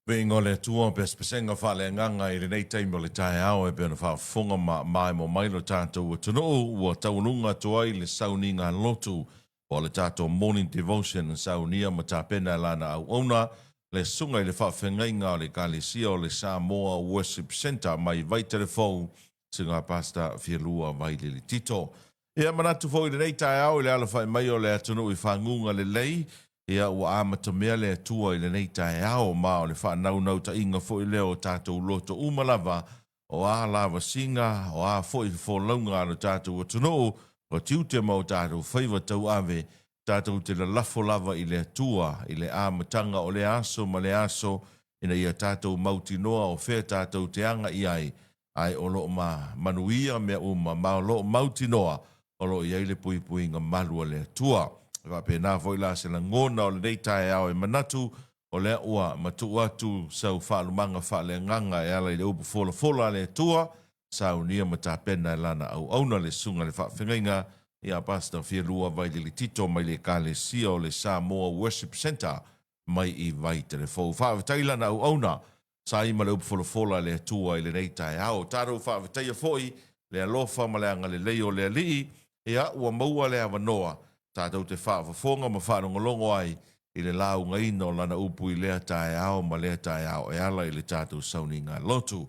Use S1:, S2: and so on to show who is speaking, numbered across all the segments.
S1: Wingo le tua pespesenga fale nganga I le nei taimo le tae au e pena wha fonga mai mo mailo tātou o tunu ua taununga tuai le sauninga lotu o le tātou morning devotion saunia ma tāpena lana au ona le sunga I le whawhengainga o le Kalesia o le Samoa Worship Center mai vai telefou singa pasta Fialua vai le tito. Ia manatu fo I le nei tae au I le ala whai mai o le atunu I whangunga le lei ia ua amatamea le atua I le nei tae ao ma o le whanau ta inga fo I leo tātou loto umalava o a lava singa o a fo I launga no tātou atunu o tiute mo tātou whaiva tau ave tātou te lafo lava I le atua I le amatanga o le aso ma le aso ina ia tātou mautinoa o whea tātou te anga I ai o lo ma manuia mea ma o lo mautinoa o lo iai le pui ngā malua le atua. Wa pena foi la se la ngona o le nei tae au e manatu o le ua matu atu sau whaalumanga whaale nganga e ala I le upu fola le tua sau nia mata pena lana au auna le sunga le whaafengainga I a pasta Fialua vai le tito mai le Kalesia o le Samoa Worship Center mai I vai telefou. Whaavetai lana au auna sa ima le upu fola le tua I le nei tae au. Tāro whaavetai a foi le alofa ma le anga le leo le alii ea ua maua le avanoa tātou te whaafafonga ma whanongolongo ai I le lau ngaino lana upu I lea tae ao ma lea tae ao e ala I le tātou sauninga lotu.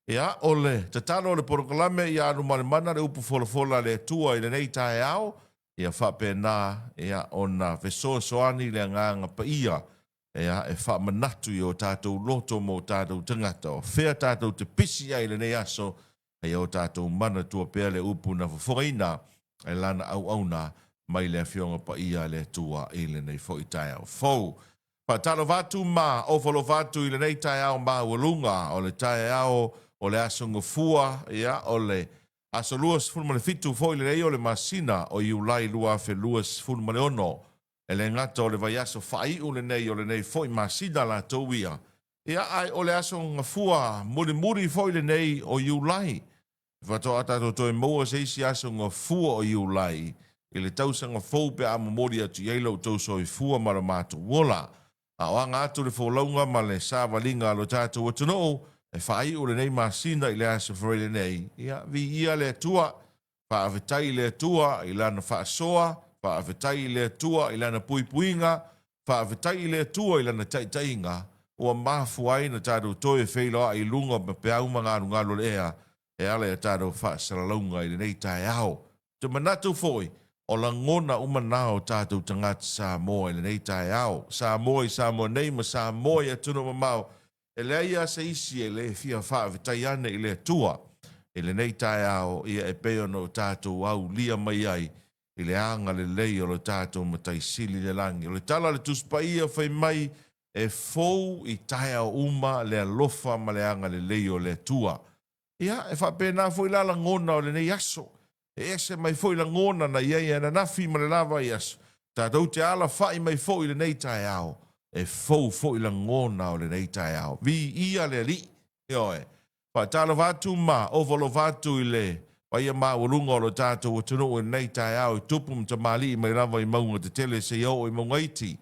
S1: Ia ole, te tano le porokalame I anu mana le upu fola le tua I le nei tae ao, ia whapena ia ona vesoa soani le nganga pa ia, ia e whamanatu I o tātou loto mo tātou tangata o whea tātou te pisi ai le nei aso, ia o tātou mana tua pea le upu na whafongaina, e lana au na mai le fionga pa ia le tua I le nei fo I tae au fau. Pa talo vatu ma o folo vatu I le nei tae au ma walunga o le tae au o le asonga fua ia o le aso luas fulma le fitu fo I le nei o le masina o iulai lua fe luas fulma le ono e le ngata o le vai aso fai o le nei fo I masina la tauia. Ia ai o le asonga fua muri fo I le nei o iulai. Vato atato to e moa se isi asonga fua o iulai. I le tausanga fau pe a mamori atu ielo tauso I fua mara mātu wola. A oanga atu le fōlaunga ma le sāwalinga lo tātou atano e whai o le nei masina I le asa whareile nei. Ia vi ia le atua, whaavetai le atua I lana whaasoa, whaavetai le atua I lana puipuinga, whaavetai le atua I lana taitainga, ua mafuai na tātou toi e whailoa I lunga ma pe auma ngālo le ea, e ale a tātou whaasaralaunga I le nei tae ao. Te manatu foi, o la ngona umanao tātou tangata Samoa I le nei tae ao. Samoa I Samoa nei ma Samoa I atuna mamau. E le ia se isi e le fia whaavitai ane I le atua. I le nei tae ao ia e peo no tātou au lia mai ai. I le anga le lei o le tātou matai sili le langi. O le tala le tuspa ia whai mai e fou I tae ao uma le alofa ma le anga le lei o le atua. Ia e whapena fo I lala ngona o le nei aso. E ese mai foi la ngona na ia na nafi ma le lava ias. Tātou te ala whai mai foi le nei tae ao. E fou foi la ngona o le nei tae ao. Vi ia le li. Ioe. Pa tala vatu ma, ovolo vatu I le. Pa ia maa walunga o lo tātou o tunu o nei tae ao. I tupum ta mali I mai lava I maunga te tele se iau I maungaiti.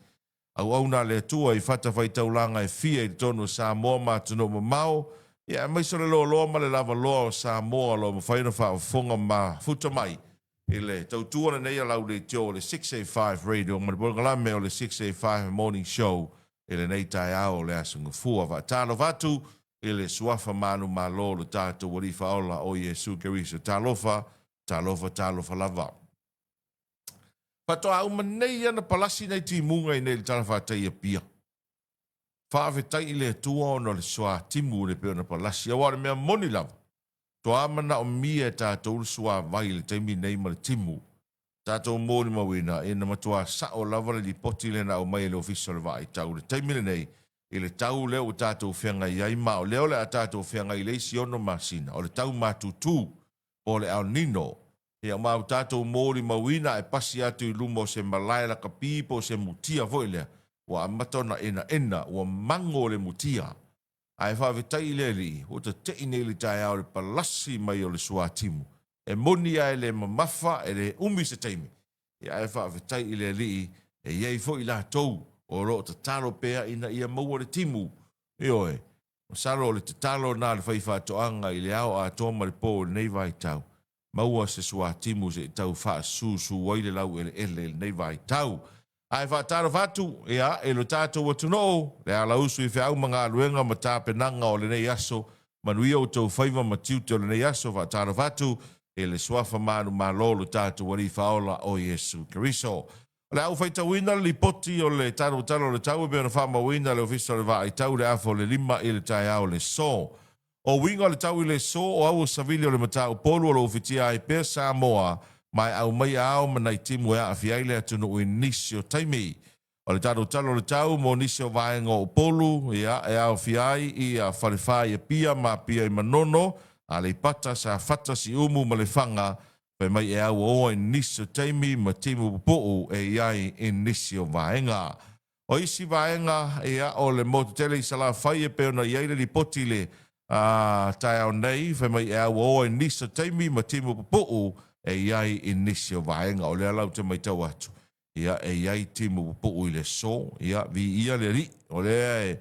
S1: Au auna le atua I fata fai taulanga e fia I tonu Samoa ma tunu ma mau. Ia, mai sore loa ma le lava loa o Samoa lo ma whaina whaafonga ma futa mai. I le tautua na nei alau le tio le 685 radio, ma le bolgalame o le 685 morning show, I le nei tae ao le asunga fua va. Talo vatu, I le suafa manu ma lo le tātou warifa ola o Yesu Keriso. Talofa lava. Patoa au manei ana palasi nei timunga I nei le talawhatai a pia. Whaavetai le tua ono le soa timu le peo na palasi. Aware mea moni lava. Toa amana o mia tātou soa vai le taimi nei ma le timu. Tātou mōni mawina e na matua sao lava le lipoti le na o mai le ofisa le vai tau le taimi le nei. I le tau leo o tātou whianga iai ma o leo le a tātou whianga I leisi ono masina. O le tau matutu o le ao nino. Ia mau tātou mōni mawina e pasi atu I lumo se malaila ka pipo se mutia voilea. Wa matona ena wa mango le mutia ai whaavetai le li o te tei nei le tae au le palasi mai o le suatimu e moni ai le mamafa e le umi se teimi e ai whaavetai le li e iei fo I la tou o ro te talo pea ina ia maua le timu Ioe. Salo le te talo nā le whaiwha toanga I le au a tōma le pō nei vai tau. Maua se sua timu se tau wha su waile lau ele nei vai tau. Ai wha tāra whatu, ea, e lo tātou watu no, le ala usu I whiau mga aluenga ma tā penanga o le nei aso, manuia o tau whaiva ma tiute o le nei aso, wha tāra whatu, e le swafa manu ma lolo tātou wari whaola o Yesu Keriso. Le au whaita wina li poti o le taro le tau, e bea na whama wina le ofisa le wha I tau le afo le lima I le tai au le so. O winga le tau I le so, o au savili o le matau polu o le ofitia I pēr Samoa, mai au mai au manai timu ea a fiaile atunu o nisi o taimi. O le taro le tau mo nisi o vaenga o polu, ea e au fiai I a wharewhai e pia ma pia I manono, a le pata sa fata si umu ma le whanga, pe mai e au o nisi o taimi ma timu pupu e iai I nisi o vaenga. O isi vaenga ea o le motu tele I sala whai e peona iai li poti le tai au nei, pe mai e au o nisi o taimi ma timu pupu, e iai I nisi o vaenga o le alau te mai tau atu. Ia e iai timu pupu I le so, ia vi ia le ri, o le e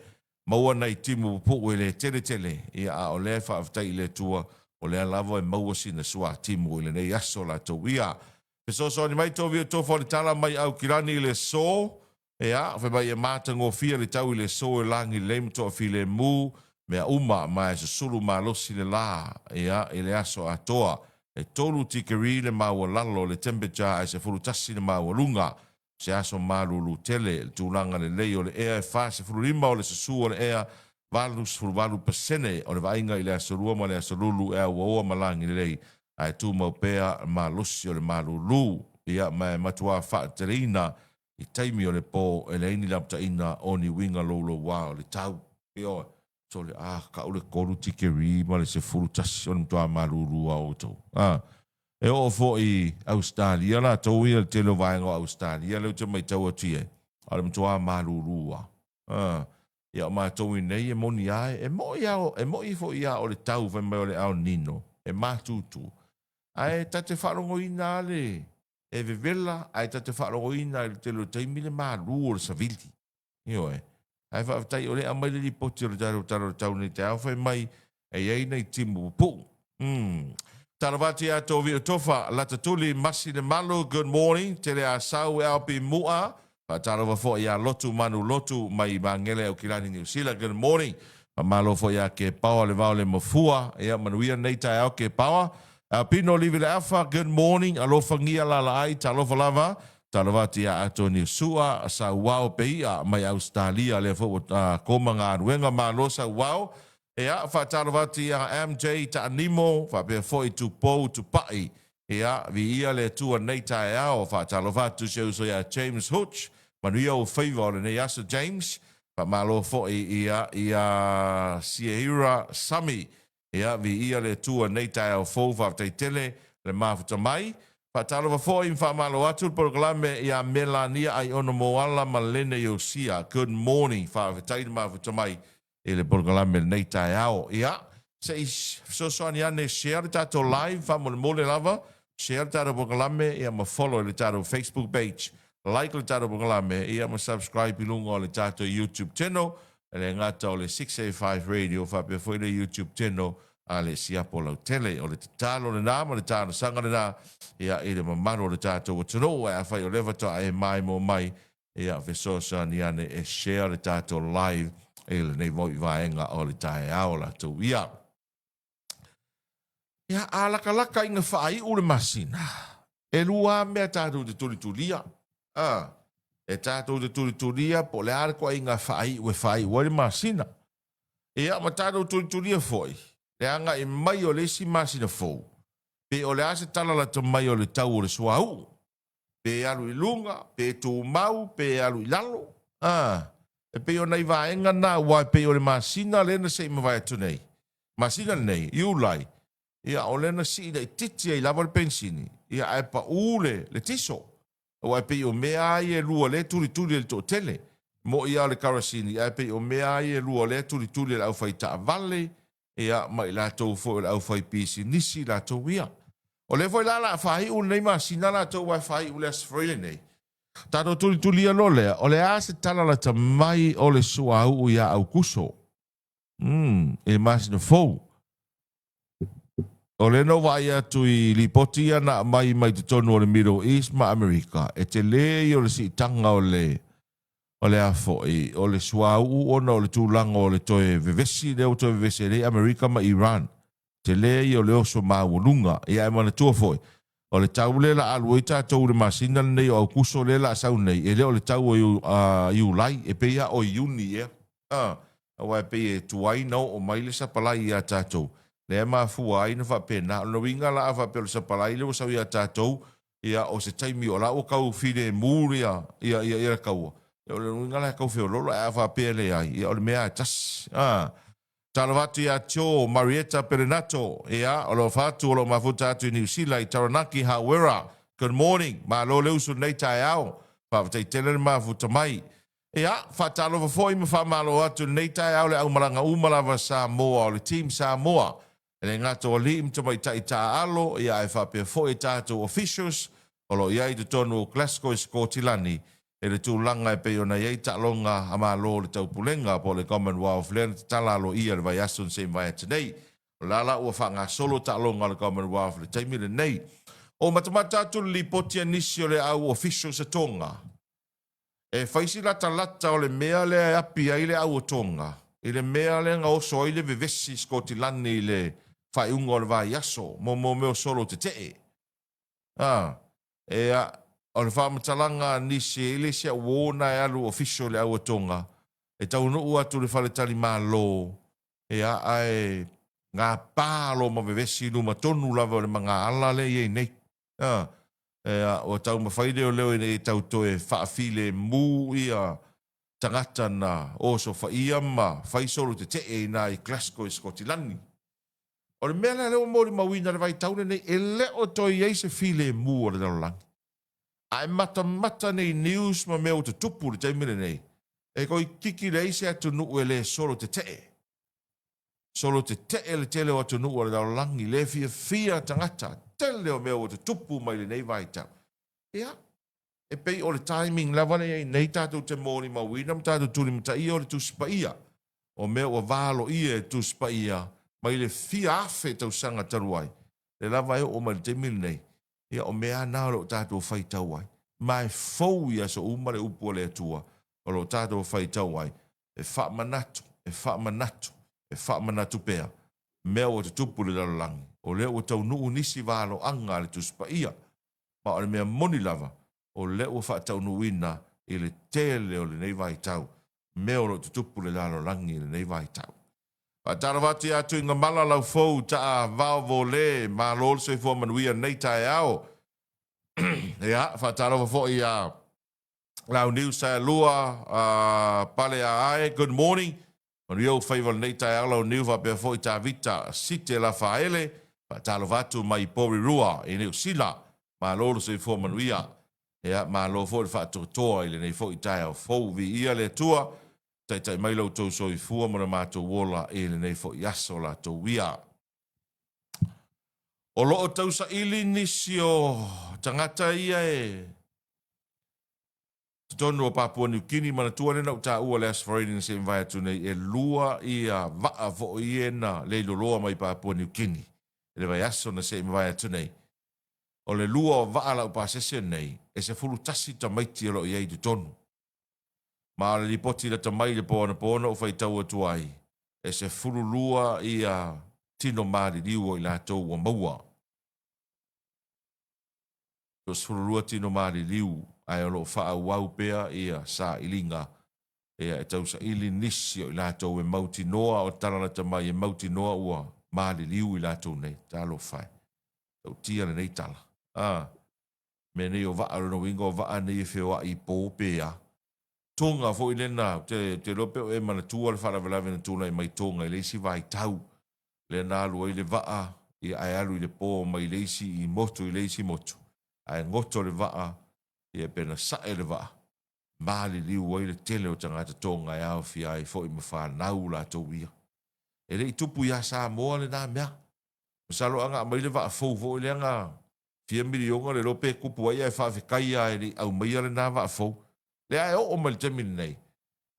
S1: maua nei timu pupu I le tele, ia a o le whaaftai I le tua, o le alava e maua sina sua timu I le nei aso la tau ia. Peso ni mai tau via tofa le tala mai au kirani I le so, ia, fe mai e mātango fia le tau I le so e langi le mto a fi le mu, mea uma mai se sulu ma losi le la, ia, I le aso a toa, e tolu tikeri le maua lalo le temperature e se fulutasi le maua lunga se aso malulu tele le tūlanga le lei o le ea e wha se fulurima o le sasu o le ea valus fulvalu pasene o le vainga I le aso rua ma le aso lulu ea uaua malangi le lei a e tū maupea ma losi o le malulu ia ma e matua wha terina I taimi o le pō e le ini lamta ina o ni winga lolo wa o le tau ioa so le ka o le koru tikeri ma le se fulutasi o le mtua malulu a o tau e o fo I Australia la tau I le telo vaenga o Australia le te mai tau atie a le mtua malulu a ia ma tau I nei e moni ai e mo I fo ia o le tau ve mai o le au nino e matutu ai tate wharongo ina le e vevela ai tate wharongo ina le telo taimi le malu o le savili io ai fa tai ole a mai li poti o taro ni te au fai mai e ei nei timu pu. Taravati a tovi o tofa la tatuli masi le malo good morning tele a sau e au pi mua pa tarava fo ia lotu manu lotu mai mangele o kilani New Zealand good morning pa malo fo ia ke pawa le vau le mafua ia manuia nei tai au ke pawa a pino livi le afa good morning alofa ngia la ai talofa lava Talavati a Atoni Sua, sa wao peia, mai Australia, le fo koma ngā ruenga mā losa wao. E a wha talavati a MJ ta animo, wha pia fo I tu pou tu pai. E a vi ia le tua nei tae ao, wha talavatu se uso ia James Hutch, manuia o whaiva o le nei asa James, wha malo fo ia Sierra Sami. E a vi ia le tua nei tae ao fo, wha te tele, le mafuta mai. Patalo va foi in fa malo atu programe ia Melania ai ono moala malene yosia good morning fa taida ma tamai ele programe nei tai ao ia se so ni ane share tato live fa mole lava share tato programe ia ma follow le tato Facebook page like le tato programe ia ma subscribe lungo le tato YouTube channel le ngata o le 685 radio fa pe foi le YouTube channel ale sia polo tele o le talo le nama le talo sanga le na ia ele mamaro le tato o tino e a fai o levata e mai mo mai ia feso sa ni ane e share le tato live ele nei voi vaenga o le tae aola tu ia alaka laka inga fai u le masina e lua mea tato de tulitulia e tato de tulitulia po le arko inga fai u fai u le masina ia ma tato tulitulia foi le anga I mai o le si masina fou. Pe o le ase tala la to mai o le tau o le suau. Pe alu I lunga, pe tu mau, pe alu I lalo. E pe o nei vaenga na wai pe o le masina lena se ima vai atu nei. Masina nei, iulai. Ia o lena si ina I titi ai lava le pensini. Ia ai pa ule le tiso. Wai pe o mea ai e lua le tuli le to tele. Mo ia le karasini. Ai pe o mea ai e lua le tuli le au fai ta vale. Ia mai la tau fo la au fai pisi nisi la tau ia. O le foi la fai u nei masina la tau wai fai u le asfrile nei. Tato tuli ia lo lea, o le ase tala la ta mai o le sua u ia au kuso. E mas no fou. O le no vai atu I lipoti ana mai te tonu o le Middle East ma Amerika. E te le I o le si tanga o le afo o le suau ona o le tūlanga o le toe vevesi leo toe vevesi le Amerika ma Iran. Te le I o le oso mawalunga I ai mana tua foi. O le tau le la alu I tātou le masina nei o au kuso le la sau nei. E le o le tau o iulai e peia o iuni e. Awa e peia e tuai nau o maile sa palai I a tātou. Le ma fua ai na fa pena no winga la fa pe sa palai le sa ia tātou ia o se taimi o la o kau fine muria ia kau. O le winga la kau fe lo la fa pele ai ia o le mea tas. Talavati a Tio Marietta Perenato, ia, o lo fatu o lo mafuta atu New Zealand, Taranaki Hawera. Good morning, ma lo leusu nei tai au, pa te tele mafuta mai. Ia, fatalo fa foi ma fa malo atu nei tai au le au malanga umalawa Samoa, o le team Samoa. E le ngato o li imta mai tai ta alo, ia e fa pe foi tatu officials, o lo ia I te tonu o Glasgow Skotilani. E le tūlanga e peo na iei talonga a mā lō le taupulenga po le Commonwealth le talalo ia le vai asun se mai atenei. O lala ua whanga solo talonga le Commonwealth le taimi le nei. O matamata atu li potia nisi o le au official sa tonga. E whaisi lata lata o le mea le api ai le au o tonga. I le mea le nga oso ai le vevesi Skotilani I le whaiunga o le vai aso. Mo meo solo te te. E a o le whamatalanga nisi e le sia wōna e alu official le au atonga. E tau nuu atu le whale tali mā lō. E a ai ngā pālo ma vevesi numa tonu lava o le mga ala le iei nei. E a o tau mawhaide o leo e tau toe whaafile mū ia tangata na oso whaia ma whaisoro te te e nā I Glasgow Skotilani. O le mea leo mōri mawina le vai taune nei e leo toi ei se file mū o le dalolangi. Ai mata nei news ma meo te tupu le taimile nei. E koi kiki le ise atu nuu e le solo te te. Solo te te le tele o atu nuu o le dalolangi le fia tangata. Tele o meo te tupu mai le nei vai tau. Ia. E pei o le timing lawane ei nei tātou te mōni ma wina ma tātou tūni mata ia o le tūspaia. O meo o valo ia e tūspaia. Mai le fia afe tau sanga taruai. Le lava e o mai le taimile nei. Ia o mea nā lo tātou whai tau ai. Mai fau ia so umare upu le atua. O lo tātou whai tau ai. E wha manatu, e wha manatu, e wha manatu pēr. Mea o te tupu le lalolangi. O leo o tau nuu nisi wālo anga le tuspa ia. Ma o le mea moni lava. O leo o wha tau nuina I le tele o le nei vai tau. Mea o lo te tupu le lalolangi le nei vai tau. A tarawati atu I ngā mala lau fau ta vau vo le ma lol se fo manuia nei tai ao. Ia, whatarawa fo I lau New South Lua pale a ai, good morning. Manuia whaiva nei tai ao lau New Vapea fo I ta vita site la whaele. Whatarawa atu mai pori rua I New Sila ma lol se fo manuia. Ia, ma lo fo I whaatotoa I le nei fo I tai ao fo vi ia le tua. Tai mai lau tau soi fua mara mātou wola e le nei fo I aso la tau wia. O loo tau sa ili nisi o tangata ia e. Tonu o Papua New Guinea mana tua le nau ta ua le asfarini se invai atu nei e lua ia vaa vo I e na le loloa mai Papua New Guinea. E le vai aso na se invai atu nei. O le lua o vaa lau pasese nei e se fulu tasi ta maiti alo I eidu tonu. Ma le lipoti le tamai le pōna o whai tau atu ai. E se fulu lua ia tino maari liu o I lātou o maua. O se fulu lua tino maari liu ai alo wha wau pea ia sa ilinga. Ia e tau sa ili nisi o I lātou e mauti noa o talana tamai e mauti noa ua maari liu I lātou nei. Talo whai. Tau tia le nei tala. Me nei o vaa rano wingo o vaa nei e whiwa I pō pea. Tonga fo I lena, te lope o e mana tua le wharawelawe na tūna I mai tonga I leisi vai tau. Le nālu I le vaa, I ai alu I le pō mai leisi I motu I leisi motu. Ai ngoto le vaa, I e pena sae le vaa. Māli liu wai le tele o tangata tonga I au fi ai fo I mawha nau la tau ia. E le I tupu ia sa moa le nā mea. Masalo anga mai le vaa fau fo I le anga 4 milionga le lope kupu ai ai whawhikai ai le au mai le nā vaa fau. Le ai o mai te min nei.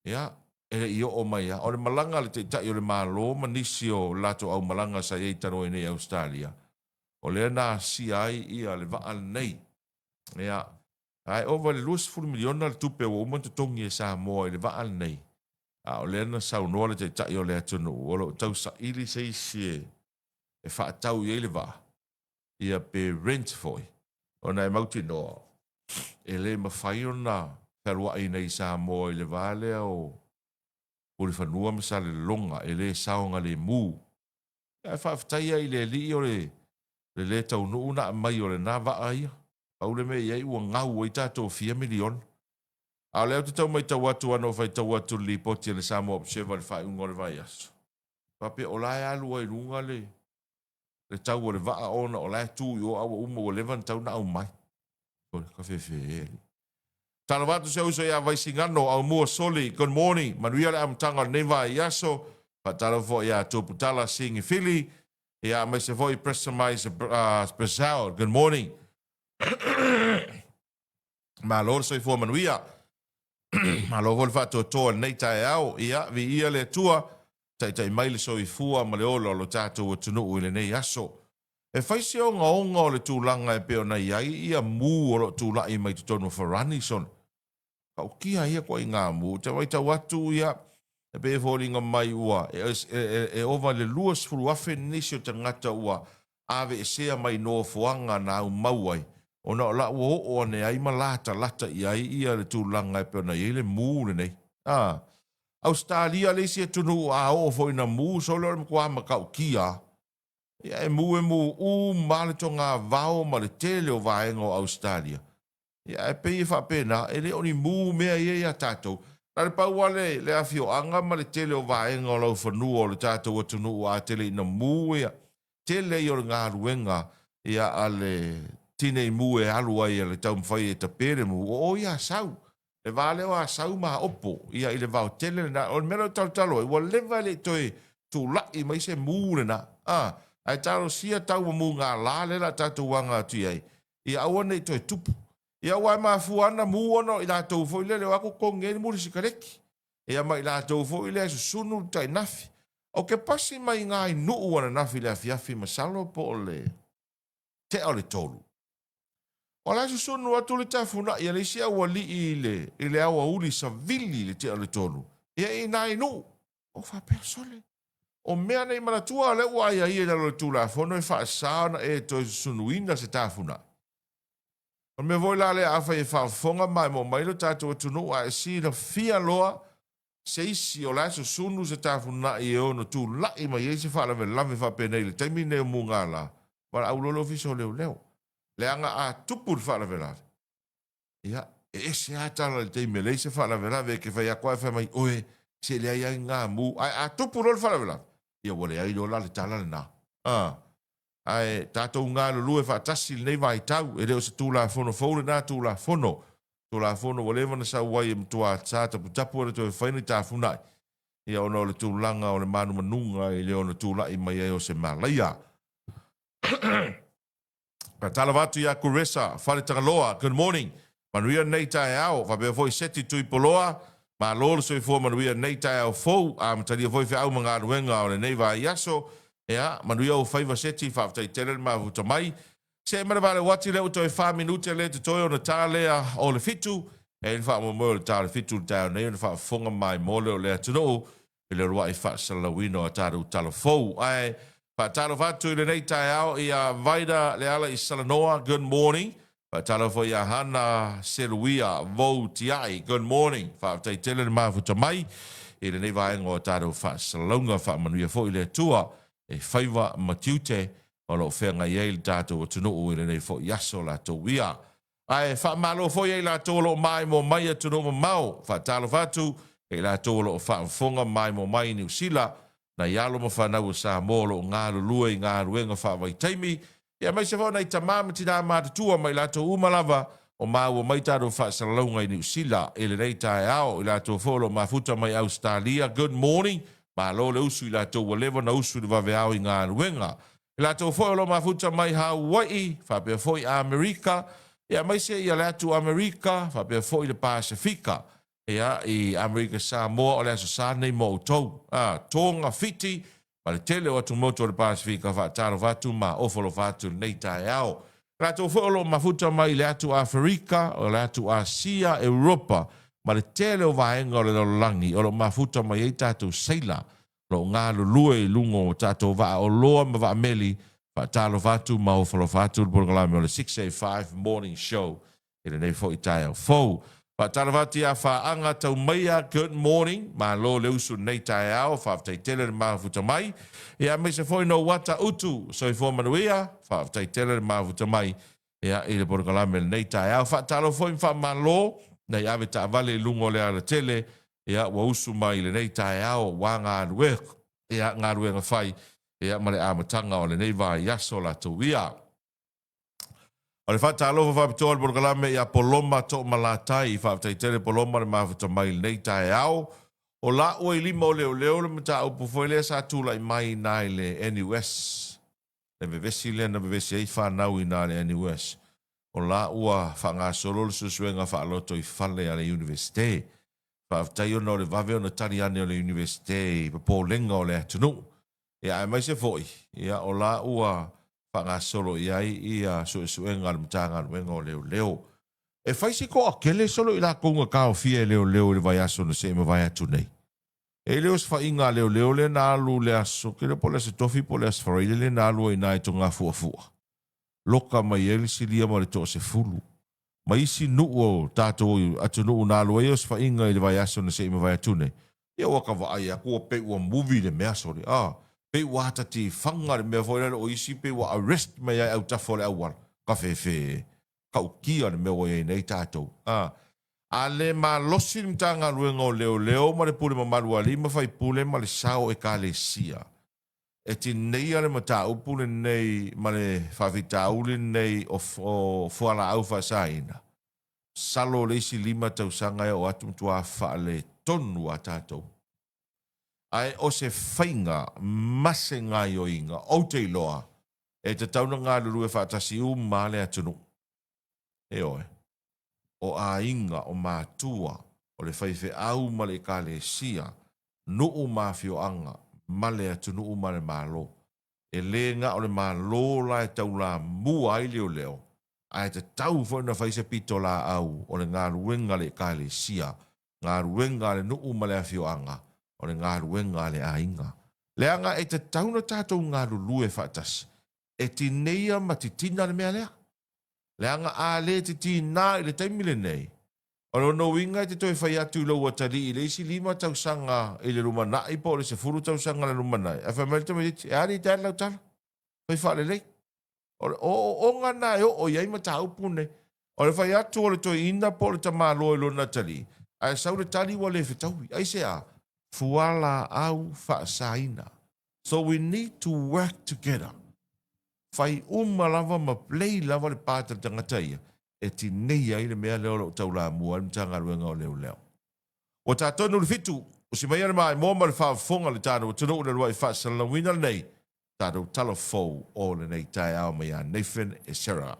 S1: Ia, e i o mai o le malanga le te tai o le malo manisi o lato au malanga sa ei tano nei Australia. O le na si ai ia le vaal nei. Ia, ai over le 2 miliona le tupe o mo te tongi e sa moa i le vaal nei. A o le na sa unoa le te tai o le atunu. O lo tau sa ili se isi e wha tau i le va. Ia pe rent foi. O na e mauti noa. E le mawhai o na wherua i nei sa moa i le vale o o le whanua masa le longa e le saonga le mū. E whaafatai ai le li o le tau nuu na mai o le na vaa ia. Au le mea iai ua ngau o i tātou 4 milion. A leo te tau mai tau atu ano fai tau atu li poti le Samoa Observer le whai ungo le vai aso. Pape o lai alu ai runga le tau o le vaa ona o lai tū i o awa umo o levan tau na au mai. Kore, ka whewhe e li. Tana watu se uso ia vai singano au mua soli. Good morning. Manuia le amtanga nei vai aso. Pa tala fo ia tūputala singi fili. Ia mai se foi presamize Brazil. Good morning. Ma lor soi fo manuia. Ma lo vol fato to nei tai au ia vi ia le tua tai mai le soi fua ma le olo lo tato o tunu ile nei aso. E faisi o nga le tūlanga e peo nei ai ia mu o lo tūla i mai tonu farani son. Kau kia ia ko i ngā mu. Te wai tau atu ia e pe fōringa mai ua. E ova le luas furu afe nisio te ngata ua. Ave e sea mai no fuanga na au mauai. O na la o ne ai malata lata i ai ia le tūlanga e peo nei le mu le nei. Australia le sia tunu a o fo ina mu so le kwa ma kau kia. Ia e mu male tonga vao ma le tele o vaenga o Australia. Ia e pei fa pena e le oni mu mea ia tatou. Na le pau wale le afio anga ma le tele o vaenga o lau whanua o le tatou o tunu a tele ina mu ia. Tele i o ngā ruenga ia ale tine mu e alu ai le tau mwhai e tapere mu. O ia sau. Le vale o a sau ma opo. Ia i le vau tele na. O le mero talo. Ua lewa le toi tu lai mai se mu le na. Ai taro sia tau mu ngā la le la tatou wanga atu ai. Ia aua nei toi tupu. Ia wai maa fuana mu ono i la tau fo i le leo ako kongeni muri sikareki. Ia mai la tau fo i le asu sunu tai nafi. O ke pasi mai ngā i nuu wana nafi le afiafi masalo po o le te o le tolu. O la asu sunu atu le tafuna ia le isia ua li i le aua uli sa vili le te o le tolu. Ia i nā i nuu. O fa persole. O mea nei manatua le ua ia ia le tula fono e fa saana e to sunuina se tafuna. O me voi la le afa e fa fonga mai mo mai lo tato tunu a si na fia loa se isi o la so sunu se tafuna i ono tu la i mai se fa la ve fa pene le temi ne mu ngala. Wa au lo fiso leo. Le anga a tupu fa la vela. Ia e se ata le temi le se fa la vela ve ke fa ya kwa fa mai oe se le ia nga mu a tupu lo fa la vela. Ia wale ai lo la le tala na. Ai tatou ngā lulu e whaatasi nei vai tau e reo se tūla fono fōle nā tūla fono. Tūla fono wale wana sa wai e mtua tāta putapu e to e whaini tā funai. Ia ono le tūlanga o le manu manunga e leo na tūla i mai e o se malaia. Ka tala watu ia kuresa, whare tangaloa, good morning. Manuia nei tae au, whabea foi seti tui poloa. Ma lolo soi fo manuia nei tae au fou, a matalia foi whi au mga ruenga o le nei vai yaso. Ea, manuia o whaiva seti, whaftai tele ma vuta mai. Se mara vale wati leo toi 5 minute le te toi o na tālea o le fitu. E ni wha mo le tāle fitu le tāo nei, ni wha fonga mai mo leo lea tuno. I le rua i wha salawino a tāru tala fou. Ai, wha tālo whatu i le nei tae au i a vaida le ala i Salanoa, good morning. Wha tālo fo i a hana seruia, vau tiai, good morning. Whaftai tele ma vuta mai. I le nei vaenga o tāru wha salonga wha manuia fo i le tua. E whaiva matiute o lo whenga i eil tātou o tunu ui nei fo yaso la tō wia. Ai, wha malo fo i la tō lo mai mo mai a tunu mo mau. Wha tālo whatu e la tō lo wha mfonga mai mo mai ni usila na ialo mo whanau sa mō lo ngā lulua i ngā ruenga wha vai taimi. Ia mai se wha nei tamama tina mātatua mai la tō umalava o mau o mai tātou wha salaunga i ni usila e le nei tae ao i la tō wholo mafuta mai Australia. Good morning. Ma lo le usu i la tau walewa na usu i wawe au i ngā ruenga. I la tau foi o lo mafuta mai Hawaii, whapea foi Amerika. Ia mai se ia le atu Amerika, whapea foi le Pasifika. ia i Amerika Samoa o le aso sa nei mo tau tonga fiti ma le tele o atu moto le Pasifika whaataro watu ma ofolo watu nei tae ao. Rato whaolo mafuta mai le atu Afrika o le atu Asia, Europa ma le tele o vaenga o le lololangi o lo mafuta mai e tatu seila lo ngā lulue i lungo o tatu wa o loa ma wa meli whaataro watu ma ofolo watu le porgalami o le 685 Morning Show i le nei fo i tae au fau. Whatarawati a whaanga tau maia, good morning, ma lo le usu nei tae ao, whaafatai tele le mafuta mai. Ia me se foi no wata utu, so i fō manuia, whaafatai tele le mafuta mai. Ia i le porkalame nei tae ao, whaatalo foi mwha malo, nei ave ta vale lungo le ala tele, ia wa usu mai le nei tae ao, wa ngā rue, ia ngā rue ngā whai, ia mare amatanga o le nei vai yaso la tu ia. O le whaatalofa whapitoa le porkalame ia poloma to malatai i whaafatai tele poloma le mafuta mai nei tae ao. O la ua i lima o leo leo le mata upu foile sa tula i mai nai le NUS. Le vevesi le na vevesi ei whanau i nai le NUS. O la ua whanga solo le susuenga whaaloto i whale a le universite. Whaafatai o le vave o na tari ane o le universite i papolenga o le atunu. Ia e mai se foi. Ia o la ua whanga solo i ai ia suenga le mtanga luenga o leo leo. E whaisi ko a kele solo i la konga kao fia leo leo le vai aso na se ma vai atu nei. E leo se whainga leo leo le na alu le aso, kele po le se tofi po le as whareile le na alu e nai to ngā fua fua. Loka mai ele si lia ma le to se fulu. Ma isi nuo tato atu nuo na alu e o se whainga i le vai aso na se ma vai atu nei. Ia waka wa ai a kua pe ua movie le mea sori. Pe wata ti whanga le mea fōi o isi pe wa arrest mai ai au tafo le awar. Ka whewhe. Ka ukia le mea wai nei tātou. A le ma losi ni mtanga ruenga o leo leo ma le pule ma marua li ma whai pule ma le sao e ka le sia. E ti nei ale ma tā upule nei ma le whawhita ule nei o whuala au whasaina. Salo le isi lima tau sanga e o atum tua wha le tonu a tātou. Ai o se whainga mase ngai o inga o te iloa e te tauna ngā luru e whaatasi u male atunu. E oe. O a inga o mātua o le whaiwhe au male ka le sia nuu mawhio anga male atunu u male malo. E le nga o le malo la e tau la mua i leo leo. Ai te tau whaina whaise pito la au o le ngā ruenga le ka le sia. Ngā ruenga le nuu male awhio anga. O le ngā ruenga le ainga. Le anga e te tauna tātou ngā lulu e whaatas. E ti neia ma ti tina le mea lea. Le anga a le ti tina i le taimile nei. O lo no inga te toi whai atu lau atari i le isi lima tau sanga i le rumana i po le se furu tau sanga le rumana. E whai melita me diti, e ari tēr lau tala. Whai whaale lei. O ngā nā o iai ma tā upune. O le whai atu o le toi ina po le tamā loe lo na tali. Ai sau le tali wa le whetaui. Ai se a. Fuala au whaasaina. So we need to work together. Whai lava ma play lava le pātara tangataia. E ti nei ai le mea leo lo tau la mua le mtanga ruenga o leo leo. O tā tonu le fitu, o si mai ana mai mōma le whaafonga le tātou, tunu una rua i whaasalawina nei, tātou tala fau o le nei tai au mai a Nathan e Sarah.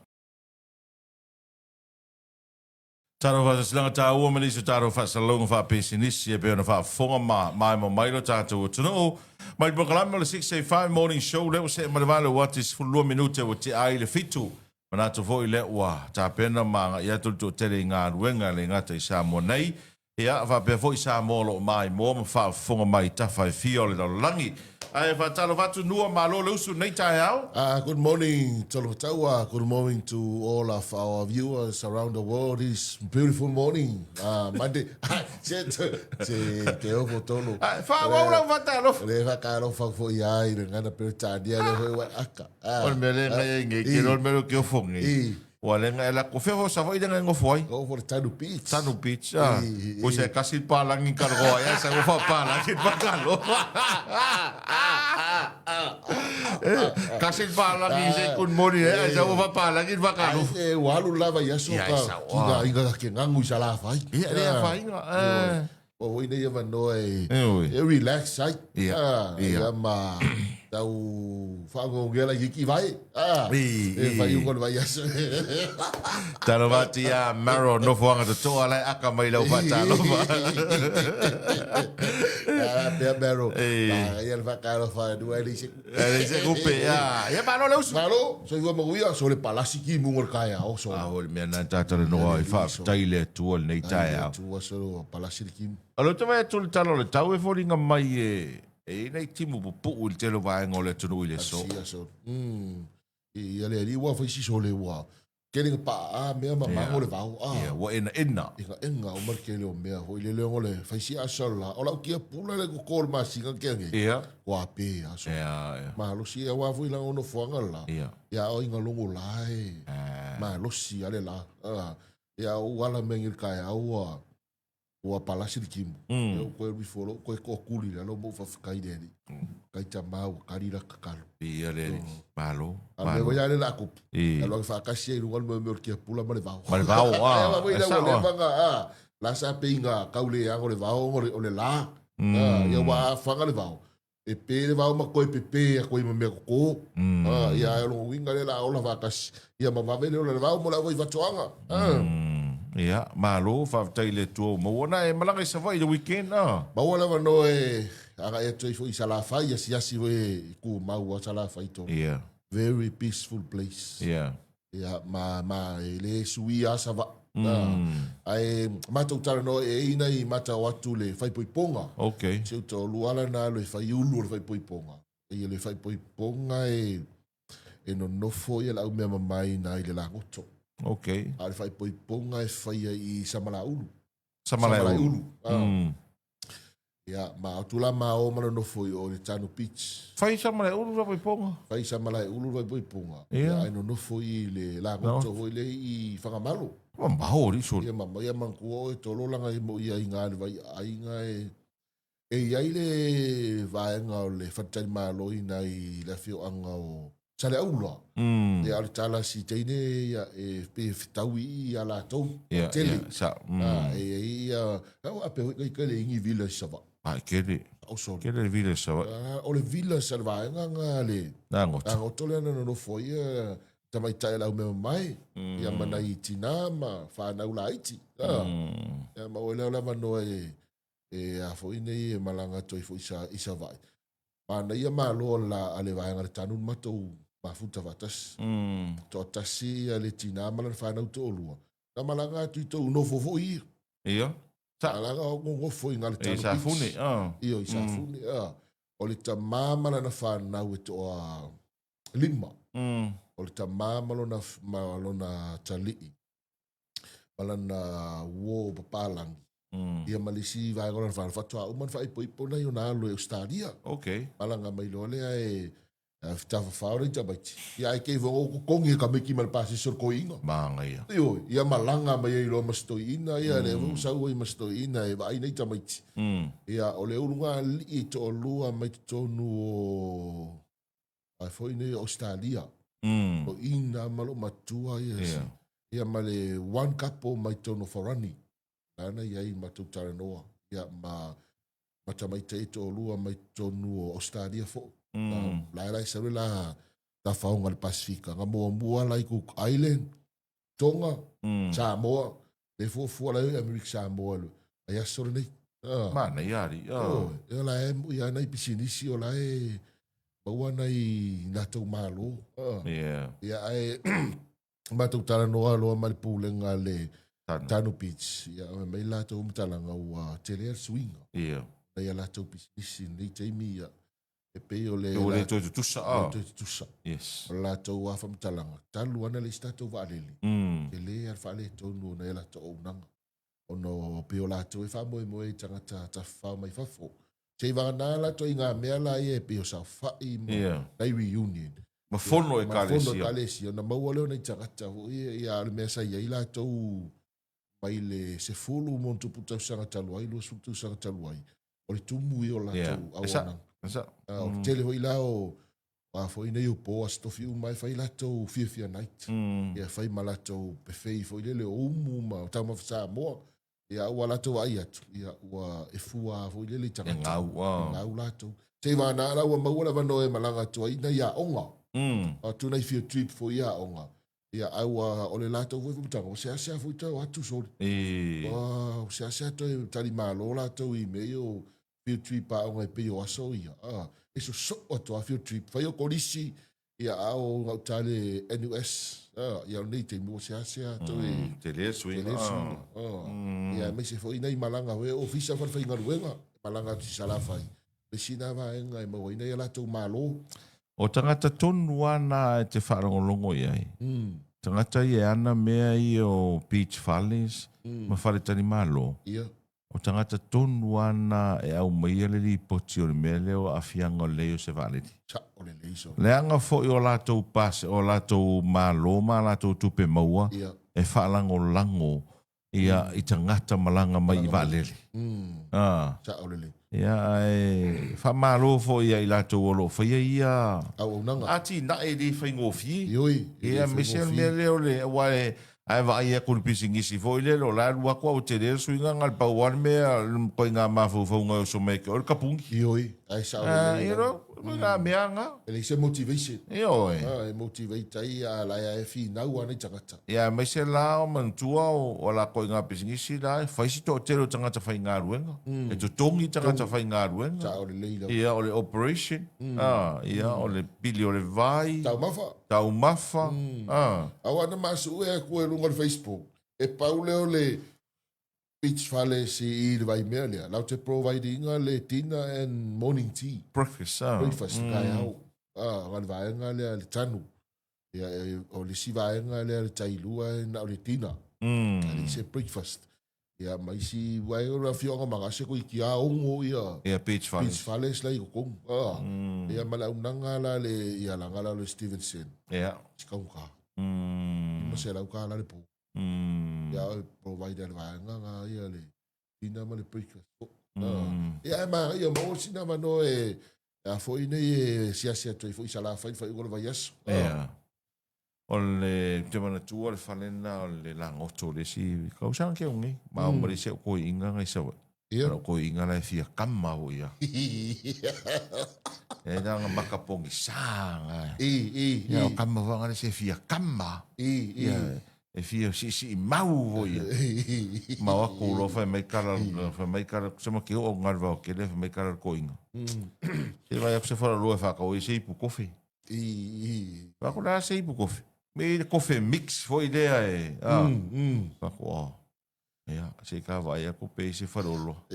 S1: Tātou whaasilanga tā ua manisi tātou whaasalonga whaapesinisi e peona whaafonga mai mo mailo tātou o tunu. Mai programma le 685 Morning Show leo se marevale watis fulua minute o te ai le fitu. Manato foi le ua ta pena ma ia tu tele ngā ruenga le ngata i Samoa nei. Ia va pe foi Samoa lo mai mo ma fa fonga mai ta fai fio le langi. Ai va talo vatu nua ma lo le usu nei tai au.
S2: Good morning, Tolo Taua. Good morning to all of our viewers around the world. This beautiful morning. Monday. Te ovo tolo.
S1: Fa wa va talo.
S2: Le va karo fa fo ia i ngana per tadia le hoi aka.
S1: O me le ngai ke lo me lo ke fongi. O le ngai la ko fefo sa foi dengan ngofoi.
S2: Go for Tanu Beach.
S1: Tanu Beach. O se kasi palangi kargo ya sa go fa palangi pakalo. Kasi palangi se kun mori e sa go fa palangi pakalo.
S2: E walu lava ya so ka. Inga ke ngangu sa la fai.
S1: Ia fai.
S2: O we nei va no e relax sai. Ia ma Tau whaangongela i ki vai. Whai ungo le vai aso.
S1: Tano wati a maro no fuanga to toa lai aka mai lau pata lofa.
S2: Pea mero. Ia le whakaro whae dua ele se.
S1: Ele se kupe ya. Ia malo lau su.
S2: Malo, so iwa maguia, so le palasi ki mungo le kai ao. So.
S1: Aho le mea nā tātara noa i whaaftaile tua le nei tai au.
S2: Tua so palasi ki.
S1: Alo te mai atu le talo le tau e whoringa mai e nei timu pupu i te lo vaenga o le tunu i le so.
S2: Sia so. Ia le ali ua whaisi so le ua. Kelinga pa mea mamango le vau.
S1: Ia, wa ena.
S2: Inga o markele o mea hoi le leongo le whaisi asola. O lau kia pula le kukol masinga kenge.
S1: Ia.
S2: Wa pe aso.
S1: Ia.
S2: Mahalosi e wafu ila ono fuanga la.
S1: Ia.
S2: Ia o inga longo lai. Mahalosi ale la. Ia o wala mengil kai au ua palasi di kimu. Koe bifolo, koe kukuli la lo mo fafikai deri. Kai tamau, karira kakalo.
S1: Ia le malo.
S2: Ale voy a le la kup.
S1: Ia.
S2: Alo fa kasi e lugal mo kia pula ma le vau.
S1: Ma le vau,
S2: Ia mo ila le vanga la sa pinga kaule ang le vau o le la. Ia wa fanga le vau. E pe le vau ma koe pepe a koe ma me ko. Ia lo winga le la o la va kasi. Ia ma vele o le vau mo la voi vatuanga.
S1: Ia, malo whaaftaile tua mawana e malanga i sa vai the weekend
S2: Ma wala no aga e toi foi sala fai asi we ku mau sala fai to.
S1: Ia.
S2: Very peaceful place.
S1: Ia.
S2: Ia ma le suia sa va. Ai mata utara no e ina I mata watu le fai poiponga.
S1: Okay.
S2: Se to luala na le fai ulu le fai poiponga. E le fai poiponga e no nofo ia la me mai na I le langoto.
S1: Okay.
S2: Ale fai poiponga e fai I samala ulu.
S1: Samala ulu.
S2: Ia ma tula ma o mana nofo I o le Tanu Beach.
S1: Fai samala ulu ra poiponga.
S2: Fai samala ulu vai poiponga.
S1: Ia.
S2: Ai no nofo I le langoto hoi le I whangamalo.
S1: Mahori so.
S2: Ia mama ia manku o tolo langa I mo ia inga le vai ainga e iai le vaenga o le whatai malo ina I le fio anga o tale aula. E ale tala si teine ia e pe fitau I ala tau.
S1: Ia, sa.
S2: E ia au ape hoi kai le ingi vila sava.
S1: Ai, kere. Kere le vile sa.
S2: O le vila sa vaenga nga le.
S1: Nangoto.
S2: Nangoto le ana no fo ia tamai tai lau me mai. Ia mana I tina ma whanau la iti. Ia ma o leo lava no e a fo ine I malanga toi fo isa vai. Mana ia malo la ale vaenga le tanun matou mafuta vatas. To tasi ale tina malan whanau to olua. Na malanga tu to no fo fo I.
S1: Ia.
S2: Sa malanga o ngo fo inga le
S1: E sa fune.
S2: Iyo isa fune. O le ta mamala na whanau e to lima. O le ta mamalo na talii. Malana wo papalangi. Ia malisi vai agora vai fatua o man fai poipo na yo na lo estadia.
S1: Okay.
S2: Malanga mai lo le ai tava faure tabaiti. Ia ai ke vo ko kongi ka me ki mal pasi sur ko inga.
S1: Manga ia.
S2: Ia malanga mai lo mastoina ia le vo sa o mastoina e vai nei tabaiti. Ia o le ulunga I to lua mai tonu o ai foi nei Australia. O ina malo matua ia. Ia male one couple mai tonu forani. Ana ia I matu tara noa. Ia mata mai te to lua mai tonu o Australia fo. Lai sa la ta faunga le Pasifika. Nga mua lai Cook Island. Tonga. Samoa. Le fu la Amerika Samoa. Ai asore nei.
S1: Mana iari.
S2: Ia la ia nei pisinisi o la baua nei na tau malo. Ia ai matu tara noa loa mai pulenga le Tanu Beach. Ia mai la tau mtalanga ua tele swinga. Ia la tau pisinisi nei teimi ia. E pe o le
S1: to tusa.
S2: Tusa.
S1: Yes.
S2: La tau afa mtalanga. Talu ana le sta tau valeli. E le ar fale tonu na ela tau nanga. Ono pe o la tau e fa mo e tangata ta fa mai fafo. Te vana la tau inga mea la e pe o sa fa I mai reunion.
S1: Ma fono e kalesia.
S2: Ma fono kalesia. Na maua leo nei tangata. Ia al mea sa ia ila tau mai le se fulu montu puta sanga taluai. Lua sutu sanga taluai. O le tumu I o la tau awana. O tele hoi la o foi nei o po astofi mai fai la tau fia night. Ia fai malato pe fei foi le o umu ma tau ma sa mo. Ia ua la tau ai atu. Ia ua e fua foi le tangata.
S1: Ngau
S2: la tau. Se va na la wa maula va no e malanga tua ina ia onga. Tu nei field trip fo ia onga. Ia au o le lato fu tanga. Se asa fu tau atu sori. Se asa to tali malo la to I me o field trip pa onga pe o aso ia. Eso so o to field trip. Fa yo kolisi ia au ngau tale NUS. Ia nei te mo se asa to
S1: te le sui.
S2: Ia me se fo ina malanga we ofisa fa fa ingaruenga. Malanga ti sala fai. Le sina va enga mo ina ia la to malo.
S1: O tangata tonu ana te whaarongolongo iai. Tangata I ana mea I o Beach Valleys, ma whare tani malo. O tangata tonu ana e au maia le li poti o le mea leo a fianga o leo se valeti. Leanga fo I o latou pase, o latou malo, ma latou tupe maua, e whaalango lango ia I tangata malanga mai I valele. Ia e fa malo fo ia I latou o lo fa ia ati na e li fa ngofi ia Michel Meleo le wa ai va ia ku pisingisi fo ile lo la wa ko te le suinga ngal pa wan me ko nga ma fo nga so me ko kapungi
S2: ai sa
S1: nga meanga
S2: ele se motivation
S1: e
S2: motivate ai la ia fi na wa ni tangata
S1: ia Michel la man tua o la ko nga pisingisi la fa si to te lo tangata fa nga ruenga e to tongi tangata fa nga ruenga ia o le operation ia o le pili o le vai tau mafa
S2: awana masu e ko lunga Facebook e paule o le Beach Valleys I le vai melia lau te providing le dinner and morning tea
S1: breakfast
S2: kai au ngal vai le tanu ia o le si vai le tailua na le dinner ali se breakfast ia mai si vai o la fionga manga se ko I a ongo ia
S1: Beach
S2: Valleys la I ko ia mala unanga la le ia la ngala le Stevenson
S1: ia
S2: skaunga ma se la ka la le po ia provider vai nga ia le ina ma le breakfast ia ma ia mo sina ma no a foi nei sia to foi sala fai go vai yes
S1: ia o le te mana tua le falena o le langoto le si kausang ke ungi ma o mari se ko inga ngai sa ko inga la fia kama o ia e nga makapongi sanga ia o kama vanga se fia kama ia e fia si mau o ia ma o ko lo fa mai kala se ma ke o ngalva ke le mai kala ko inga se vai a se fora lo fa ko i se pu kofi va ko la se pu kofi me kofi mix foi idea e va ko ia se ka vai a ko pe se farolo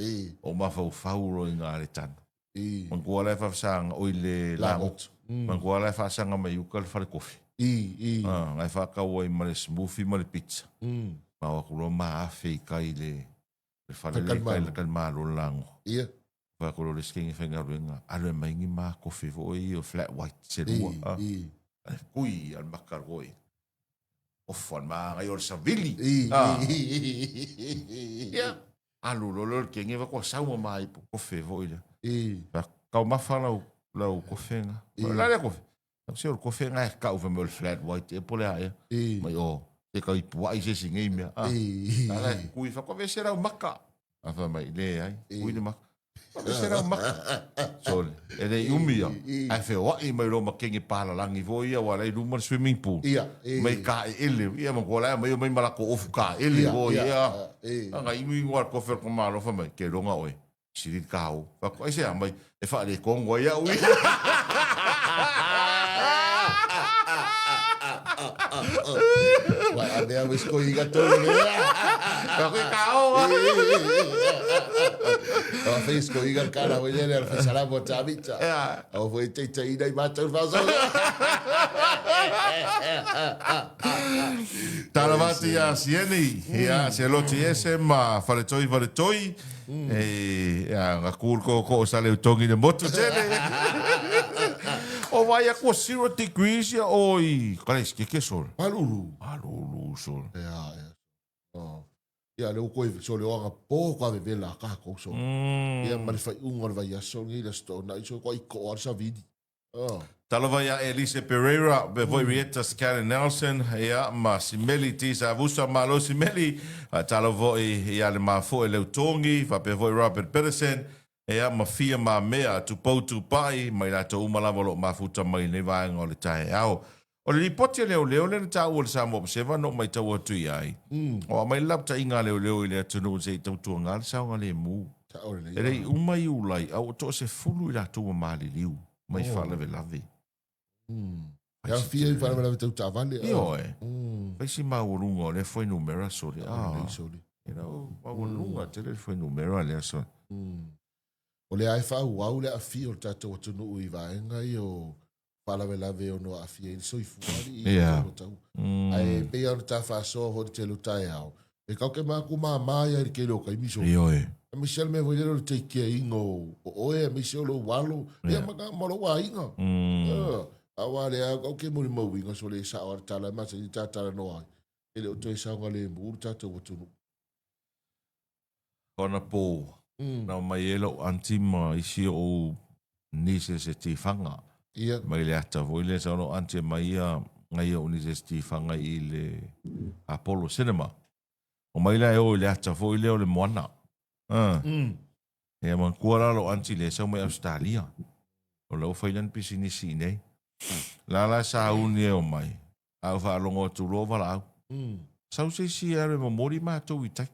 S1: o ma fa ro inga le tan man ko la fa sang o le langot man ko la fa sang mai u kal fa kofi ngai fa ka o ma le smoothie ma le pizza ma o ko ma fe kai le fa le kai ma lo lango va ko le skingi fenga ringa ale mai ngi ma kofi vo o flat white se lo kui al makaroi o fon ma ai o savili ia alu lo ke ngi va ko sa mo mai kofi vo ile ka ma fa la kofi nga la le kofi se o kofi nga ka o me flat white e pole ai mai o e ka i puai se singi me ala kui fa ko ve sera o maka afa mai le ai kui ni maka será uma sol ele umia ai fe o I mai lo makengi pala langi vo ia wala I rumor swimming pool mai ka ele ia mo kola mai mala ko ofu ka ele vo ia anga I mi ngor ko fer ko malo fa mai ke longa oi siri ka o fa ko se mai e fa le kongo ia ui
S2: wa ade a wisko I gato
S1: ka ko ka o
S2: o fez ko igar cara o ele al fisala botavita o foi te ida I mata faso
S1: taravati a sieni ia se lo ese ma fale toi e a ko sale o tongi de moto tele o vai a ko 0 degrees ia oi kales que sol alulu sol
S2: ia le ko so le anga po ko ave vela ka ko so ia mal fai vai aso ngi le sto na so ko I ko ar sa vidi
S1: talava ia Elise Pereira be voi rieta Scanlon Nelson ia ma simeli tisa vusa malo simeli talavo ia le mafo e le utongi fa pe voi Robert Peterson E a mawhia mā mea tu poutu pai, mai rā tō umalawa lo mafuta mai nei vāenga o le tae au. O le ripoti leo leo le tā ua le Samoa Pacific no mai tau atu i ai. O mai lapta inga leo i le atunu se i tau tua ngā le saunga le mū. E rei umai ulai, au to se fulu i rā tō maali liu, mai whalewe lawe.
S2: Ia fia i whalewe lawe tau tā vale.
S1: Io e. Paisi maurunga le foi numera sori. You know, maurunga te le foi numera le sori.
S2: O le ai whau au le a fia o tātou atunu ui vaenga i o whalawe lawe o no a fia i soi fuari i tau. Ai pei anu tā whasoa hori te lutai au. E kau ke māku mā māia i ke leo kai miso.
S1: Io e.
S2: A Michelle me voi lero te kia ingo o oe a Michelle o walo. Ia maka maro wa inga. Awa le au kau ke muri mau inga so le sa o tala masa i tātara noa. E leo toi saunga le mūru tātou atunu.
S1: Kona pō. Nau mai elo antima isi o nise se ti whanga. Mai le ata voi le sa no ante mai ngai o nise se ti whanga i le Apollo Cinema. O mai le o le ata voi le o le moana. E man kuara lo anti le sa mai Australia. O lau whailan pisi nisi nei. La sa uni o mai. Au wha alongo tu lo wala au. Sau se si are mo mori mātou i tai.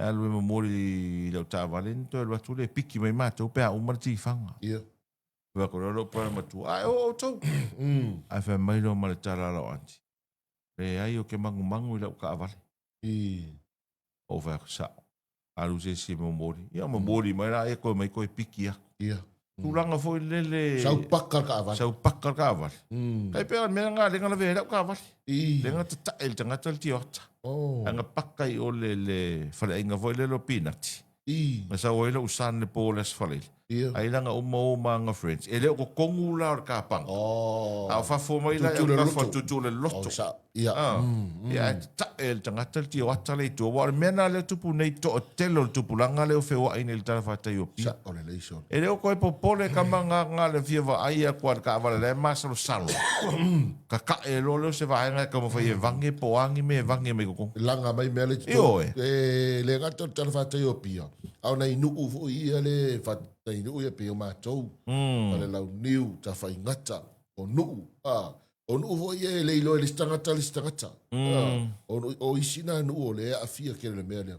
S1: Alwe mo mori lau tā valen to alwa tu le piki mai mātou pēa umar ti whanga. Wa kororo para matu. Ai o tau. Ai wha mai lo male tara lau anti. Re ai o ke mangu i lau ka avale. O wha sa. Alu se si mo mori. Ia mo mori mai ra e koe mai koe piki ya. Tūranga foi lele.
S2: Sau pakar ka avale.
S1: Sau pakar ka avale. Kai pēa mea ngā lenga na vea lau ka avale. Lenga ta ta el tanga tal ti ota. Anga pakai o le whale inga voi le lo pinati. Ma sa oila usan le pōles whale. Ai langa uma nga friends. E leo ko kongu la or ka pang. Au whafo mai la e ka tutu le loto. Ia ta el tanga tal ti ota le tu. War mena le tupu nei to telo tupu langa le o whewa aine le tala whatai o pia. E leo ko e popole ka manga ngā le whiawa aia kua ka awale le masalo salo. Ka e lo leo se vaenga ka mawhai e vange poangi me vange me koko.
S2: Langa mai mele tuto. Le ngata tala whatai o pia. Au nei nuku fo ia le whatai nuku ia pia mātou. Ale lau niu ta whai ngata o nuku. O nuku fo ia le ilo e le stangata. O isina nuku o le a fia kere le mea lea.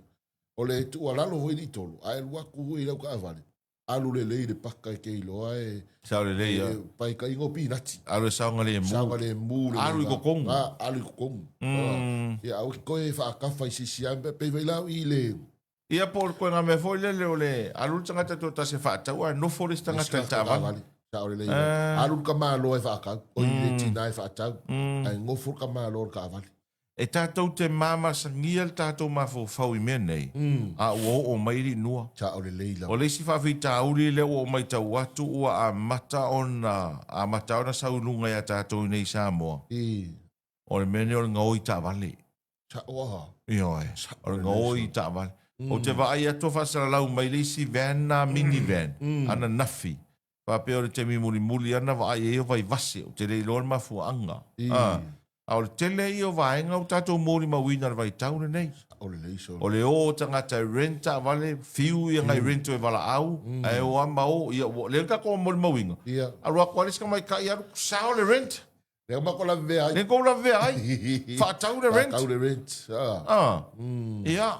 S2: O le tu alalo hoi ni tolu. Ai luaku hoi lau ka avale. Alu le lei le paka ke ilo ai.
S1: Sao le lei.
S2: Pai ka ingo pinati.
S1: Alu saunga le mu.
S2: Saunga le mu.
S1: Alu i kokongu.
S2: Alu i kokongu. Ia au koe whaakawha i sisi ambe. Pei vai lau i le.
S1: Ia por koe ngā mea foi lele o le. Alu tangata tō tase whaatau. No fores tangata tāwani.
S2: Sao le lei. Alu ka mālo e whaakau. O i le tina e whaatau. Ai ngofur ka mālo ka avali.
S1: E tātou te māma sangia le tātou mafo fau i mea nei. A ua o mairi nua.
S2: Sao le leila.
S1: O leisi whawhi tāuri le o mai tau atu ua a mata ona saununga ia tātou nei Samoa. O le mene o le ngau i tāwale.
S2: Sao aha.
S1: Ioi. O le ngau i tāwale. O te vai ato whasara lau mai leisi van na minivan. Ana nafi. Whapea o le te muli ana vai e o vai vase. O te rei lor mafu anga. A o le tele i o vaenga o tātou mōri mawina na vai taune nei. O le o tangata renta vale, fiu i ngai rento e wala au, e o ama o, le ka ko mōri mawinga. A roa kwaris ka mai kai aru, sao le rent?
S2: Le mako la vea ai.
S1: Le ko la vea ai. Whātau le rent.
S2: Whātau le rent.
S1: Ia.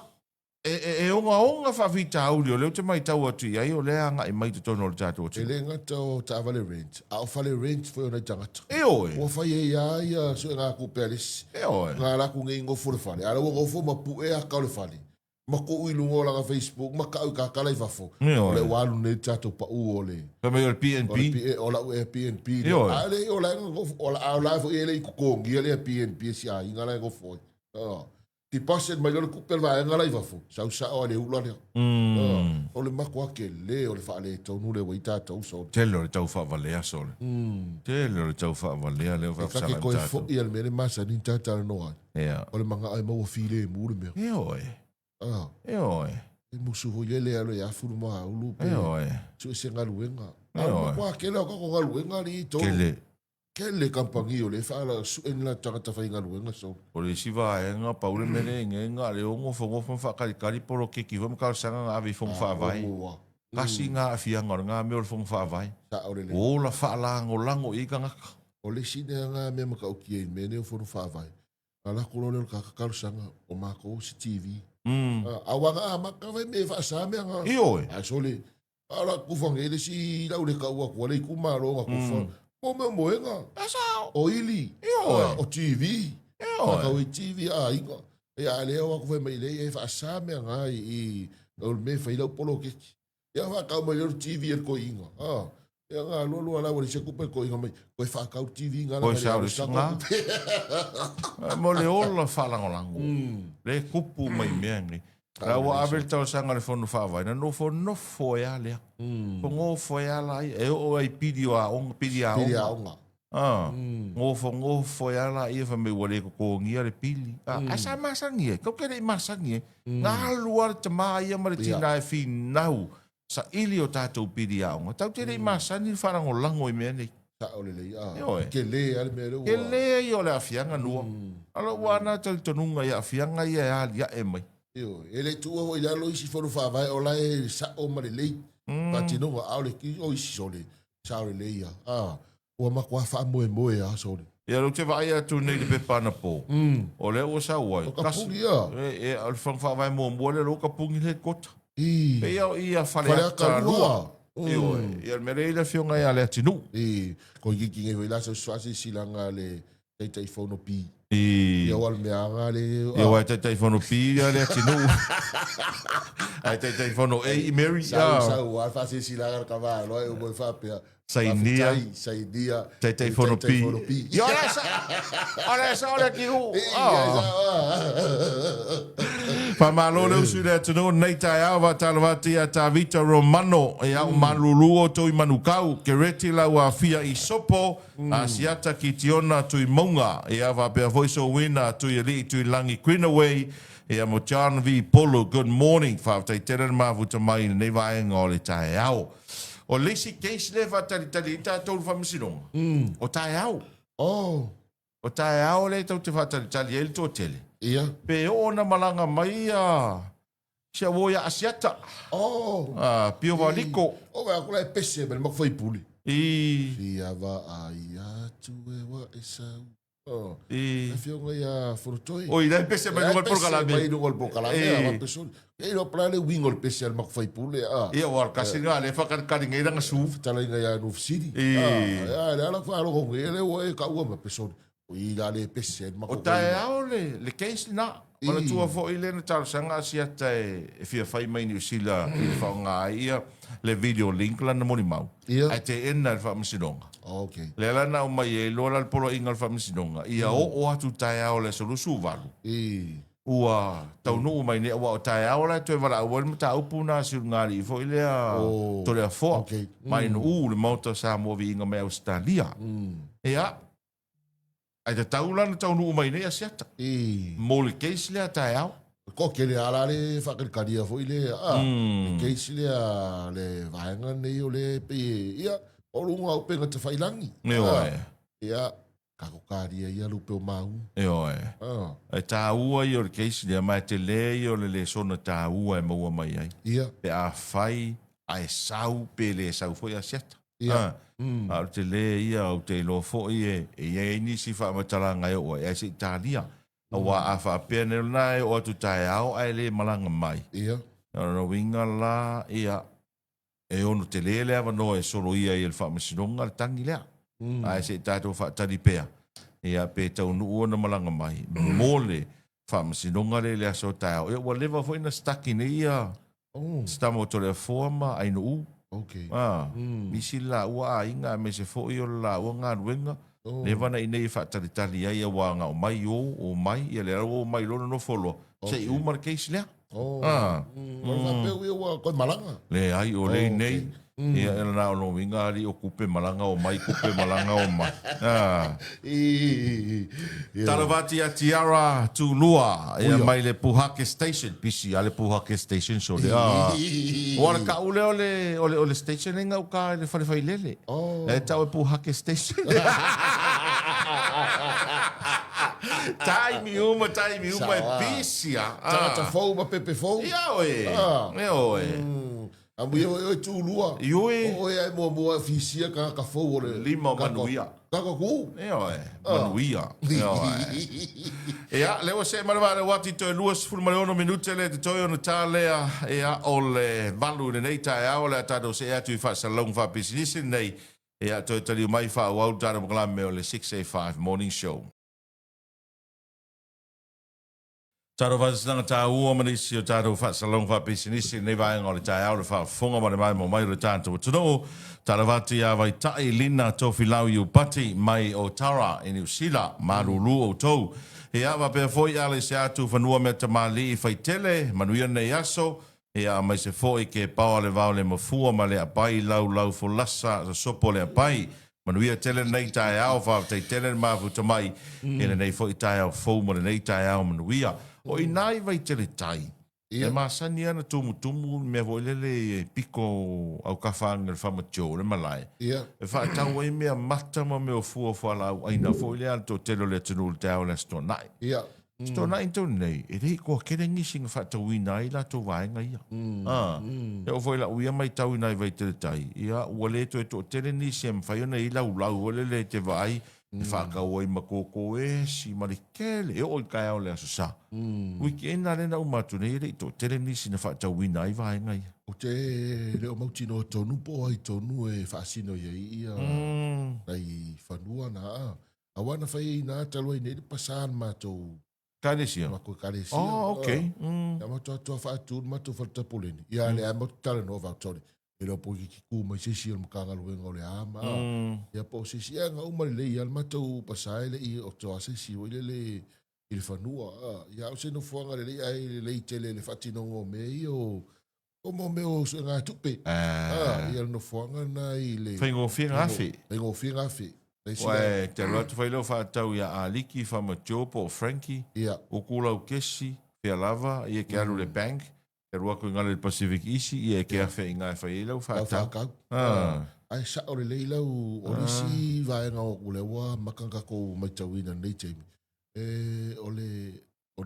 S1: E onga whawhita auri o leo te mai tau atu i ai o lea nga i mai te tono o le tātou atu.
S2: E le ngata o ta wale rent. A o whale rent fwe o nei tangata.
S1: E oe.
S2: O whai e ai so e ngā kuperis.
S1: E oe.
S2: Ngā raku ngei ngofo le whale. Ara o ngofo ma pu e a kau le whale. Ma ko uilungo o langa Facebook. Ma ka au ka kalai whafo.
S1: E oe.
S2: O le walu nei tātou pa u o le.
S1: Ka mai o le PNP.
S2: O la e PNP.
S1: E oe.
S2: A le o la ngofo. O la au la fo e le i kukongi. E le PNP si a inga la ngofo. Ti pasen mai lor kupel vai ngala i wafo. Sau sa o le ula lea. O le mako ake le o le whaale tonu le waita tau so.
S1: Telo le tau whaavalea sole. Telo le tau whaavalea leo whaafsala
S2: i tātou. Kake koe fo i al mene masa ni tātara noa. O le manga ai maua file e mūre mea.
S1: E oe. E oe.
S2: E musu hoi ele alo e afuru maa ulu.
S1: E oe.
S2: Su e se ngaluenga. Mako ake leo kako ngaluenga ni tonu.
S1: Kele.
S2: Kele kampangi o le whaala suen la tangata whainga luenga so.
S1: O le siwa e ngā paule mele ngā le ongo whangofo whakarikari poro ke ki wama kausanga ngā vi whong whaavai. Kasi ngā awhianga o ngā mea o whong whaavai.
S2: Ta o le le.
S1: O la whaalango lango i ka ngaka.
S2: O le sine ngā mea maka o kia i mene o whonu whaavai. Ala kolo leo kakakarusanga o mako si TV. Awanga a maka vai me whaasame anga.
S1: I oe.
S2: A so le. Ala kufang ele si lau le kaua kua le kumaro nga kufang. O mea moenga.
S1: Asao.
S2: O ili.
S1: I oe.
S2: O TV.
S1: I oe.
S2: Kau i TV a inga. E a leo aku vai mai le e whaasame anga i o me whailau polo keki. Ia whakau mai leo TV e ko inga. Ia ngā lolo ala wale se kupe ko inga mai. Koe whakau TV ngā.
S1: Koe sao le sunga. Mo le ola whalango lango. Le kupu mai mea ngi. Rawa abel tau sanga le whonu whaavai. Na no whonofo e a lea. Ngofo e a lai. E o ai pidi a onga. Pidi a onga. Ngofo e a lai. Ia whamei wale ko ngia le pili. Asa masangi e. Kau kere i masangi e. Ngā lua le tama ia ma le tina e whinau. Sa ili o tātou pidi a onga. Tau tere i masani wharango lango i mea nei.
S2: Ta o le lei.
S1: Ioe.
S2: Ke le ale mea leo.
S1: Ke lea i o le awhianga nua. Ala wana tau tonunga i awhianga i a alia e mai.
S2: Io, ele tua ho ila lo isi fono fa vai o la e sa o mare lei. Pati no a le ki o isi sole. Sa o le ia. O ma kwa fa moe a sole.
S1: Ia lo te vai atu nei le pepana po. O le o sa wai.
S2: O ka pungi ia.
S1: E al fang fa vai mo mo le lo ka pungi le kota.
S2: I.
S1: Pe ia fale
S2: Fale
S1: ata
S2: aka lua.
S1: Io, ia mere le fionga ia le atinu.
S2: I. Ko ki ki ngai la so swasi silanga le tai fono pi.
S1: Ia
S2: wal mea ngā le.
S1: Ia wai tai fono pi ia le atinu. Ai tai fono e Mary.
S2: Sau alfa se silanga ka va lo e mo fa pe.
S1: Sainia. Tai fono pi. Ia ora ki hu. Pamalo le usu le atinu nei tai awa talavati a Tavita Romano e au malulu o tui manukau ke reti lau a fia i sopo a siata ki tiona tui maunga e awa pia voice o wina tui ali tui langi Queenaway e a mo John V. Polo good morning whaatai tere mafuta mai nei vaenga o le tai au o leisi keisi le whatari ta tolu whamisironga o tai au o tai au le tau te whatari ele tō tele
S2: Ia.
S1: Pe ona malanga mai a sia woia asiata. Pio waliko.
S2: O va kula pese bel mo foi puli. Ia va ai tu e wa esau. Fio ia fortoi.
S1: O ila pese mai no por kala
S2: mai no por kala me va pesul. E no plane wingol pese mo foi puli.
S1: Ia war kasinga le fakar karinga nga suf
S2: tala ia no city. Ia ala fa lo ko ele o e ka u ma pesul. I le pese ma
S1: o tai au le case na ona tua fo ile na tal sanga sia te fia fai mai ni sila i fa nga ia le video link la na moni mau ai te ena fa msidonga le la na mai e lo la polo ingal fa msidonga ia o atu tai au le solusu valu ua tau no mai ne o tai au la te vala o mo ta upuna si ngari fo ile a to le fo mai no le moto sa mo vi nga me Australia ia ai te taulana tau nuu mai nei asiata. Mo le keisi lea tae au.
S2: Ko ke le ala le whakarikaria fo i le le keisi lea le vaenga nei o le pe ia o runga o penga te whailangi. Ia kako kāria ia lupe o mau.
S1: Ai tā ua i o le keisi lea mai te le i o le sona tā ua e maua mai ai.
S2: Ia.
S1: Pe a whai ai sau pe le sau fo i asiata. Ia. Au te le ia au te lo fo i e ni si wha mataranga e o e si Italia. Awa a wha pene nai o atu tae au ai le malanga mai.
S2: Ia.
S1: Nara winga la ia e ono te le lea wano e solo ia i le wha masinonga le tangi lea. Ai si tātou wha tari pea. Ia pe tau nu ua na malanga mai. Mole wha masinonga le lea so tae au. Ia wa lewa fo ina staki ne ia. Stamo to le forma ai no u.
S2: Okay.
S1: Misi la ua a inga me se fo i o la ua ngā ruenga. Le wana i nei whaatari ai a wanga o mai o mai. Ia le o mai lona no folo. Se i umar keisi lea.
S2: Koe malanga.
S1: Le ai o le nei. Ia e na o no winga ali o kupe malanga o mai, kupe malanga o mai. Tarawati a Tiara tu lua. Ia mai le Puhake Station. Pisi a le Puhake Station so le. Ora ka ule o le station inga uka le whare whai lele. E tau e Puhake Station. Taimi uma e
S2: Sawa.
S1: pisia.
S2: Tangata fou ma pepe fou.
S1: Ia oe.
S2: Ah.
S1: Ia oe.
S2: Amu e tūlua.
S1: Ioi.
S2: O e mua fisia ka fou ole.
S1: Lima manuia.
S2: Kaka ku.
S1: Ia oe. Manuia. Ia oe. Ia, lewa se maraware wati toi luas fulmareono minute le te toi ona tā lea ia o le valu nei tae ao le atado se atu I whaasalong whapisinisi nei ia toi tali mai whaawau tāna mkalame o le 6A5 Morning Show. Tāro whaasanga tā ua manisi o tāro whaasalong whapisinisi nei vaenga o le tae ao le whaafonga mare mai mo mai re tātou tuno tāra wati a vai tai lina tofi lau iu pati mai o Tara I New Zealand maruru o tau. E awa pia foi ale se atu whanua mea tamali I whaitele, manuia nei aso, e a mai se foi ke pao le vau le mafua ma le apai lau fo lasa sa sopo le apai. Manuia tele nei tae au whao te tele mafu tamai, e nei foi tae au fau ma le nei tae au manuia. O I nai vai tele tai. E masani ana tumu mea voi lele piko au kawhanga le whamatio le malai. E whaatau e mea mata ma mea fua whalau aina foi le alto telo le tunu le tau le sto nai. Sto nai tau nei, e rei kua kere ngisinga whaatau I nai la tau vaenga ia. E o foi la uia mai tau I nai vai tele tai. Ia ua le to e to tele nisi em whaiona I lau ole le te vai. E whakau ai makoko e si marikele e oi kai au le aso sa. Wiki e nare na umatu nei rei to tele nisi na whaatau I nai vaenga ia.
S2: O te leo mauti no tonu po ai tonu e whaasino ia nei whanua na awana whai nā talo I nei pasan mātou
S1: Karesia.
S2: mako karesia.
S1: Oh, okay.
S2: Ia mātou atua whaatūr mātou whatapuleni. Ia le a mātou tala no vautori. E leo po ki ku mai sisi al makanga luenga o le ama. Ia po sisi anga umari lei al mātou pasai le I o toa sisi o le I le whanua. Ia o se no fuanga le ai le tele le whatinongo me I o mo meo so ngā tupe. Ia no fuanga na I le...
S1: Whaingo whianga awhi.
S2: Whaingo whianga awhi.
S1: Wae, te roatu whaileo whaatau ia Aliki, Whamatio, po Frankie.
S2: Ia.
S1: O kulau kesi, whia lava, ia ke alu le bank. Te ruako I ngale le Pacific Easy, ia ke awhi I ngai whailau whaatau.
S2: Ai sa o le leilau o risi vaenga o kulewa makanga ko mai tauina nei teimi. O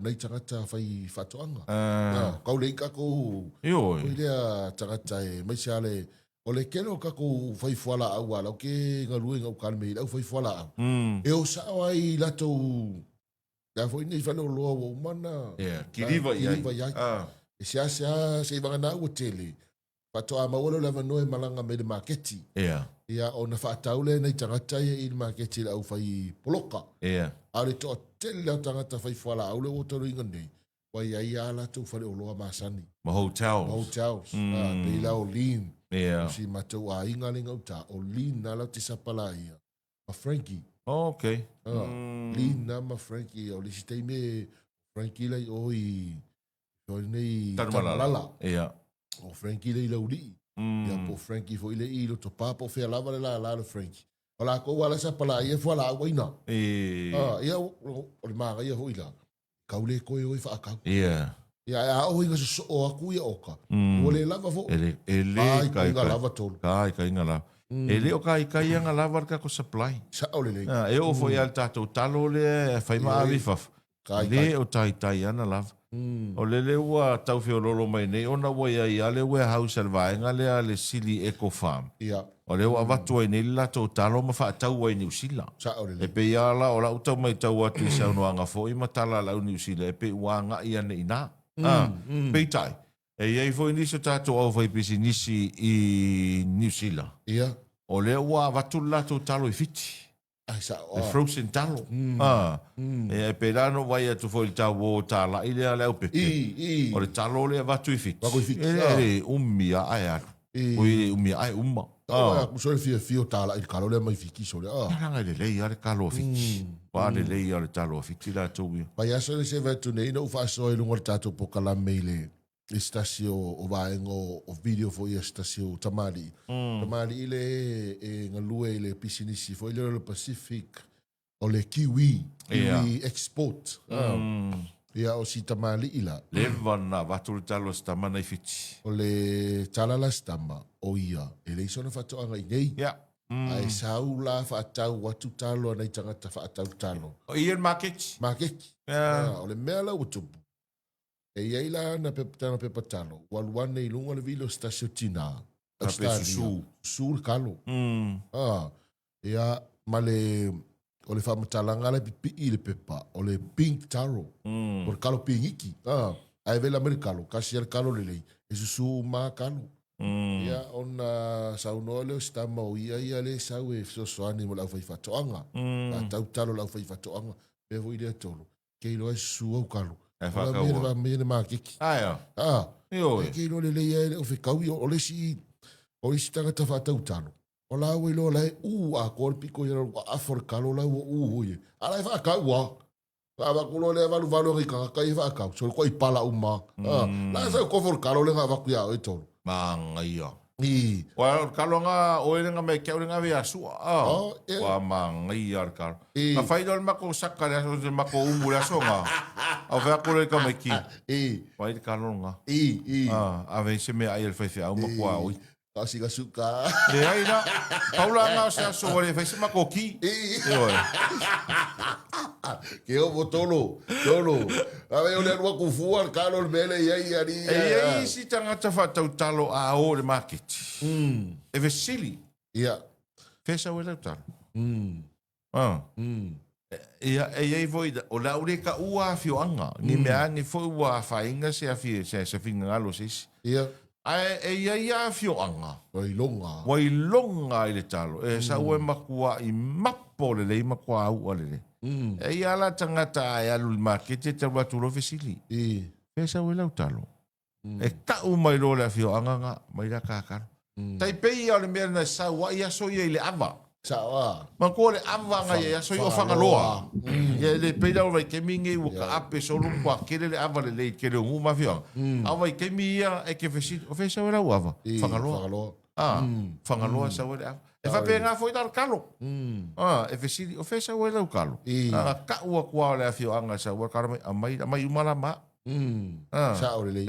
S2: nei tangata whai whatoanga. Kau lei kako...
S1: Ioi.
S2: Ko lea tangata e mai se ale... O le keno kako whai whala au ala, o ke ngarui ngau kalme I lau whai whala au. E o sao ai lato... Ka fwoi nei whale o loa o mana.
S1: Kiriva iai.
S2: Kiriva iai. E sea se vanga na ua tele. Patoa mawalo lava noe malanga me le maketi. Ia o na whaatau le nei tangata I le maketi le au whai poloka. A le toa tele le tangata whai whala au le o taro inga nei. Wai ai ala tu whale o loa masani.
S1: Ma hotels.
S2: Hotels. Pei la o lean. Si matou a inga le ngauta. O lean na lau te sapala ia. Ma Frankie.
S1: Okay.
S2: Lean na ma Frankie. O le si teime Frankie lai oi... O nei Tamalala. O Frankie le lau li. Ia po Frankie fo ile I lo to papo fea lava le la le Frankie. O la ko wala sapala ia fo la waina. Ia o le maga ia ho ila. Kaule koe oi whaakau. Ia o inga so o aku ia oka. O le lava fo.
S1: Ele
S2: kai lava tolu.
S1: Kai inga lava. Ele o kai anga lava ka ko supply.
S2: Sa o le le.
S1: E o fo ia tatou talo le fai ma avi faf. Le o tai ana lava. O lele ua tau whio lolo mai nei, ona ua ia le warehouse al vaenga lea le Sili Eco Farm. O le ua watu ai nei la tau talo ma whaatau ai New Zealand. E pe ia la o la utau mai tau atu I saunoanga fo I matala lau New Zealand, e pe ua nga ia nei na. Pei tai. E iei fo iniso tato au vai pisi nisi I New Zealand. O le ua watu la tau talo I fiti. Le frozen talo. E pe lano vai atu fo il tau o tala I lea leo pepe. O le talo lea watu I fiti. E umia ai atu. O I umia ai umma.
S2: So le fio tala I kalo lea mai fiki so le.
S1: Nanga le lei ale kalo fiti. Pa le lei ale talo fiti la tau ia.
S2: Pai aso le se vetu nei no ufaso I lungo le tato po kalame le estasio o vaengo o video fo ia estasio Tamari. Tamari ile e ngalue le pisinisi fo ile le Pacific o le Kiwi export. Ia o si Tamari ila.
S1: Le vana watu le talo stama na fiti.
S2: O le talala stama o ia. E le isona fatoanga I nei. Ai sau la whaatau watu talo nei tangata whaatau talo.
S1: O Ian Market.
S2: Makeki. O le mea lau tupu. E iei la na tana pepa talo. Waluane i lunga le vilo stasio tina.
S1: Susu.
S2: Susu kalo. Ia male o le whamatalanga le pipi i le pepa. O le pink taro. O le kalo pingiki. Ai vela meri kalo. Kasi al kalo le lei. E susu ma kalo. Ia ona saunoa leo stama o ia le sau e sosoani mo lau whaifatoanga. Tau talo lau whaifatoanga. Me voi lea tolo. Kei loa susu au kalo.
S1: E whakaua.
S2: Mene makeki.
S1: Aia.
S2: E kei loa le leia o whikaui o le si tangata whaatau talo. O lau e loa lai a kore piko i rau afor kalo lau o hoie. Ala e whaakaua. Wakulo le valu ngi kaka i whaakau. So ko i pala uma. La sa ko for kalo le nga waku ia e tolo.
S1: Manga ia.
S2: I.
S1: Wa kalonga o ele nga me ke nga via su. Wa manga ia kar. Ma fai dol mako sakka le so mako umu le songa. O va ko le ka me ki. Wa i kalonga. Ave se me ai el fai au mako au.
S2: Kasi ka suka.
S1: E ai na. Paula nga se so le fai se mako ki.
S2: Que o botolo. Ave o le rua kufua al kalo le mele ia ari.
S1: E si tangata whatau talo a o le market. E ve sili.
S2: Ia.
S1: Fesa o le talo. Ia e voi o la ure ka ua fioanga. Ni mea ni foi ua whainga se a finga ngalo sis.
S2: Ia.
S1: Ia fioanga.
S2: Wai
S1: longa i le talo. E sa ue makua i mapo le lei makua au ale le. E ia la tangata e alu le market e te watu lo fesili. Fesa ue lau talo. E ka mai lo le fioanga nga mai la kakar. Taipei au le mea na sa wa ia so ia i le ava.
S2: Sawa.
S1: Ma ko le ava nga ia so ia whangaloa. Ia le peida o vai ke mingi o ka ape so lu kwa kere le ava le lei kere ngu ma fio. Au vai ke mi ia e ke fesi o fesa ue lau ava. Whangaloa. Whangaloa sa ue le ava. E fa pe nga foi dar kalo. E fesi o fesa ue lau kalo. Ka ua kua le fio anga sa ua karo mai umala ma.
S2: Sa o le lei.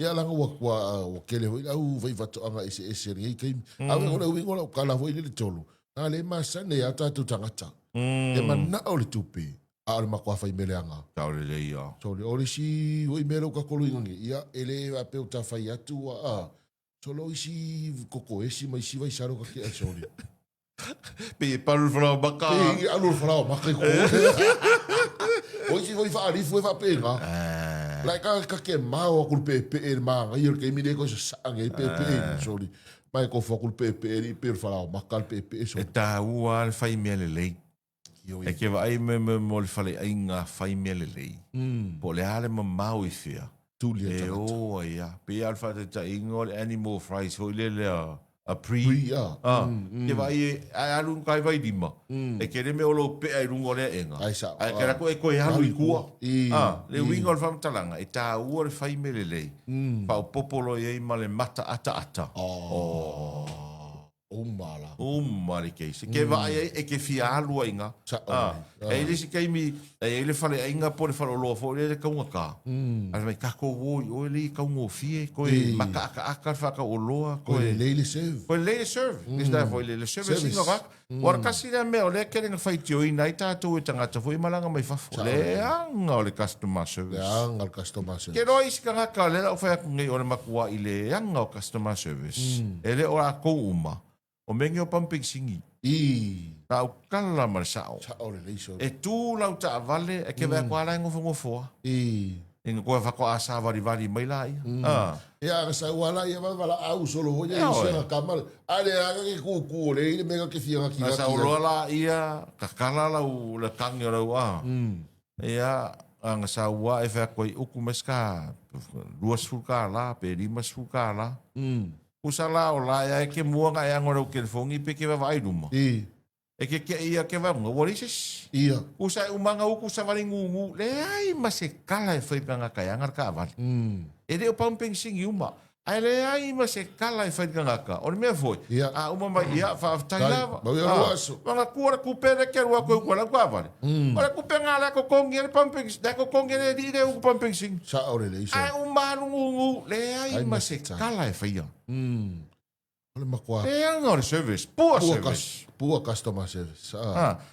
S2: Ia langa ua kele hoi au vai vato anga ese ringi keimi. Au e ngona uingola o kala hoi le tolu. Nga le masane a tatu tangata. E mana o le tupe. A le makua fai mele anga.
S1: Tau le lei ia.
S2: So le ore si hoi mele o kakolo ingangi. Ia ele a peo ta fai atu a. So lo isi koko esi mai si vai saro kake a sori.
S1: Pe paru whanau maka.
S2: Pe alur whanau maka i ko. Oisi hoi wha arifu e wha penga. Lai ka ke mau akul pepe e maa ngai ke mi de ko sa ngai pepe e sorry mai ko fo akul pepe e per fala makal pepe e so
S1: E ta ua le fai mea le lei. E ke vai me mo le fale ainga fai mea le lei. Po le ale ma mau i fia.
S2: tulia
S1: E
S2: tangata.
S1: o ia. Pe alfa te ta ingo le animal fries hoi le a pre. Ke vai ai alu kai vai dima. E ke re me o lo pe ai rungo le enga.
S2: Ai sa.
S1: Ai ke ra ko e ko halu i kua. Le
S2: I.
S1: wingo le famtalanga e ta ua le fai me le lei. Pa o popolo e ma le mata ata.
S2: Umala.
S1: Mari keise. Ke vai e ke fia alu inga.
S2: Sa.
S1: E le si kai mi e le fale inga po le falo lo fo le kaunga ka. Ai mai kako o le kaunga fie ko e maka aka fa ka o loa
S2: Ko le leile sev.
S1: Ko le serve. Is da foi le service inga ka. Ora kasi le me o le kere nga fai tio ina i tātou e tangata foi malanga mai fafo. Le anga o le customer service.
S2: Anga al customer service.
S1: Ke roi si ka ngaka le la o fai aku ngai o le makua i le anga o customer service. E le o a kou uma. O mengi o pumping singi. Tau kala marsao.
S2: Sa o le leiso.
S1: E tū lau ta avale e ke vea kua lai ngofongofoa. Inga koe whako a sa vari mai la ia.
S2: Ia ka sa wala ia wala au solo ho ia ia kamal. Ale aga ke ku le ile mega ke fia ki.
S1: Sa o la ia ka kala lau le kangi o lau a. Ia anga sa ua e whea koe uku meska 2 fuka la pe 5 fuka la. Kusala o la ia e ke muanga e angora o ke fongi pe ke vai ruma. E ke ia ke vai nga warises.
S2: Ia.
S1: Kusa umanga uku sa vali ngungu. Le ai ma se kala e whai panga kai angar ka vali. E re o pumping singi uma. Ai le ai ma se kala e whai panga ka. O mea foi.
S2: Ia.
S1: A uma mai ia whaftai lava.
S2: Mau ia ruaso.
S1: Mga kura kupere ke rua koe kua lau ka vali. Ora kupe ngā la ko kongi e pumping. Da ko kongi e di re uku pumping sing.
S2: Sa o le leiso.
S1: Ai umanu ngungu. Le ai ma se kala e whai ia.
S2: le makua.
S1: E anga o le service, poor service.
S2: Poor customer service.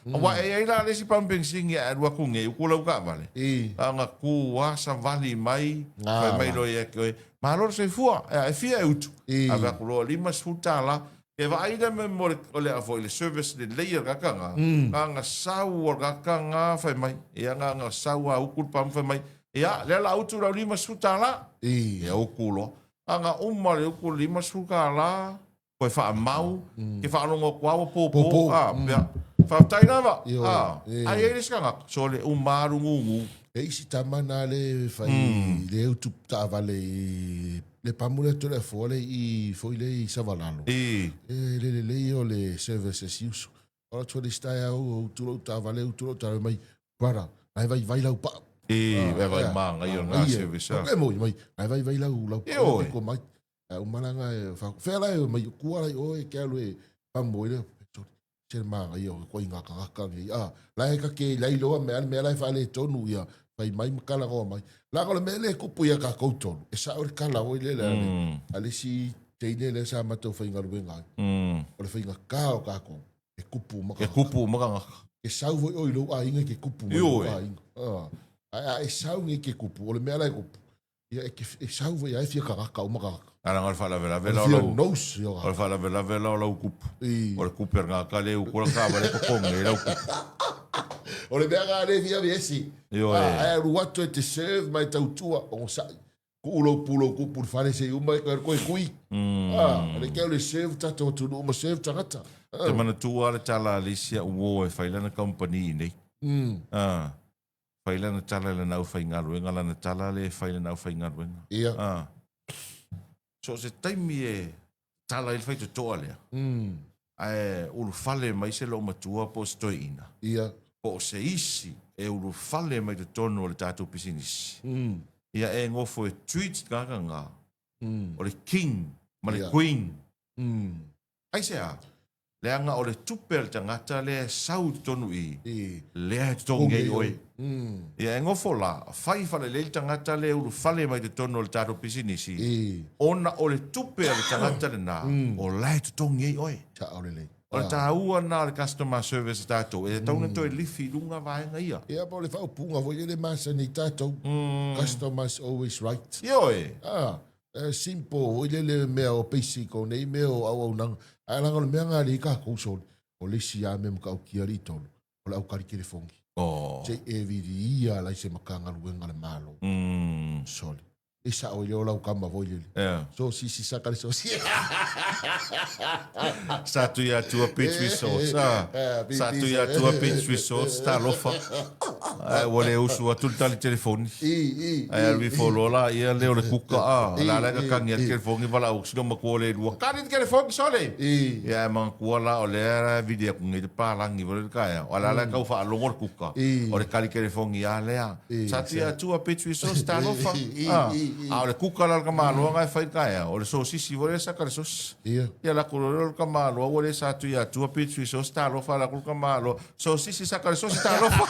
S1: Wa e la le si pampeng singi a rua kunge u kula uka vale. Anga ku wasa vali mai, fai mai lo e koe. Ma lor se fua, e fia utu. Ava kulo lima sutala. E va aida me mo le afo le service le layer kakanga. Anga sau o kakanga fai mai. E anga sau a ukul pam fai mai. E a le la utu la lima sutala. E o kulo. Anga umma le ukul lima sutala. Koe wha mau, ke wha anongo kua popo, wha taina wa, ai e skanga, so le umaru ngungu.
S2: E isi tamana le whai, le utu tāwale, le pamule to le fole i foi le i savalalo. Le o le services use. Ora tua le stai au, uturo tāwale, uturo tāwale mai, brother, ai vai lau pa.
S1: Vai manga i o ngā service.
S2: E mo, mai, ai vai lau pa, ko mai. O malanga e whela e mai kuara i oe ke alu e pamoile se manga i o koi ngā kakakang lai ka ke lai loa me lai whale tonu ia whai mai makala goa mai la kola me le kupu ia ka koutonu e sa ore kala oi le ale si teine le sa matou whai ngaru e ngai o le whai ngā kao kako e kupu maka e sau voi oi lo a inga ke kupu maka inga e sau ngi ke kupu o le mea lai kupu ia e sau voi a e fia kakaka o maka
S1: Ara ngā whala vela o lau. Ngā whala vela o lau kupu. O le kuper ngā kale u kura kāwa le kokonga e lau kupu.
S2: O le mea ngā le via viesi. Ai aru watu e te serve mai tautua. O sa ku ulo pulo kupu le whare se umai koe kui. Le keo le serve tata o tunu uma serve tangata.
S1: Te mana tua le tala alisia uo e whailana company nei. Whailana tala le nau whaingaruenga lana tala le whailana nau whaingaruenga.
S2: Ia.
S1: So se taimi e tala il fai toa lea. Ai ulu fale mai se lo matua po stoi ina.
S2: Ia.
S1: Po se isi e ulu fale mai te tonu o le tātou pisinisi. Ia e ngofo e tweet kaka ngā. O le king, ma le queen. Ai se a. Lea ngā o le tupel tangata lea sau tonu i. Lea te tongei oi. Ia e ngofo la, fai fale le tangata le ulu fale mai te tono le tātou pisinisi. Ona o le tupel tangata le nā, o lea te tongei oi. O le tāua nā le customer service tātou, e tauna toi lifi runga vaenga ia.
S2: Ia po le whau punga, voi le masa ni tātou. Customers always right.
S1: Ioi.
S2: Simple, voi le mea o basic o nei mea o au nang. Ai langa le mea ngā li ka kousoni. O le si a me mka au kia ri tonu. O le au kari kere fongi. Se e viri ia lai se makanga luenga le malo. Soli. E sa o leo lau kama voi lele. So si saka le so si.
S1: Satu ia tua Petri sauce. Satu ia tua Petri sauce. Ta lofa. Wale usu atu tali telefoni. Ai alwi folola ia leo le kuka. La la ka kangi al telefoni vala u sino makole lua. Kani telefoni sole. Ia mang kuala o le video kungi de palangi vole kaya. Wala la ka ufa longor kuka. O le kali telefoni ia lea. Satu ia tua Petri sauce ta lofa. A le kuka la ka malo nga fai kaya. O le sosisi vole sa ka le sos. Ia la kulolo ka malo vole satu ia tua Petri sauce ta lofa la ka malo. Sosisi sa ka le sos ta lofa.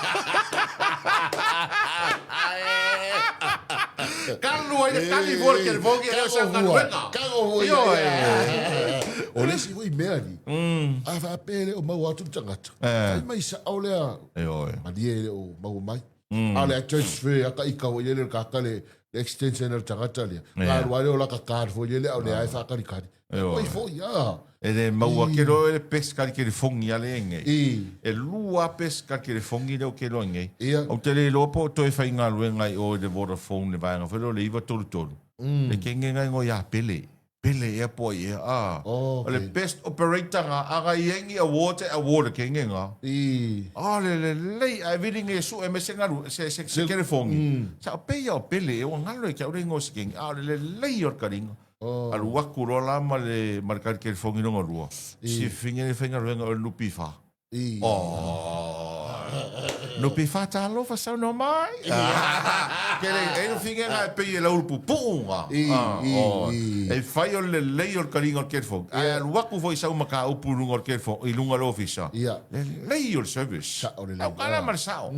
S1: Kalua ia kali vole ke vogi e sa ka luenga.
S2: Kago voi. O le si voi mea ni. A fa pele o mau atu tangata. Ai mai sa o lea. Maliere o mau mai. A le transfer aka ika o ile ka kale extension el tangata le. Ka wale o la ka card fo ile o le ai fa kari kari. Oi fo ya.
S1: E le maua ke lo e pesca ke le fongi ale nge. E lua pesca ke le fongi le o ke lo nge. O te le lopo to e fai ngā luenga i o le Vodafone le vaenga. Whelo le iwa tolu tolu. Le ke nge ngai ngo ya pele. Pele e po i e a. O le best operator ngā aga i engi award e award ke nge ngā. Le lei ai vidi nge su e me se ngaru se ke le fongi. Sa o peia o pele e o ngalo e kia ure ngo si kengi. Le lei or karinga. Alu waku rola ma le marcar ke fongi no rua. Si finge le finga renga o lupi fa. No pe fata lo fa sa no mai. Kele e finga nga pe e lau pupunga. E fai o le lei o karinga o kerfo. A waku foi sa maka upurunga o kerfo i lunga lo ofisa. Le lei o service. Au kana marsao.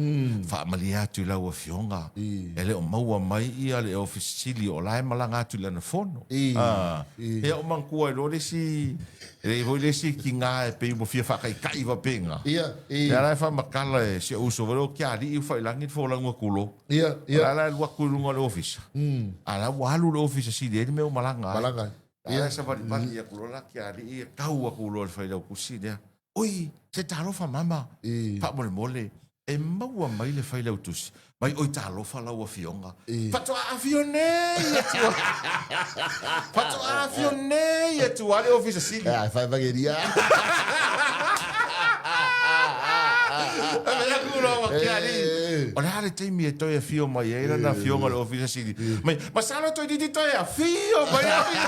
S1: Fa malia tu lau o fionga. Ele o maua mai ia le ofisili o lai malanga tu le na fono. E o mankua lo le si e voi le si ki ngā e pe mo fia whakai kai wa penga. E ala e wha makala e si uso waro kia ri i whai langit fo langua kulo. Ala e lua kurunga le ofisa. Ala walu le ofisa si le me o malanga. Ala sa wari pati ia kulo la kia ri i kau a kulo le whai lau kusi dea. Oi, se talo fa mama. Pa mole mole. E maua mai le whai lau tusi. Mai oi talo fa lau a fionga. Pato a fione! Pato a fione! E tu ale ofisa si.
S2: Ai, fai vageria.
S1: O le hale teimi e toi a fio mai e na fionga le ofisa si. Ma salo toi diti toi a fio mai a fio.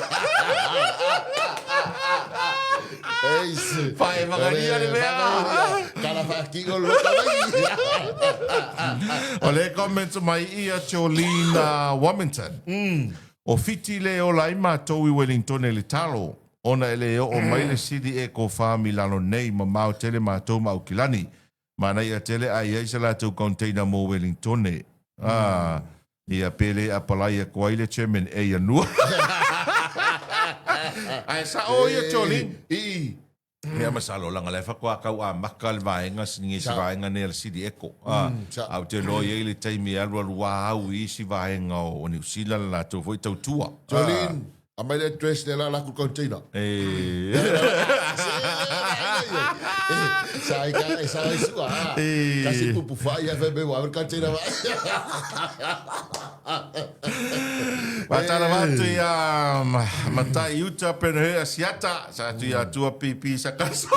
S2: Eis.
S1: Fai magaria le mea.
S2: Cara fa kingo loka mai.
S1: O le comments mai ia Jolina Wilmington. O fiti le o lai mātou i Wellington e le talo. Ona ele o mai le sidi e ko wha Milano nei ma mau tele mātou mau kilani. Mana ia tele ai ai se lātou container mo Wellington e. Ia pele a palai a kwa ile chairman e ia nua. Ai sa o ia Jolina. Mea masalo langa le whakua kau a maka le vaenga singe si vaenga ne le sidi eko. Au te loi e le taimi alua lua au i si vaenga o New Zealand la tau foi tau tua.
S2: Jolene, a mai le dress le la laku container. Sai ka, sai sua. Kasi pupu fai a vebe wa container va.
S1: Watara watu ia matai uta pene asiata sa tu ia tua pipi sa kaso.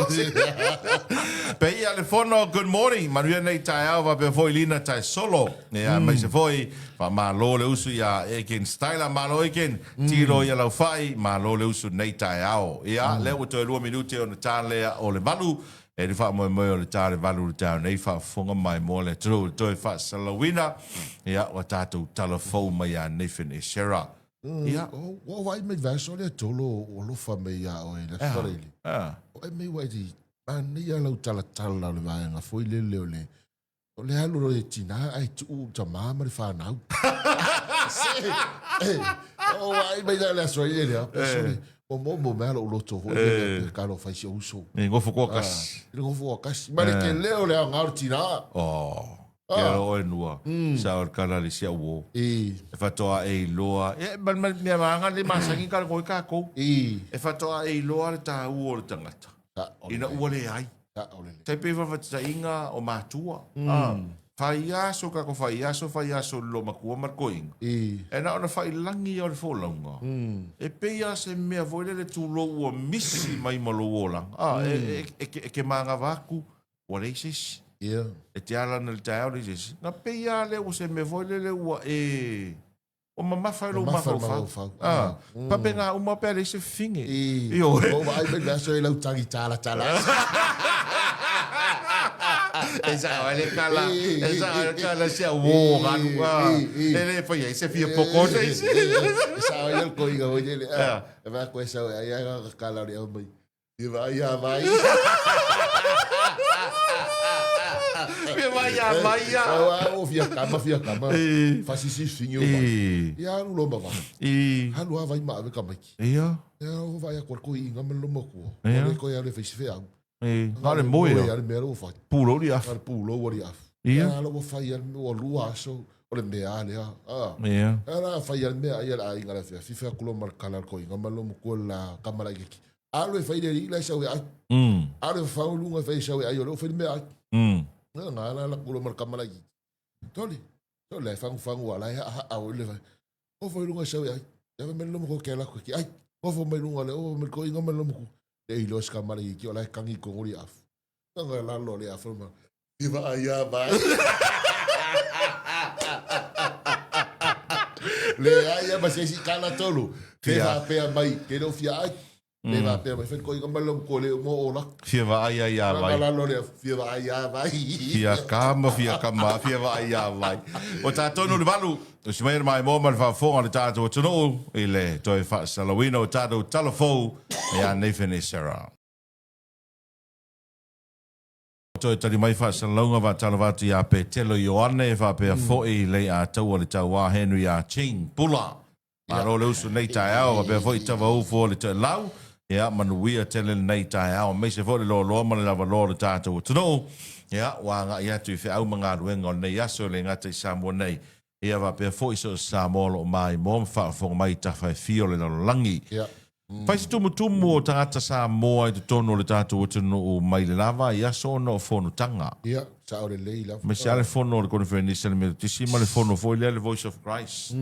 S1: Pe ia le fono good morning manuia nei tai ava pe foi lina tai solo. Ia mai se foi fa malo le usu ia eken style malo eken tiro ia lau fai malo le usu nei tai ao. Ia le o to 2 minute o tale o le valu e le fa mo o le tale valu down nei fa fonga mai mo le tro to fa salawina ia o tatu telefone mai a Nathan e Sarah. Ia
S2: o vai me verso le tolo o lo fa me ia o le farili. O me wai di man ia lau tala le vai nga foi le ole. O le alu ro tina ai tu tama ma fa nau. O vai me le so ia. O mo me lo loto ho le kalo fa si uso.
S1: Ngo foko kas.
S2: Ngo foko kas. Ma le ke leo le nga tina.
S1: Ia o e nua. Sa o kala le sia uo. E fatoa e loa. E mea maanga le masangi kala koi kako. E fatoa e loa le ta uo le tangata. Ina ua le ai. Te pewa fatita inga o mātua. Fai aso kako fai aso lo makua markoing. E na ona fai langi o le fōlaunga. E peia se mea voile le tūlo ua misi mai malo olang. E ke maanga waku. Ua leisis. E te ala na le tae le jesi. Na peia le o se me voile le ua e... O mamawhai lo mawhau. Pape ngā uma pēr e se finge.
S2: O vai me gaso e lau tangi tala.
S1: E sa o le kala se uo hanua. E le whai e se fia poko se.
S2: E sa o le koinga o le. E va koe sa o e ai kala ori au mai. E vai a vai.
S1: Vai.
S2: O fia kama. Fasisi finho. E a lo mama. Halu vai ma ve kama ki.
S1: Ia.
S2: E o vai a korko inga me lo mako. O le ko ya le fesi fe au.
S1: Ngare moe.
S2: Ya le mero fa.
S1: Pulo ri af.
S2: Pulo ori af.
S1: Ia.
S2: Lo fai o lua so. O le mea le ha.
S1: Ia.
S2: Era fai al mea ia la inga le fe. Fifa kulo mar kala ko inga me lo mako la kamera ki. Alo e fai le ila sa we ai. Alo fa lunga fai sa we ai o fe mea. Nga la kulo mar kamera ki. Toli. Tole fangu ala a o le vai. O foi lunga sa we ai. Ya me lo mako ke la ko ki ai. O foi me lunga le o me ko inga me lo mako. E ilos kamera ki o la kangi ko ori af. Nga la lo le af ma. Iva ya vai. Le ai ba se si kana tolu. Ke va pe mai ke no fia ai. Le va pe mai fe ko inga malo ko le mo ola.
S1: Fia va ai ai vai.
S2: Ala lo le fia vai ya vai.
S1: Fia kama fia va ai vai. O tātou le valu. O si mai mo mal fa fonga le tātou tonu i le toi fa salawino o tātou talafou e a Nathan Sarah. Toi tari mai fa salonga va talavati a pe telo Ioane fa pe foi le a tau le tau a Henry a Ching Pula. Aro le usu nei tai au pe foi tava u fo le te lau. Ja, manuia tele nei tai au me se fo le lo ma le lava lo le tātou tonu. Ja, wanga ia tu fe au manga ruenga nei aso le ngata Samoa nei. Ia va pe foi so Samoa lo mai mo fa fo mai ta fa fio le langi.
S2: Ja.
S1: Fai se tumu o tangata Samoa i te tono le tātou tonu o mai le lava ia so no fono tanga.
S2: Ja, sa o le leila.
S1: Me se ale fono le konferenisa le me tisi ma le fono foi le Voice of Christ.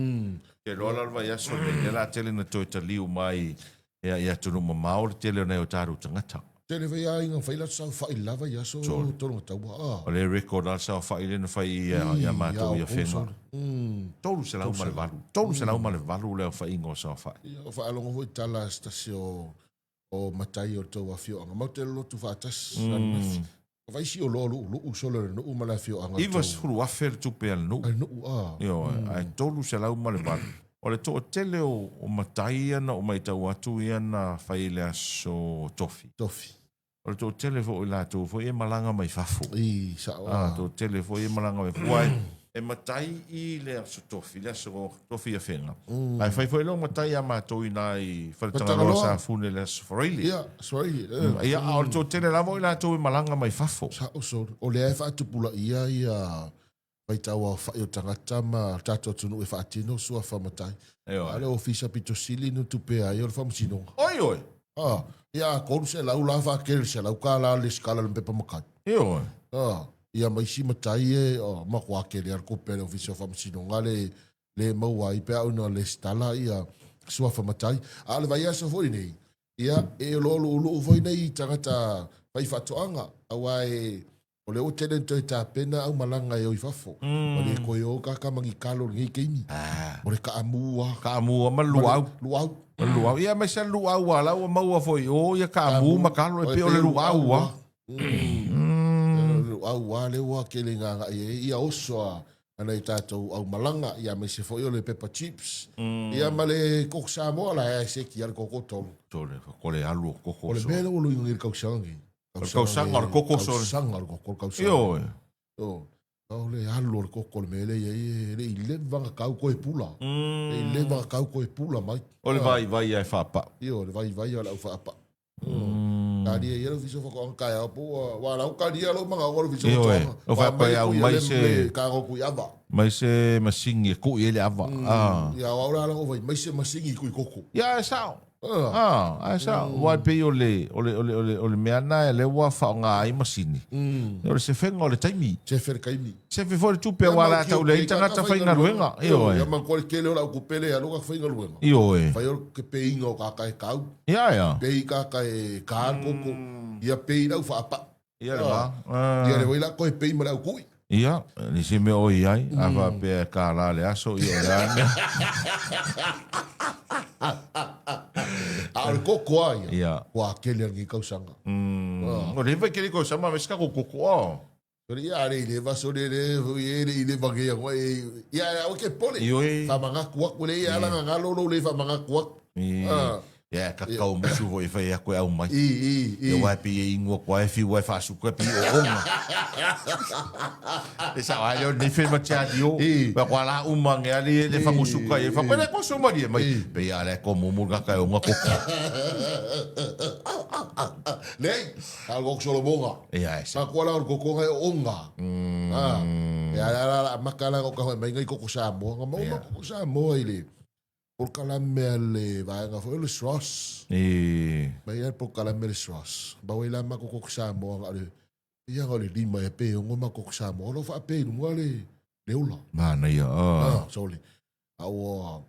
S1: Ke lola va ia so le la tele na toita liu mai ia tonu mamao le tele na o tātou tangata.
S2: Tele vai ai nga faila sa fa lava ya so tonu tau
S1: O le record al sa fa ile na fai ia matou ia fenga. Tolu se lau ma le valu. Tolu se lau ma le valu le fa ingo sa fa.
S2: Ia fa alongo ho tala stasio o matai o tau afio anga mo te lotu fa tas. Vai si o lo solo no uma la fio anga.
S1: Iva suru afer tu pe al no.
S2: No
S1: Yo, ai tolu se lau ma le valu. O le to tele o matai ana o mai tau atu ia fai le aso tofi. O le to tele fo la to fo e malanga mai fafo.
S2: I sa
S1: To tele fo e malanga mai fuai. E matai i le aso tofi, le aso tofi a whenga. Ai fai fo e lo matai a matou ina i whaletanga loa sa fune le aso whareili.
S2: Ia, sorry.
S1: Ia, o le to tele lavo i la to e malanga mai fafo.
S2: Sa o le ai fa tupula ia vai tau a whai o tangata ma tato tunu e whaatino sua whamatai. Ale o fisa pito sili no tupe ai o le whamusinonga.
S1: Oi.
S2: Ia, koru se lau la whakere se lau ka la le skala le pepa makai.
S1: Oi.
S2: Ia mai si matai e mako akere ar kopere o fisa o whamusinonga le maua i pea una le stala ia sua whamatai. Ale vai asa fori nei. Ia, e lolo ulo uvoi nei tangata vai whatoanga. Awa o le o tele toi ta pena au malanga e o i fafo. O le koe o ka mangi kalo ngi keimi. O le ka amua.
S1: Ka amua ma luau. Luau. Ia mai se luau ala o maua foi. O ia ka amua ma kalo e pe o le luau.
S2: Luau le wa kele nga ia osoa. Ana i tātou au malanga. Ia mai se foi o le pepper chips. Ia ma le koko Samoa la e se ki ar koko tolu.
S1: Tole, ko le alu koko.
S2: O le mele o lu ngir kausangi.
S1: Kausanga ar koko so.
S2: Kausanga ar koko kausanga.
S1: Yo.
S2: O le alu ar koko le mele ia le ile vanga kau koe pula. Le ile vanga kau koe pula mai.
S1: O le vai ai whapa.
S2: Io, le vai ala ufa apa. Kari ia lo viso fako ang kaya po wala o kari lo mga o viso fako.
S1: O fa pa ia mai se
S2: ka ko ku ava.
S1: Mai se masingi ku ele ava.
S2: Ia ora la o vai mai se masingi ku koko.
S1: Ya sao. Asa wa pe o le meana le wa fa nga ai masini. O se fenga o le taimi.
S2: Se fer kaimi.
S1: Se fe for tu pe wala ta le tanga ta fa inga ruenga.
S2: Io ia man ko ke le o ku pele alo ka fa inga ruenga.
S1: Io
S2: Fa yo ke pe inga ka ka kau.
S1: Ya.
S2: Pe ka ka koko. Ia pe ina fa apa.
S1: Ia le va.
S2: Ia le wila ko pe ma ku.
S1: Ia, ni se me o ai, ava pe ka la le aso ia ya.
S2: Al koko ai.
S1: Ia.
S2: Wa kele ngi kausanga.
S1: O le vai kele ko sama mes ka koko.
S2: Pero ia le va so le ile va ke ia o ke pole. Fa manga kuak le ia la nga lo le fa manga kuak.
S1: Ya, kakao musu voi fai a koe au mai. E wai pi e ingoa koe fi wai fa su koe pi o onga. E sa wai leo ni whenma tia di o. Wa kwa la umange ali le fa musu koe. E fa koe le koe so mari e mai. Pe ia le ko mumurga kai onga koko.
S2: Nei, algo solo bonga.
S1: Ia e sa.
S2: Sa kwa la koko ngai onga. Ya la makala ko ka mai ngai koko sa mo. Nga mo koko sa mo ile. Por calamel vai nga foi le sauce. Vai por calamel sauce. Ba wela ma ko sa mo ale. Ia ngale lima e pe ngo ma ko sa mo. Lo fa pe ngale leola.
S1: Ma na ia.
S2: Soli. Awa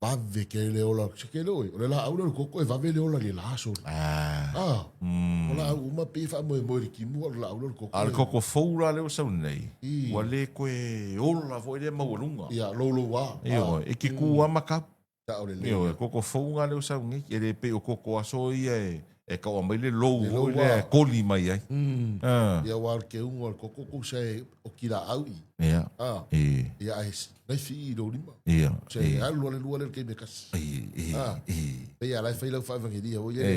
S2: va ve ke leola. Se ke lo. Le la au ko ko va ve leola le la so. Ola uma pe fa mo ki mo la au ko.
S1: Al koko foura le so nei. Wa le ko ola foi le maulunga.
S2: Ia lo wa.
S1: Io, e ki ku ama ka
S2: Ta o le
S1: Io,
S2: le.
S1: koko fonga le usau ngi, e le pe o koko aso ia e kau mai le lou,
S2: Le lou
S1: o le koli mai ai.
S2: Ia wal ke unga o koko se o kila au i.
S1: Ia,
S2: Ia ai nai fi i lo lima.
S1: ia,
S2: Se alu le lua le ke me kas. Pe ia lai fai lau fa vangelia o ia.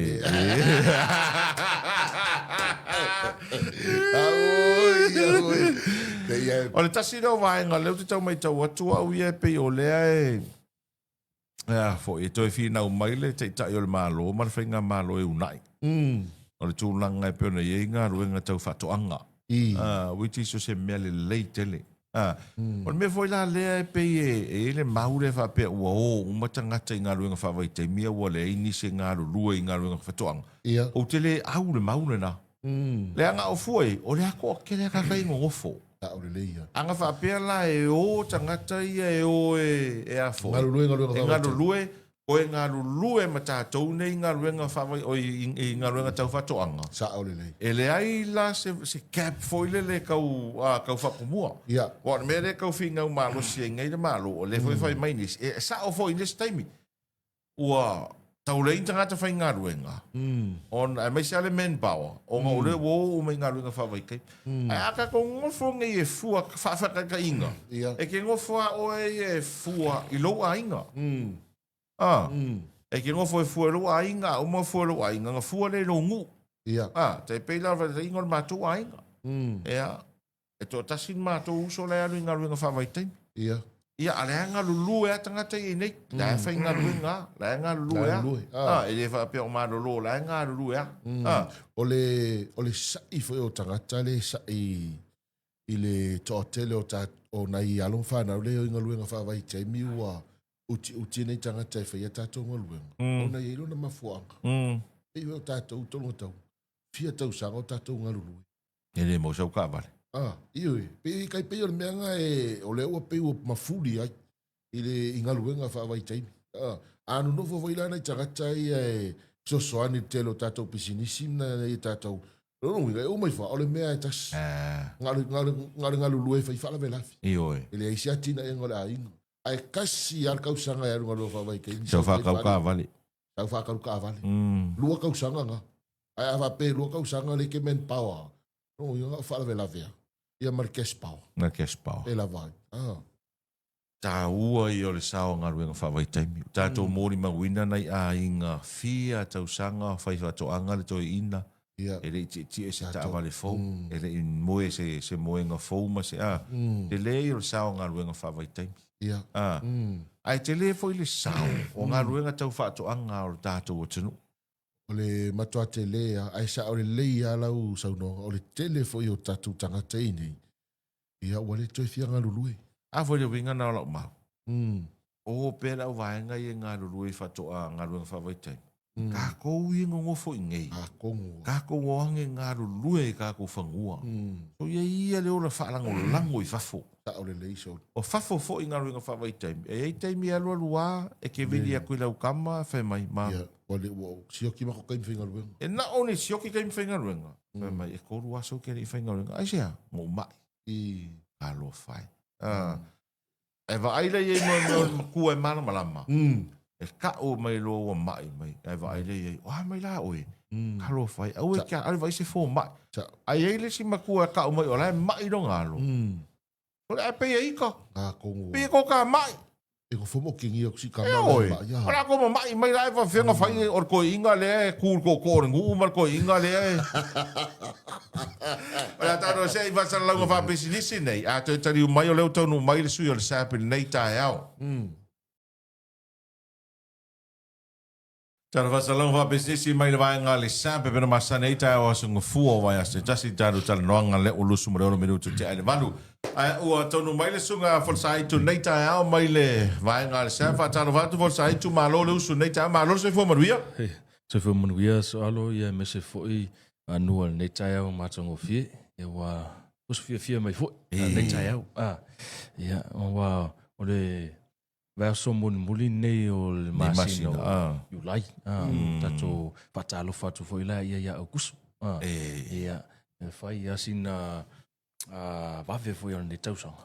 S1: O le tasi rau vaenga, leo te tau mai tau atua au ia pe o lea e... fo e toi fi nau mai le te tai o le malo, ma le whainga malo e unai. O le tūlanga e peona i inga, ruenga tau whatoanga. Witi so se mea le lei tele. O le mea foi la lea e pe e le maure wha pia ua o, umatangata i ngā ruenga whawai te mia ua le eini se ngā rurua i ngā ruenga whatoanga. O te le au le maure na. Le anga o fuai, o le ako o kere kakai ngofo. Anga whapea la e o tangata ia e o e a fo. Ngā rurue, o e ngā rurue ma tātou nei ngā ruenga whawai, o i ngā ruenga tau whatoanga. E le ai la se cap foile le kau whakumua. O me le kau whingau malo si e ngai le malo, o le foi whai mai nis. E sa o fo i nes taimi. Ua... Tau le intangata whai ngā ruenga. On ai mai se ale manpower. O ngā ule wo o mai ngā ruenga whawai kei. Ai aka ko ngofo ngai e fua whawhaka inga. E ke ngofo o e fua i lo a inga. E ke ngofo e fua lo a inga. O ma fua lo a inga. Ngā fua le lo ngu. Te peila whai inga o mātou a inga. E tō tasin mātou uso le alu i ngā ruenga whawai teimi. Ia, aleanga lulu e tangata i nei. Lai whai ngā ruenga. Laenga lulu e. E le whapea o mālolo. Laenga lulu e.
S2: O le sai foi o tangata le sai i le tōtele o nai along whanau le o inga luenga whawai te miua uti nei tangata e whai a tātou ngā luenga. O nai eilo na mafuanga. E o tātou tolonga tau. Fia tau sanga o tātou ngā lulu.
S1: E le mo sau ka vale.
S2: Ioi, pe kai pe o mea nga e o le ua pe o mafuli ai i le ingaluenga whaawai taimi. Anu no fo waila nei tangata i e sosoani telo tātou pisinisi na i tātou. Rono winga, o mai wha, o le mea e tas. Ngaru lue whai whala ve lafi.
S1: Ioi.
S2: I le eisi atina e ngole a inga. Ai kasi ar kausanga e arunga lua whaawai kaimi.
S1: Sau whakau ka vale.
S2: Sau whakau ka vale. Lua kausanga nga. Ai awa pe lua kausanga le ke men power. Rono winga, whala ve lafi a. Ia Marques Pau.
S1: Marques Pau.
S2: E la vai.
S1: Tā ua i o le sao ngā ruenga whawai taimi. Tātou mōri mawina nei a inga fia tau sanga whai whatoanga le toi ina. E le ti e se ta wale fau. E le in moe se moenga fau ma se a. Te le i o le sao ngā ruenga whawai taimi. Ai te le fo i le sao o ngā ruenga tau whatoanga o le tātou o tunu.
S2: O le matua te lea, ai sa o le leia lau sauno, o le tele foi o tatu tangata ini. Ia wale toi fia ngā lulue.
S1: A foi le winga na o lau mau. O pera o vaenga i ngā lulue whatoa ngā ruenga whawai taimi. Ka kou i ngofo i ngei. Ka kou oange ngā lulue ka kou whangua. So ia leo la whaalango lango i whafo.
S2: Ta o le leiso.
S1: O whafo fo i ngā ruenga whawai taimi. E ei taimi alua lua, e ke vili a kui lau kama, whai mai ma.
S2: O le sioki mako kaimi whainga ruenga.
S1: E na o ne sioki kaimi whainga ruenga. Whai mai, e koru aso kere i whainga ruenga. Ai sea, ngō mai. Ka loa whai. E wa aile i mo kua e mana malama. E ka o mai loa mai mai. E wa aile i, o mai la oe. Ka loa whai. Au e kia, ale vai se fō mai. Ai eile si makua ka o mai, o lai mai ro ngalo. O lai pe e ika. Pe ko ka mai.
S2: E ko fomo kingi o si ka
S1: mai. Ora ko mai lai va whenga whai o ko inga le kūr ko kōre ngu umar ko inga le. Ora taro se i vasa launga wha pesinisi nei. A te tari u mai o leo taunu mai le sui o le sāpiri nei tae au. Tara vasa launga wha pesinisi mai le vaenga le sāpiri pena masa nei tae au asunga fua vai ase. Tasi taru tala noanga le o lusu mo reono minutu te aile vanu. Ua taunu mai le sunga folsaitu nei tae au mai le vaenga le sāpiri. Tara vatu folsaitu malo le usu nei tae. Malo se fua manuia?
S3: Se fua manuia so alo ia me se foi anua nei tae au matango fie. E wa usu fia mai foi. Nei tae au. Ia, wa o le verso muli nei o le masino. Iulai. Tato patalo fatu foi la ia au kusu. Ia, fai asina vave foi on le tausanga.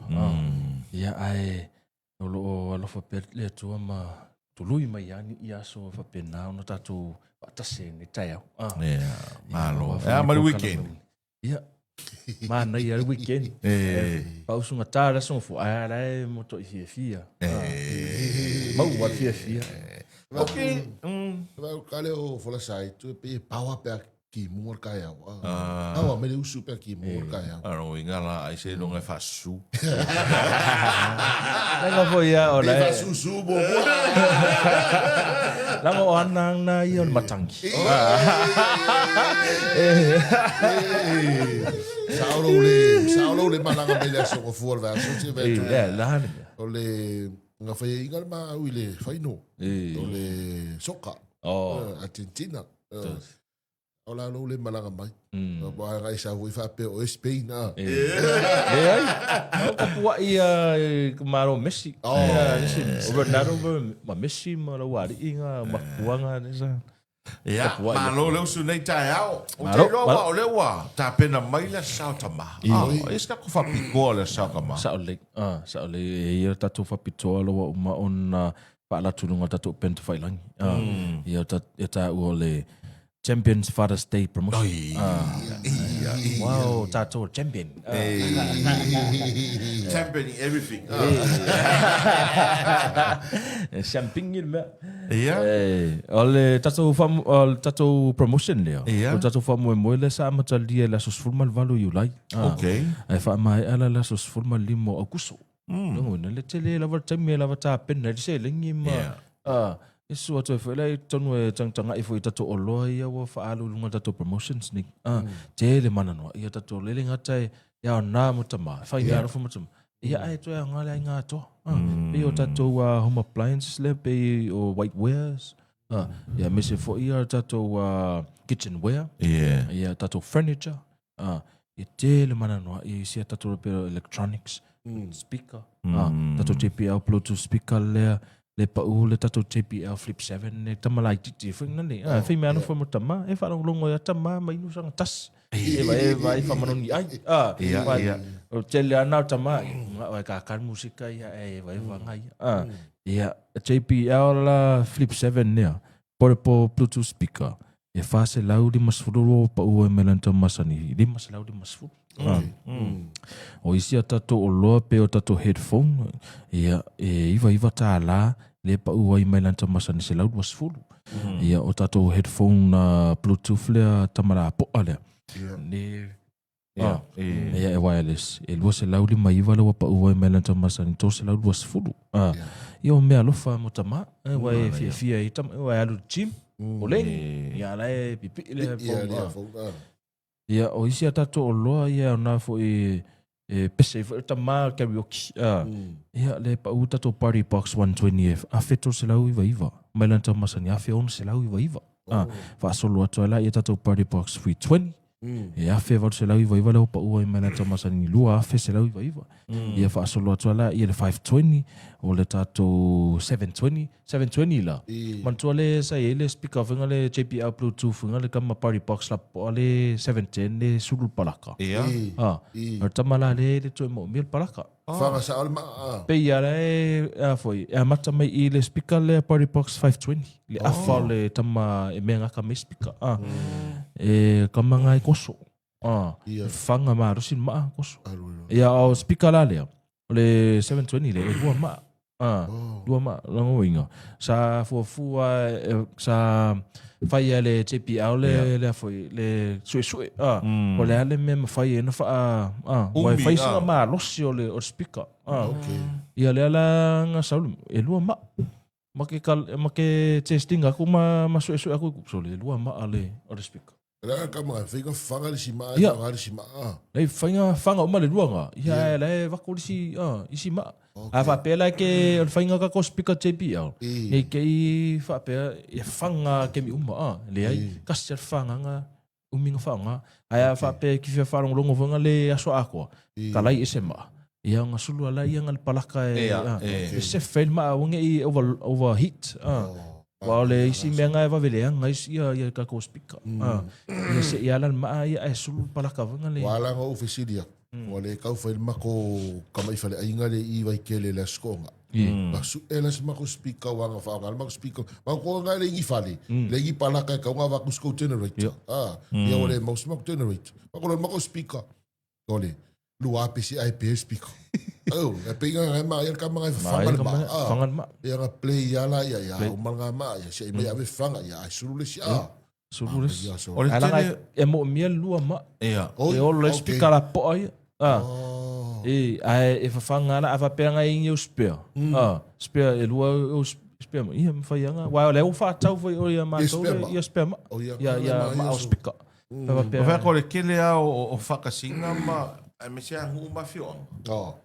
S3: Ia ai o alofa per le tua tului mai ani i aso whapena ona tātou atase ne tai au.
S1: Malo. Mari weekend.
S3: Ia. Mana ia weekend. Pausunga tāra songa fu ai moto i fia. Mau wa fia.
S2: Okay. Kale o fola sai tu pe power pack ki mua kai au. Awa mele usu pe ki mua kai au.
S1: Aro ingala ai se longa fasu.
S3: Nanga fo ia o
S2: Pe
S3: lai.
S2: fasu bo.
S3: Langa o anang na ia o matangi.
S2: Saulo le malanga mele so ko fuol va so te ve.
S3: La.
S2: Ole nga fai ingal ma uile fai no. Ole soka. Argentina. Ola lo le malanga mai. Ba ga isa voi fa pe o Spain na.
S3: Ai. Ko pua ia maro Messi. Ronaldo ma Messi ma la wari inga ma kuanga nesa.
S1: Ia, malo leo su nei tai au. O te roa o leo wa, ta pena mai la sao tama. Iska ko fa piko le sao kama.
S3: Sao le ia tatu fa pito lo ma on pa la tulunga tatu pen to failangi. Ia ta o le Champions Father's Day promotion. Wow, tatu champion.
S1: Champion everything.
S3: Champagne il
S1: Ia.
S3: Ole tatu promotion leo. O tatu fa mo le sa matalia la sos formal valu Julai.
S1: Okay.
S3: Ai fa mai ala la sos formal limo Augusto. Ngo na le tele la va tame la va ta pen na se lengi ma. Isu atu fa lai tonu e tanga i foi tatu olo ia wa fa alu lunga tatu promotions ni. Tele mana no ia tatu le ngata ia na mutama. Fa ia ro mutama. Ia ai to ngala inga to. Pe o tatu home appliances le pe o white wares. Ia mese fo ia tatu kitchenware. Ia tatu furniture. Ia tele mana no ia sia tatu pe electronics. Speaker. Tatu JBL Bluetooth speaker le pa le tatu JBL Flip 7 ne tamalai titi fing nani. Fi me anu fo mutama e fa longo ia tama mai nu sang tas. E vai fa manoni ai. Ia. O tele ana tama wa ka kan musika ia e vai va ngai. Ia JBL la Flip 7 ne. Portable Bluetooth speaker. E fa se lau di masfuru pa u melanta masani. Di mas lau di masfuru. O isi tatu o loa pe o tatu headphone. Ia iva ta la le pa u ai melanta masani se lau di masfuru. Ia o tatu headphone Bluetooth le tamara po ale. Ne ia wireless. E lua se lau di maiva le pa u ai melanta masani to se lau di masfuru. Ia o mea lofa motama. Wa e fia i tam wa alu gym. Oleng. Ia lai pipi le phone. Ia o isi tatu o loa ia na fo pese fo tama karaoke. Ia le pa u tatu party box 120F. A feto se lau iva. Mai lanta masani a fe on se lau iva. Fa solo atu ala ia tatu party box 320. Ia fe va se lau iva le pa u mai lanta masani lua a fe se lau iva. Ia fa solo atu ala ia le 520 o le tatu 720 la. Mantua le sa ele speaker venga le JBL Bluetooth venga le kama party box la po le 710 le sulu palaka.
S1: Ia.
S3: Tamala le to mo mil palaka.
S2: Fanga sa alma.
S3: Pe ia le foi. E mata mai i le speaker le party box 520. Le afa le tama e menga ka me speaker. E kama ngai koso. Fanga ma rosin ma koso. Ia o speaker la le. Le 720 le lua ma. Dua ma lango inga. Sa fua sa fai le JBL le foi le sui. O le ale me fai na fa o fai sa ma losi o le o speaker. Ia le ala nga saulu e lua ma. Make testing aku ma sui aku so le lua ma ale o speaker.
S2: Era kama fica fanga le sima, fanga le sima.
S3: Ei fanga o ma le lua nga. Ia le vakulisi isi ma. A fa pela ke o fainga ka ko speaker JBL. E ke fa pe e fanga ke mi le ai ka ser fanga nga uminga fanga. Ai fa pe ki fe fa longo vanga le aso ako. Kalai isema. Ia nga sulu ala ia nga palaka e se filma wonge i overheat. Wa le isi menga va vele nga ia ka ko speaker. Ia se ia lan ma ia e sulu palaka vanga le.
S2: Wala nga ofisidia. Wale kau fai mako kamai fale ainga le i vai kele le skonga. Ma su ela se mako speaker wanga whaonga, mako speaker. Ma ko nga le ngi fale, le ngi palaka ka nga waku sko generator. Ia ole maus mako generator. Mako speaker. Ole, lua pisi IP speaker. Oh, e pinga nga ma, ia ka mga whangan ma. Ia nga play ala, ia umal nga ma, ia se ima ia me whanga, ia surule si
S3: Surules. Alanga e mo mia lua ma. E o le speaker la po ai. E whawhanga ana, a whapeanga ingi o spare. Spare e lua o spare ma. Ia mwhai anga. Wai o leo whaatau vai o ia mātou. Ia spare ma. Ia ma o speaker.
S1: O whea kore kele a o whakasinga ma, e me sea hu ma whionga.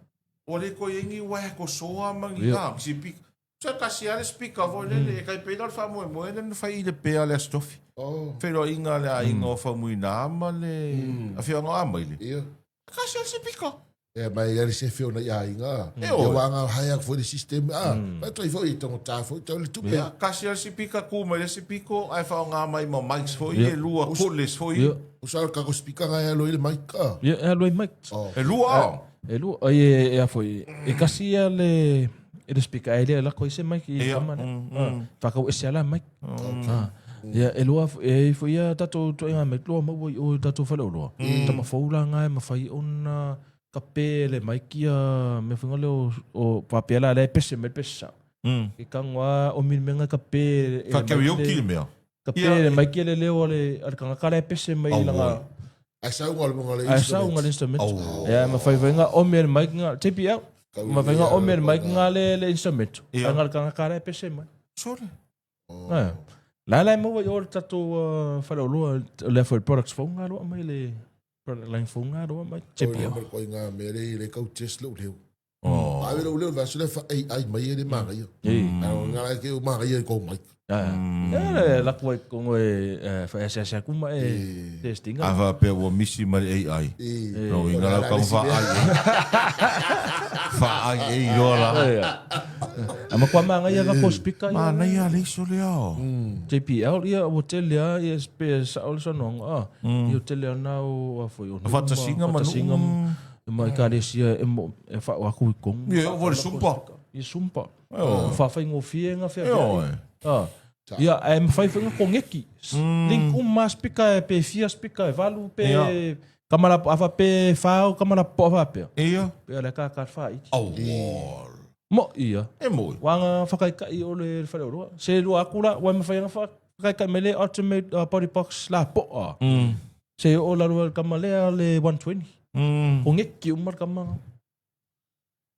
S1: O le ko ingi wai ko soa mangi nga. Si pika. Sa kasi ale speaker vo lele, e kai pedal wha moe moe, nene whai i le pea le astofi. Whero inga le a inga o whamui nā ama le, a whionga ama ile. Kasi ale speaker.
S2: E mai ele se feo na ia inga. E wanga haya for the system. Mai toi foi tongo ta foi tau le tupe.
S1: Kasi ale speaker ku mai le speaker ai whaonga mai ma mics foi e lua koles foi.
S2: Usar ka ko speaker nga lo ile mic ka.
S3: Ia lo mic.
S1: E lua.
S3: E lua e a foi. E kasi ale ele speaker ele la ko se mic i kama. Whakau ese ala mic. Ia e lua e foi ia tato to inga me lua mo o tato whale o lua. Tama faula nga ma fai ona kape le maikia me whinga leo o papela le pese me pesa. I kangwa o minmenga kape.
S1: Whakariuki le mea.
S3: Kape le maikia le leo ale kangaka le pese mai langa.
S2: Ai saunga le monga le
S3: instrument. Ai saunga le instrument. Ia ma whainga o mea le maikia tepi au. Ma whainga o mea le maikia le instrument. Anga kangaka le pese mai.
S1: Sore.
S3: Lai mo i ora tato whare o lua le for products whaunga roa mai le product line whaunga roa mai tepi au.
S2: Ko inga mere le kau Tesla leo. Ai leo va se le fa ai mai le manga ia. Nga ke o manga ia ko mai.
S3: La koe kongo e whaeseasea kuma e testing.
S1: Awa pe o misi mari AI. No, inga lau kau wha ai. Wha ai e iola.
S3: Ama kua manga ia ko speaker.
S1: Ma nei a leiso leo.
S3: JPL ia o tele a ia spe sa ol sonong. Ia tele na o foi o.
S1: Fata singa manu.
S3: Mai kare sia e mo e fa wa ku kong.
S1: Ia o sumpa.
S3: Ia sumpa. Fa fa ngo fienga fe. Ia e me fai whinga kongeki. Link ma speaker e pe fia speaker e valu pe kamara awa pe whao kamara po awa pe.
S1: Ia.
S3: Pe ale ka wha iki.
S1: Awol.
S3: Mo ia.
S1: E mo.
S3: Wanga whakaikai o le whare roa. Se rua akura, wai me whaianga whakaikai me le Ultimate Body Box la po a. Se o la rua kamalea le 120. Kongeki umar kamanga.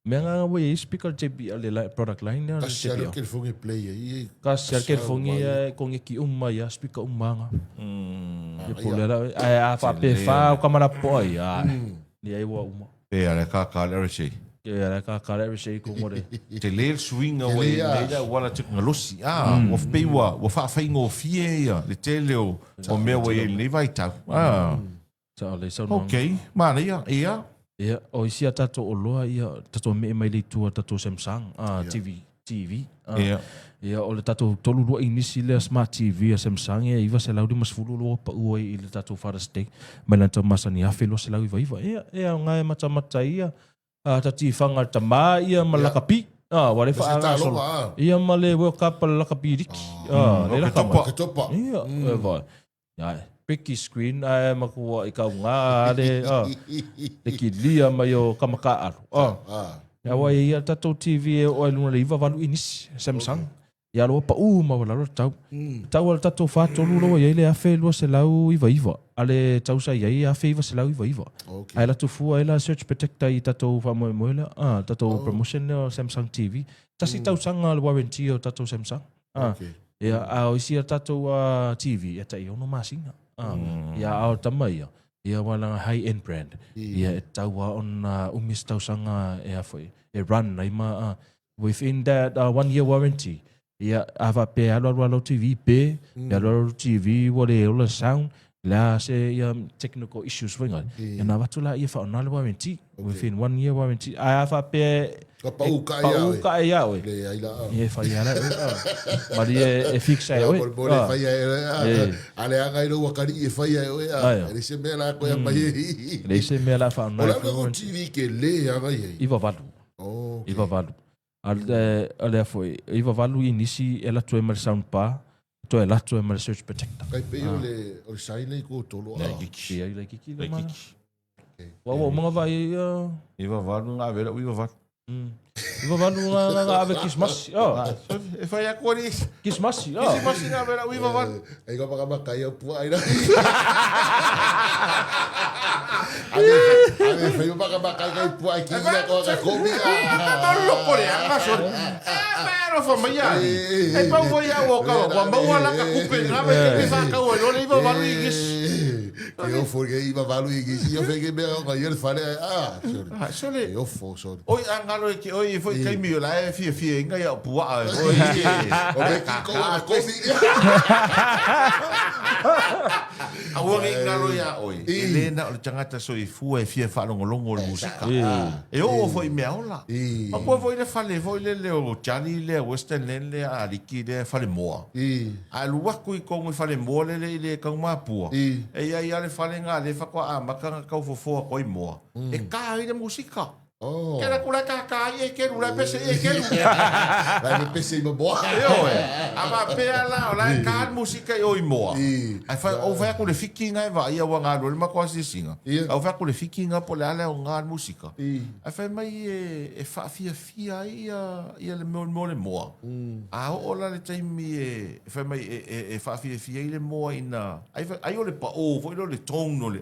S3: Mea ngā wai e speaker JBL le product line.
S2: Kasi ala ke fongi play.
S3: Kasi ala ke fongi kongeki umma ia speaker ummanga. Ia polera. Ai a whape whao kamara po ai. Ni ai wa umma.
S1: E ale ka lere sei.
S3: E ale ka lere sei kongore.
S1: Te lere swinga wai leida wala tuk ngalosi. Wa whapeiwa, wa whawhaingo fie ia. Le te leo o mea wai e le vai tau. Ok, mana ia.
S3: Ia, o isia tato o loa ia, tato me mai le tua tato Samsung, TV. Ia, o le tato tolu lua inisi le Smart TV a Samsung, ia iwa se lau di mas fulu lua pa ua i le tato Father's Day. Mai lanta masani afe loa se lau iwa. Ia, ngai mata ia, tati whanga tama ia malakapi. Wale wha anga solo. Ia ma le World Cup lakapi riki. Le
S2: topa.
S3: Ia, vai. Ia, Picky screen ai makua i kau ngā le ki lia mai o kamaka aru. Ia wai ia tatou TV e o luna le iwa walu inisi, Samsung. Ia loa pa ma wala loa tau. Tau ala tatou whātolu loa iai le afe lua se lau iwa. Ale tau sa iai afe iwa se lau iwa. Ai la tufua ela search protector i tatou whamoe moe le. Tatou promotion le o Samsung TV. Tasi tau sanga le warranty o tatou Samsung. Ia o isia tatou TV e tai ono masinga. Ia ao tama ia wala high-end brand. Ia e taua on umis tau sanga e afoi. E run na ima within that 1 year warranty. Ia awa pe alo TV pe, alo TV wale ola sound, la se ia technical issues wenga. Ia na watu la ia whaona le warranty, within 1 year warranty. Ai awa pe
S2: ka pau ka
S3: ia oe.
S2: Le ai la.
S3: Ia whai ala. Mari e fixa e oe.
S2: Bole whai e. Ale anga i roa kari e whai e oe. Ele se mea la koe mai e.
S3: Ele se mea la whaona.
S2: Ola me o TV ke le anga i.
S3: Iwa walu. Iwa walu. Ale foi I va valu inisi ela tu emer sound pa to ela tu emer search protector.
S2: Kai pe o le sai nei ko tolo.
S3: Ia I like ki le ma.
S1: Kiki.
S3: Wa mga vai
S1: Iwa valu ngā vera ui valu.
S3: I va valu nga ave kismas.
S1: E whai a kori.
S3: Kismas.
S1: Isi masi ngā vera ui valu.
S2: Ai ka makai o pua ai na. Ai fai makai kai pua ai ki na ko ka komi.
S1: Tolo kore a ngaso. Pero fa mai ai. E pau voi a woka wa mau ala ka kupe ngā me ke fa ka o no iwa valu I kis.
S2: Eu fui que iba valu I kis. Eu peguei me o kai fale
S1: Sole.
S2: Eu fo so.
S1: Oi a ngalo ki oi foi kai mi la e fie ngai a pua ai.
S2: O me ki ko a komi.
S1: A wori ngalo ya oi. Elena o tangata so I fu e fie fa longo le musika. E o foi me ola. Ma ko foi le fale foi le o Johnny le Western le a liki le fale moa. A lua ku I kongo fale moa le ka ma pua. E ia le fale nga le fa ko a makanga ka fo ko I moa. E ka I le musika.
S2: Oh.
S1: Kera kula ka e ke rula pese e ke.
S2: Vai me pensei mo boa.
S1: Yo aba pe ala ola ka musika yo I moa. Ai fa o fa ko le fikinga e va ia wa nga lo ma ko si singa. Au fa ko le fikinga po le ala o nga musika. Ai fa mai e fa fia ia le mo le moa. A ola le taimi e fa mai e fa fia le moa ina. Ai o le pa o foi le tong no le.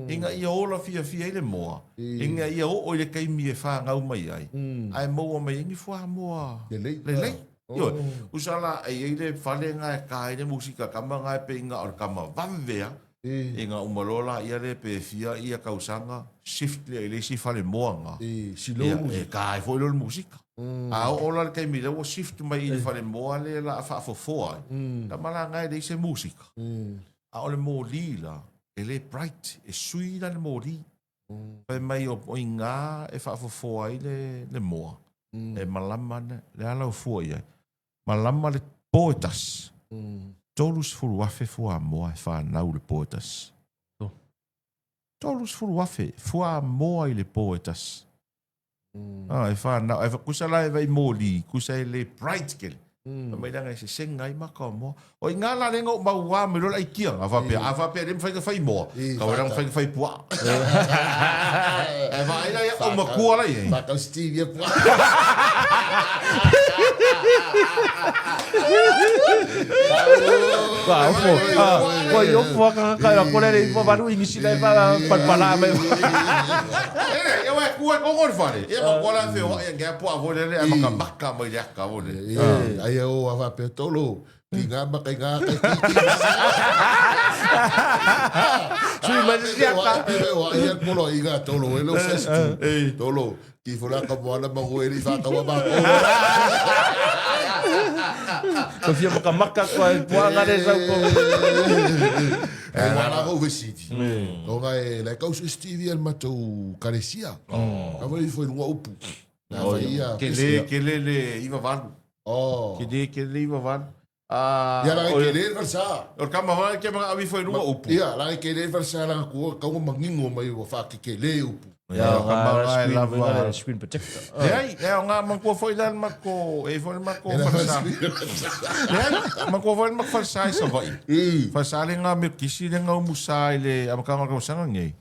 S1: Inga ia ola fia le moa. Inga ia o le kai mi e wha ngau mai ai. Ai maua mai ingi fua moa. Le. Yo, usala ai le whale ngā e kai le musika kama ngā e pe inga o kama vavea. Inga umalola ia le pe fia ia kausanga shift le le si whale moa ngā.
S2: Si lo
S1: E kai foi lo musika. A ola le kai mi le o shift mai i le whale moa le la wha fofoa. Ta mala ngā e le se musika. A ole mo li la. E le bright. E sui la le mo li. Pai mai o ngā e whaafofo ai le moa. E malama le ala o fua ia. Malama le poetas. Tolus furu afe fua moa e whanau le poetas. Tolus furu afe fua moa I le poetas. E whanau. E kusala e vai mōli. Kusa e le bright kele. Mai danga se senga I maka mo. O ngā la renga o maua me lola I kia. A whapea rem whai moa. Ka warang whai pua. E vai la o makua la I.
S2: Maka Stevie pua.
S3: Wa yo fo ka ko le fo varu ingisi le pa pala me.
S1: E wa ku ko ngor fare. E ma kola fe o e ga po avole le ma maka mai le ka vole.
S2: Ai o ava pe tolo. Ki ngā maka ngā kai ki.
S3: Sui ma sia ka.
S2: O ai polo I ngā tolo e lo festu. Tolo. Ki fora ka moana ma ho eri fa ka wa ba.
S3: Ko fia maka ko puanga le sa ko.
S2: E wana ho vesiti. Ko nga e la kausu Stevie al matou karesia. A voi foi no upu. Na vai
S1: Kele le iva van. Kele iva van.
S2: Ya la kele versa.
S1: O kama hoa ke mga awi foi no upu.
S2: Ya la kele versa la ko ka mangingo mai o fa kele upu.
S3: Ya nga screen protector.
S1: Ya nga man ko foi lan mako e foi mako farsa. Ya man ko foi mako farsa sa vai. Farsa le nga me kisi le nga musai le amaka nga ko sanga ngai.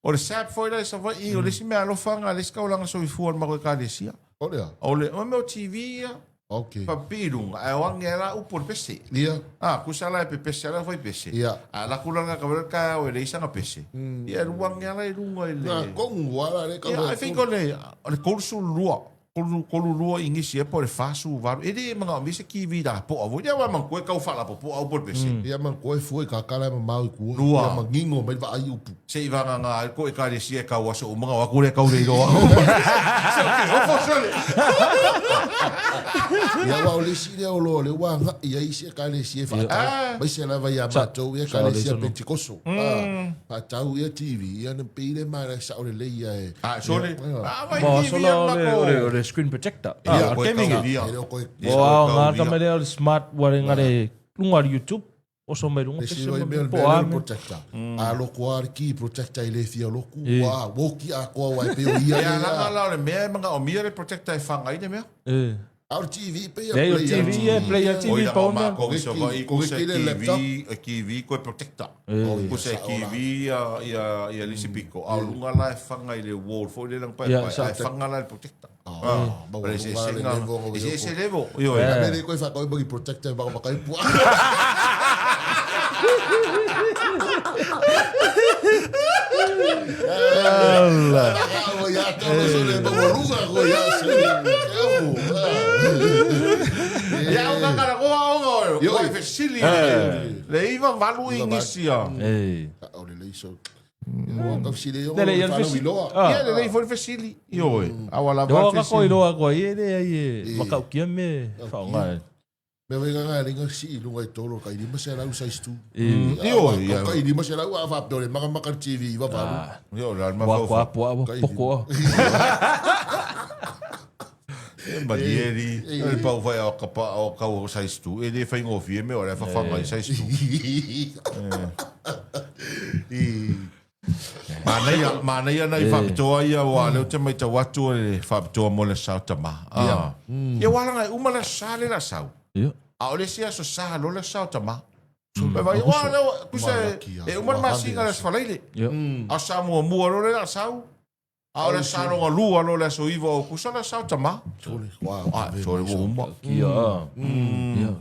S1: O le sap foi la sa vai o le si me alo fanga le ska ulanga so i fuan mako ka desia.
S2: Olha.
S1: O le o meu TV.
S2: Okay.
S1: Papirung ai wangela upor pese.
S2: Ia.
S1: Kusala e pese la foi pese.
S2: Ia.
S1: La kulanga ka ka o le isanga pese. Ia wangela I runga ile.
S2: Na kongu wala le ka.
S1: Ia I think ole kursu lua. Kolu lua ingisi e po le fasu varu. Ele mga mise ki vida po avo. Ia wa man ko ka fala po au por pese.
S2: Ia man ko foi ka kala ma mau ku.
S1: Lua.
S2: Ia mangingo mai va ai upu.
S1: Se iva nga ko e ka le sie ka waso o mga wa kule ka ure ro.
S2: Ia wa le si le o lo le wa nga ia isi ka le si fa. Mai se la va ia matou ia ka le si pentikoso. Pa tau ia TV ia ne pile mai sa o le ia e.
S1: Sole.
S3: Bo solo le screen protector. Gaming. Wow, nga ka me le smart wa ngare lunga YouTube. O so mai runga
S2: Le
S3: pese
S2: si oi
S3: ma
S2: mea
S3: po
S2: mea
S3: ame.
S2: protector. A loko ar ki protector i le fia loku.
S3: E.
S2: Wa, woki a koa wai pe o ia.
S1: Ia langa la le mea manga o mia le protector e whangai ne mea.
S2: Ar TV pe ia
S3: Nei o
S2: player
S3: TV e player
S1: Oi
S3: TV
S1: la
S3: pa
S1: ma
S3: ona.
S1: ko so va i ko se TV ko protector. Ko se TV ia lisi piko. A lunga la e whangai le wall fo le lang pa
S3: Ia,
S1: pa
S3: sa-
S1: e whanga la le protector.
S2: Pero
S1: se singa. Se levo. Io
S2: Ya me ko fa ko bagi protector ba ka pu. Allah. Ya todo eso le pongo ko ya.
S1: Ya una cara ko o yo e fesili. Le iva valu inicia.
S2: O le iso. Yo ka fsile yo.
S3: Dele, ia
S2: Falo
S3: fesi-
S2: iloa.
S1: Ia le nei foi fesili. Io e. Awala
S3: Yo
S1: va
S3: ka ko
S1: fesili.
S3: ilo ko ye de ye. Maka kia me fa nga.
S2: Me venga nga ringa si lunga i tolo ka ini masela u sai stu.
S1: Io ia.
S2: Ka ini masela u ava dole maka maka TV va va.
S1: Io la ma
S3: Wa
S1: fa.
S3: kwa poko.
S1: Ma dieri. Il pau vai o kapa o ka o sai stu. E le fai ngo fie me ora fa fanga sai stu. Mana ia na i whapitoa ia wa leo te mai ta watu e whapitoa mo le sau tama. Ia wala ngai uma le sa le la sau.
S3: Yo.
S1: A o le sia so sa lo le sau tama. Me vai wa leo kuse e uma masinga le sfalaile.
S3: Yo.
S1: A sa mua mua lo le la sau. A o le sa ronga lua lo le so iwa o kusa le sau tama.
S2: Sole. Wow.
S1: Sore wo uma.
S3: Kia. Yo.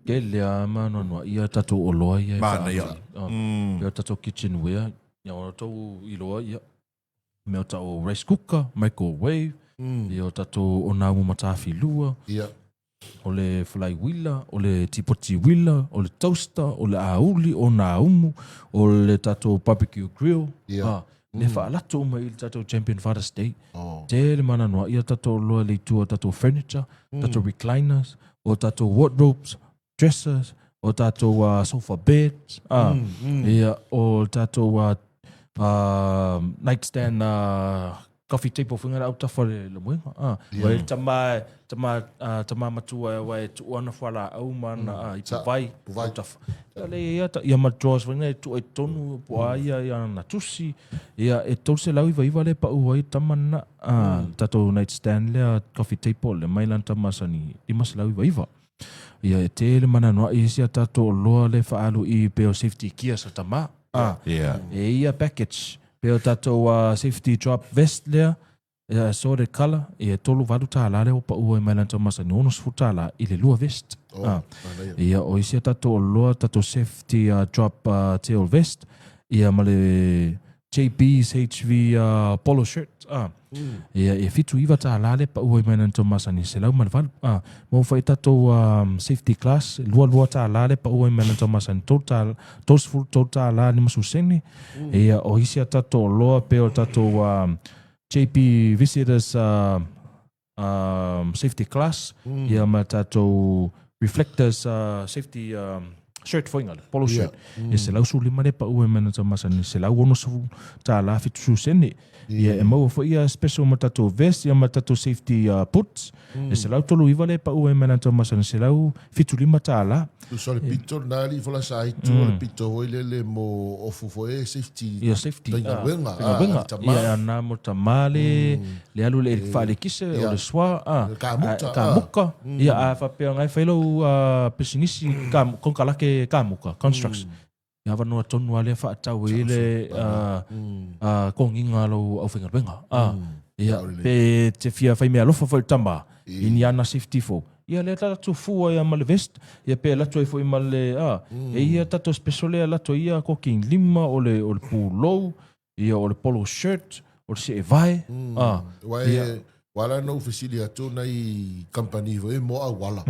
S3: Ke lea mana no ia tato o loa ia.
S1: Mana ia.
S3: Ia tato kitchenware. Ia o tau i loa ia. Mea tau rice cooker, microwave. Ia o tato o nā mu matafi lua.
S2: Ia.
S3: O le fly wheeler, o le tipoti wheeler, o le toaster, o le auli, o nā umu, o le tato barbecue grill.
S2: Ia.
S3: Ne whaalato mai i tato Champion Father's Day.
S2: Oh.
S3: Te le mana noa ia tato loa le tua tato furniture, tato recliners, o tato wardrobes, dressers, o tato sofa beds, ia o tato nightstand coffee table whinga au tafa le moenga. Wai tama matua wai tu ana whala au mana i puvai.
S2: Puvai.
S3: Le ia ma drawers whinga e tu e tonu poa ia na tusi. Ia e tose lau iwa le pa uai tamana. Tato nightstand lea coffee table le mailan tamasani imas lau iwa. Ia e te le mana noa i sia tato loa le whaalu i peo safety gear sa tama.
S1: Yeah.
S3: E ia package. Peo tato safety drop vest lea. Ia sore color. E tolu vadu tāla lea o pa ua i mailanta masa ni onus futala i le lua vest. Ia o isia tato loa tato safety drop tail vest. Ia ma le JB's HV polo shirt. Ia e fitu iwa tāla lea pa ua i mailanta masa ni se lau ma le valu. Mo fai tato safety class. Lua tāla lea pa ua i mailanta masa ni tosful tāla ni masu sene. Ia o isia tato loa peo tato JP visitors safety class. Ia ma tato reflectors safety shirt foinga, polo shirt. E se lau su lima le pa ua i mailanta masa ni se lau ono su tāla fitu su sene. Ia e maua fo ia special ma tato vest, ia ma tato safety boots. E se lau tolu iwa le pa ua i mailanta masa ni se lau fitu lima tāla.
S2: Tu sole pito nari fola sai tu le pito hoile le mo ofu fo e safety.
S3: Ia safety.
S2: Tenga wenga.
S3: Ia na mo tamale, le alu le fale kise o le swa. Ka muka. Ia a whapea ngai whailo pesingisi kon kalake ka muka, construction. Ia wanoa tonu a le whaatau e le konginga lo au whenga. Ia pe te fia whaimea lofa whai tamba. Ini ana safety fo. Ia le tatu fua ia ma le vest. Ia pe lato e fo i ma le e ia tato special e lato ia koking lima o le pulou. Ia o le polo shirt. O le se e vai.
S2: Wai wala no ofisili atu nai company vo e mo a wala.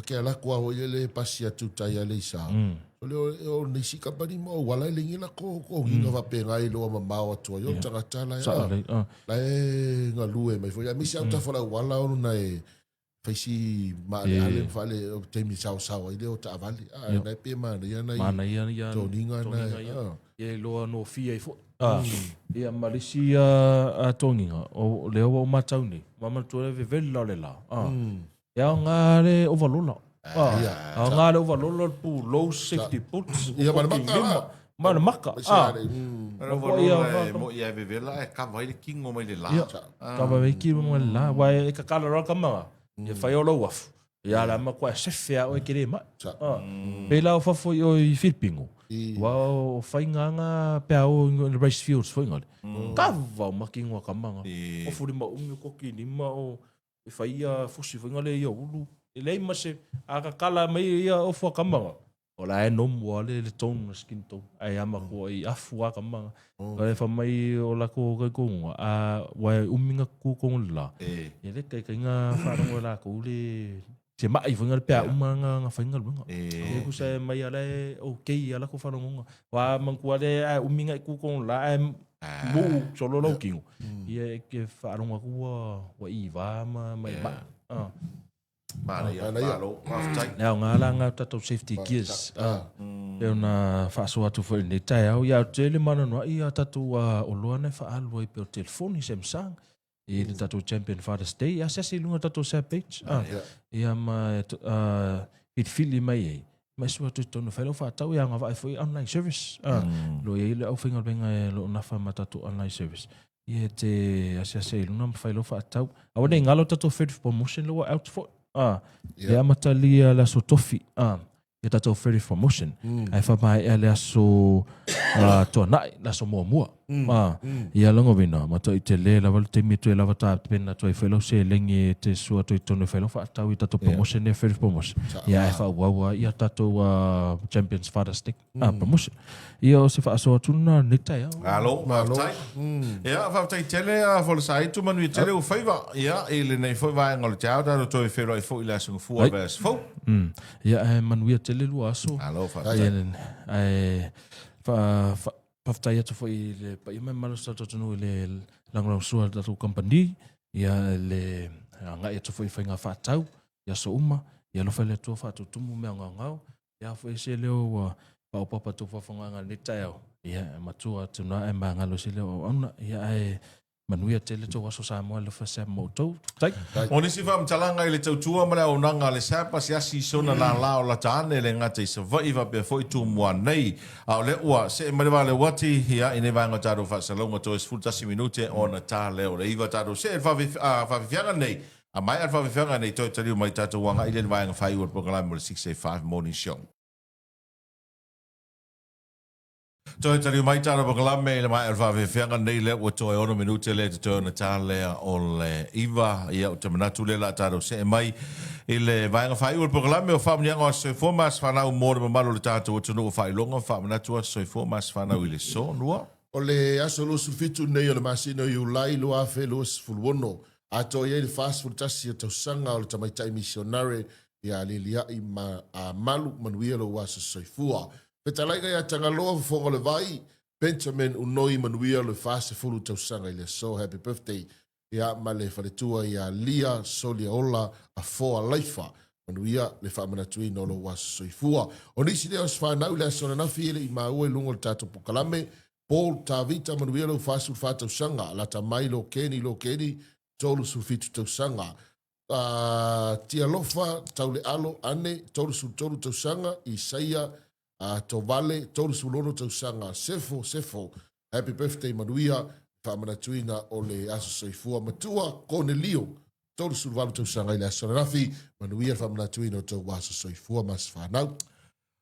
S2: Ka ala kwa ho ile pasi atu tai ale sa. O nei si company mo wala le ngila ko nginga va pe ngai lo ma ma atu yo tanga tala ya. La e ngalue mai fo ya mi sa ta fola wala o na e faisi ma ale fale o te mi sa ile o ta vale. Na pe ma ya na
S3: Mana ia
S2: to ninga na.
S3: Ia loa no fia i fo. Ia malisi tonginga o leo o matau ni. Mama tu e vevela le la. Ia ngā le o valola. Ngā leo walolo pu low safety boots.
S2: Ia mana maka.
S3: Mana maka.
S1: Mo ia vevela e ka vai le kingo mai le la.
S3: Ka vai kingo mai le la. Wai e ka kala roka manga. Ia whai olo wafu. Ia la ma kua sefea o e kere mai. Pela o fafo i o i Filipingo. Wa o whai nganga pia o i Rice Fields whai ngale. Ka vau makingo ka manga. O furi ma umi koki ni ma o i whai a fusi whai ngale i o ulu. I lei ma se a ka kala mai ia o fua ka manga. O la e nomu a le tonu na skinto. Ai ama kua i afu a ka manga. O le wha mai o la ko kai konga. A wai uminga ku konga la. I le kai ngā wharongo la ko le... Se mai whanga pia umanga ngā whainga lunga. E kusa mai ale o kei ala ko whanonga. Wa mangkua le a uminga ku konga la e mu solo lau kingu. Ia ke wharonga kua wa i wama mai ma. Nau ngā la ngā tatou safety gears. Peo na whaaso atu whai nei tai au. Ia tele mana noa ia tatou o loa nei whaalua i peo telefoni Samsung. I le tatou Champion Father's Day. Ia sesi lunga tatou sa page. Ia ma fili mai ei. Mai sua tu tonu whailau whaatau ia ngā vai fwoi online service. Lo ia ile au whainga benga e lo nafa ma tatou online service. Ia te asiase lunga ma whailau whaatau. Awane ngalo tatou Freddy Promotion lo out for. Ia matalia la so tofi. Ia tatou Freddy Promotion. Ai whamai e le aso toa nai, la so mua mua. Ia longo vina, ma toi te le, la walu te mitu e lava ta pena toi whelau se lengi te sua toi tonu whelau whaatau i tatou promotion e Freddy Promotion. Ia e whauaua, ia tatou Champions Father's Day Promotion. Ia o se whaasoa tuna nitai au.
S1: Alo, mawtai. Ia, whautai tele, wholesai tu manu i tele u whaiva. Ia, i le nei whaiva e ngolo te au, taro toi whero i fo i la sunga fua vers fo.
S3: Ia, e manu i tele lua aso.
S1: Alo, whautai.
S3: Paftai atu foi le pa ima malo sta tonu le langrau sua tatu company ia le nga atu foi fainga fatau ia so uma ia lo fale tu fatu tumu me ngangau ia foi se leo pa papa tu fa fanga ni tao ia matua tuna e manga lo se leo ona ia e manuia tele to waso sa mo le fa se moto tai
S1: oni si fam talanga ile tau tua mala o nanga le sapa si asi sona la o la tane le ngate se vai va pe foi tu mo nei a le ua se male vale wati ia ine vanga taro fa salonga to es full 10 minute ona ta le o le iva taro se fa fianga nei a mai fa fianga nei to tali mai tato wanga ile vanga fa i o programa 685 morning show. Toi tari mai tara pakalame le mai alfa whianga nei le ua toi ono minute le te tōna tā lea o le iwa ia o te manatu le la tātou se mai i le vaenga whai ua pakalame o whamnianga o soi formas whanau mōre mamalo le tātou o tunu o whai longa whamanatu o soi formas whanau i le so nua.
S2: O le aso lo fitu nei o le masino i ulai lo afe lo sfulwono a toi e le fast food tasi o tau sanga o le tamaitai missionare ia lilia i malu manuia lo wasa soifua. Petalaika ia tangaloa fonga le vai, Benjamin Unoi manuia le fase fulu tausanga ile so happy birthday ia male faletua ia lia solia ola a foa laifa manuia le whamanatui no lo was soifua. O nisi leo swhanau le asona nafi ele i maua lungo le tato pukalame, Paul Tavita manuia lo fase fulu tausanga, lata mai lo keni, tolu sulfitu tausanga. Tia lofa, taule alo, ane, tolu tausanga, Isaia, to vale tolu sulono tau sanga sefo happy birthday manuia whamanatuina o le aso soifua matua Cornelio tolu sulono tau sanga i le aso rafi manuia whamanatuina o tau aso soifua mas whanau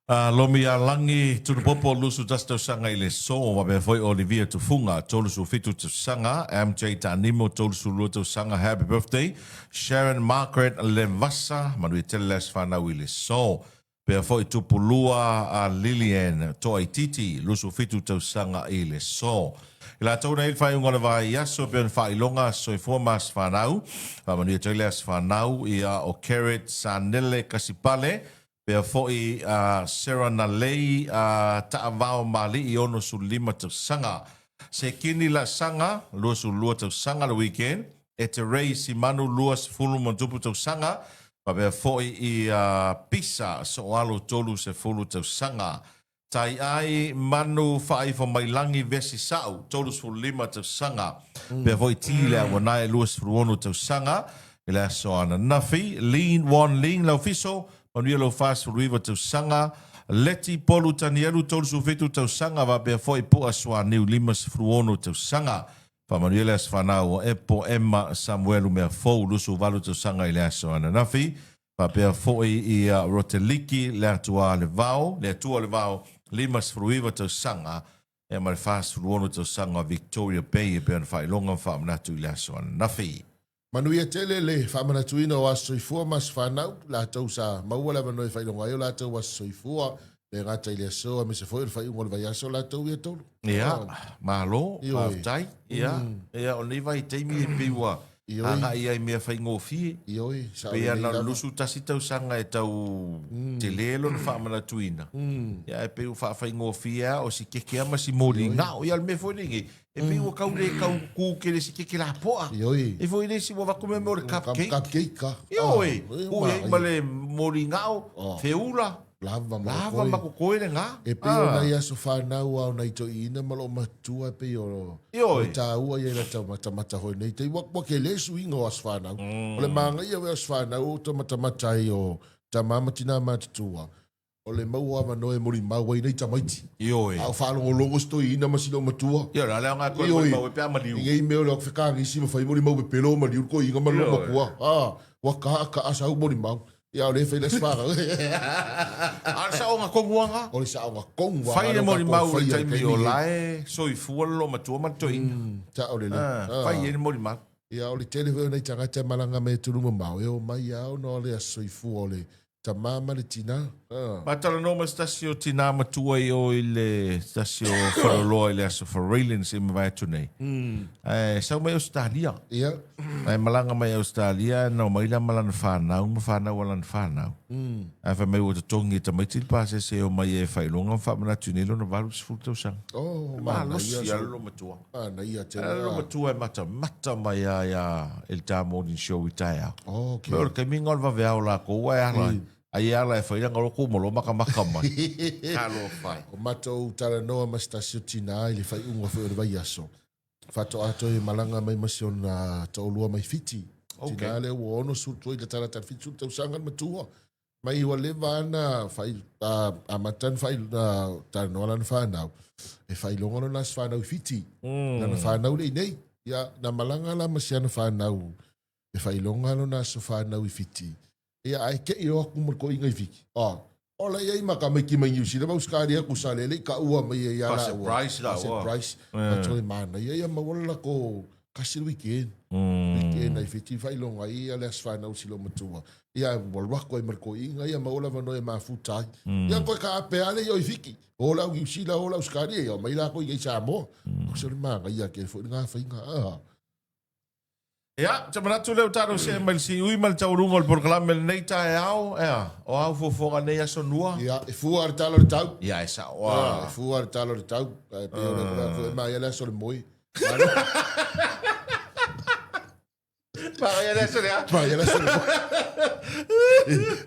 S1: Lomi a langi tunupopo lusu tau sanga i le so wa me foi Olivia Tufunga tolu su fitu tau sanga MJ Tanimo tolu sulono tau sanga happy birthday Sharon Margaret Levasa manuia teles whanau i le so Pea foi tupulua a Lilian toi titi lusu fitu tau sanga i le so. I la tauna il fai ungana vai yaso peon fai longa soi formas whanau. Whamania teileas whanau i a o Carrot Sanele Kasipale. Pea foi Sarah Nalei taavao mali i ono su lima tau sanga. Se kini la sanga lusu lua tau sanga le weekend. E te rei si manu luas fulu mantupu tau sanga. Pabea foi i pisa so alo tolu se fulu tau sanga. Tai ai manu whai fo mai langi vesi sau, tolu se fulu lima tau sanga. Pea foi tile a wanai luas fulu onu tau sanga. Ila so ana nafi, lean lau fiso, Manuia lo fast ruiva tau sanga. Leti polu tani alu tolu sufetu tau sanga va pe foi po aswa new limas fruono tau sanga. Fa Manuia le asfanau e po Emma Samuelu mea fou lusu valu tau sanga ile aso ana nafi. Fa pe foi I Roteliki le atua le vao limas fruiva tau sanga. E mai fast fruono tau sanga Victoria Bay e pe ana fai longa fa manatu ile aso ana nafi.
S2: Manuia tele le whamanatuina o asoifua mas whanau, la tau sa maua la manoi whailonga eo la tau asoifua, le ngata ili asoa, me se foi le whaiunga le vai aso la tau ia tolu.
S1: Ia, malo, whautai, ia, o nei vai teimi e piwa, anga ia I mea whaingo fie,
S2: Ioi, sa
S1: pe ana lusu tasi tau sanga e tau te lelo na whamanatuina. Ia, e peu whaingo fie o si keke ama si mori, ngao, ia le me foi ningi, e piwa kau ku kere si keke la poa.
S2: Ioi.
S1: E foi nesi mo wakume mo le cupcake.
S2: Cupcake ka.
S1: Ioi, ku hei ma le mori ngao, feula.
S2: Lava
S1: mako koe le ngā.
S2: E peo na ia so whanau au na ito ina malo matua e peo.
S1: Ioi.
S2: Ta ua ia na tau mata hoi nei. Te wak e le suinga o as whanau. O le maanga ia we as whanau o ta mata i o ta mamatina matatua. O le maua manoe mori maua nei ta maiti.
S1: Ioi.
S2: Au whanau o longo sto ina masino matua.
S1: Ia la lea ngā koe mori mau e pia mariu.
S2: Ngei meo le o whekanga isi ma whai mori mau e pelo mariu ko inga malo makua. Waka ka asau mori mau. Ia o le whai les whara.
S1: Ar sa o ngā konguanga.
S2: O le sa o ngā kongwa.
S1: Whai le mori mau le taimi o lae. Soi fualo matua matoina.
S2: Ta o le le.
S1: Whai e mori mau.
S2: Ia o le telefeo nei tangata malanga me turuma mau. E o mai au no le asoi fu o le tamama le tina.
S1: Matala no ma stasio tina matua I o le stasio wharoloa I le aso wharailen se mwai atu nei. Sau mai Australia.
S2: Ia.
S1: Ai malanga mai Australia no mai la malana whanau ma whanau alana whanau. Ai wha mai o te tongi ta mai tilpase se o mai e whailonga whamana tunelo na waru se fultau sang.
S2: Oh,
S1: Malosi alo matua.
S2: Na ia te.
S1: Alo matua e mata mai a el ta morning show I tai au.
S2: Okay.
S1: Pero ke minga o vavea o la ko ai ala. Ai ala e whairanga o ko molo maka mai. Alo whai.
S2: O matou tala noa ma stasio tina I le whai unga whai o le vai aso. Fato ato e malanga mai masio na taulua mai fiti. Tina le ua ono surtu I le tala tan fiti surtu sangan matua. Mai iwa le vana whai a matan whai tala noa lana whanau. E whai longa no nas whanau fiti. Nana whanau le nei. Ia na malanga la masiana whanau. E whai longa no nas whanau I fiti. Ia ai ke I oku mo ko inga I fiki. Ola ia I maka mai ki mai New Zealand. Auskaria ku salele ka ua mai ia la.
S1: Surprise la ua.
S2: Surprise. Matoi mana. Ia mawala ko kasi weekend. Weekend ai fiti whai longa ia le aswhanau silo matua. Ia walwako I marko inga. Ia mawala manoe mafutai. Ia koe ka ape ale ia I fiki. Ola New Zealand, ola Auskaria. Ia mai la ko inga I Samoa. Kusari manga ia ke fo inga whainga.
S1: Ia, te manatu leo tātou se mai si ui mal tau rungo al programa nei tae au, o au fofonga nei aso nua.
S2: Ia, e fua ar talo le tau.
S1: Ia, e sa,
S2: E fua ar talo le tau. E peo le kura, e mai ele aso le moi.
S1: Mai ele aso le a.
S2: Mai ele aso le moi.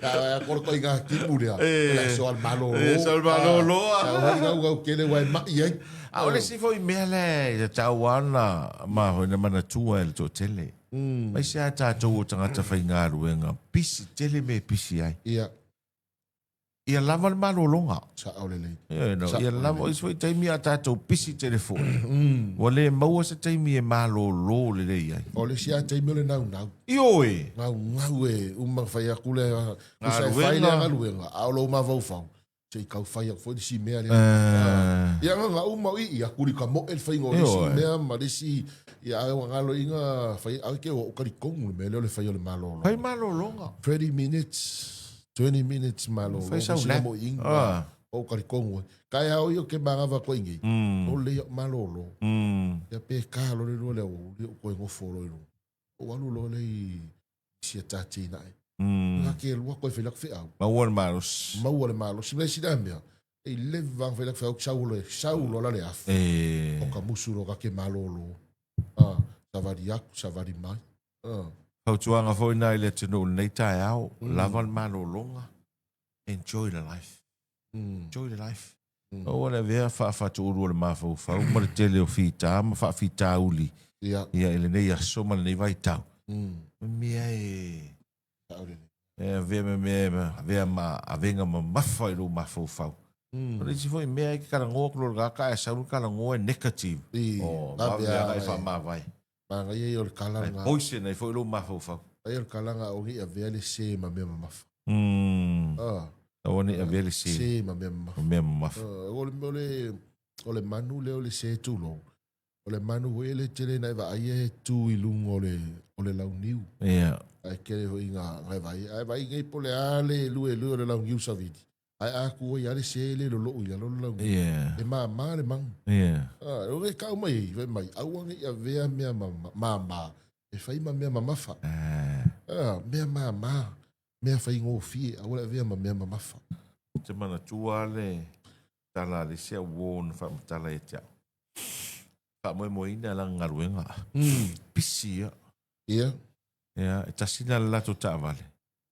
S2: A korko inga kipu rea. E aso al malolo.
S1: E aso al malolo.
S2: Sa hoi ngau ngau kele wai mai ei.
S1: A ole si foi mea le, te tau ana, ma hoi na mana tua ele tō tele. Mai se a tātou o tangata whai ngā ruenga, pisi, tele me pisi ai.
S2: Ia.
S1: Ia lava le malolonga.
S2: Sa au le lei.
S1: Ia lava, is foi taimi a tātou pisi telefoni. Wa le maua sa taimi e malolo le lei ai.
S2: O le si a teimi le nau nau.
S1: Ioe.
S2: Ngau e, umma whai akule, kusai whai le ngaluenga, au lo ma vau fau. Sei kau whai ak foi si mea le. Ia ngā umma I akuri ka mo el whai ngō si mea, ma le si, ia au ngalo inga whai, au ke o kari kongu le mea leo le whai o le malolo.
S1: Whai malolonga.
S2: 30 minutes. 20 minutes malo.
S1: Fai sau le.
S2: O kari kongo. Kai au yo ke manga va koingi. O le malolo. Ya pe ka lo le le o le ko ngo folo no. O alu lo le si tati nai. Nga ke lo ko fe lak fe au.
S1: Ma wor malos.
S2: Ma wor malos. Si si dambia. E le va fe lak fe au saulo la le af. O ka musuro ka ke malolo. Savari mai.
S1: Hautuanga foi nai le tino nei tae au. Lava le malolonga. Enjoy the life. Enjoy the life. O wale vea whaafatu uru le mawhau whau. Ma le tele o whita, ma whaafita uli. Ia ele nei aso ma le nei vai tau. Mia e... Vea avenga mafai lo mafau. Ora si foi mea ki kala ngō klo ka e sauru kala ngō e negative. Ma vea ngai wha mawai.
S2: Ma ngai e o le kalanga.
S1: Poise nei foi lo mafau.
S2: Ai o le kalanga o ngi a vea le se ma mea mafa.
S1: O ni a vea le se.
S2: Se ma mea mafa.
S1: Mea mafa.
S2: O le manu le o le se tulo. O le manu e le tele nai wa ai e tu i lungo o le lau niu.
S1: Yeah.
S2: Ai kere hoi ngā ngai vai. Ai vai ngai pole ale lue o le lau niu sa vidi. Ai aku o iare se le lo i alo lau niu.
S1: Yeah.
S2: E ma le mang.
S1: Yeah.
S2: O le kau mai, mai. Au angi a vea mea ma. E fai ma mea mafa. Mea ma. Mea fai ngō fie. Au le vea ma mea mafa.
S1: Te mana tua le tala le sea wōn wha mtala e tia. Wha moe ina la ngaruenga. Pisi ia.
S2: Ia.
S1: Ia, e tasina la lato ta vale.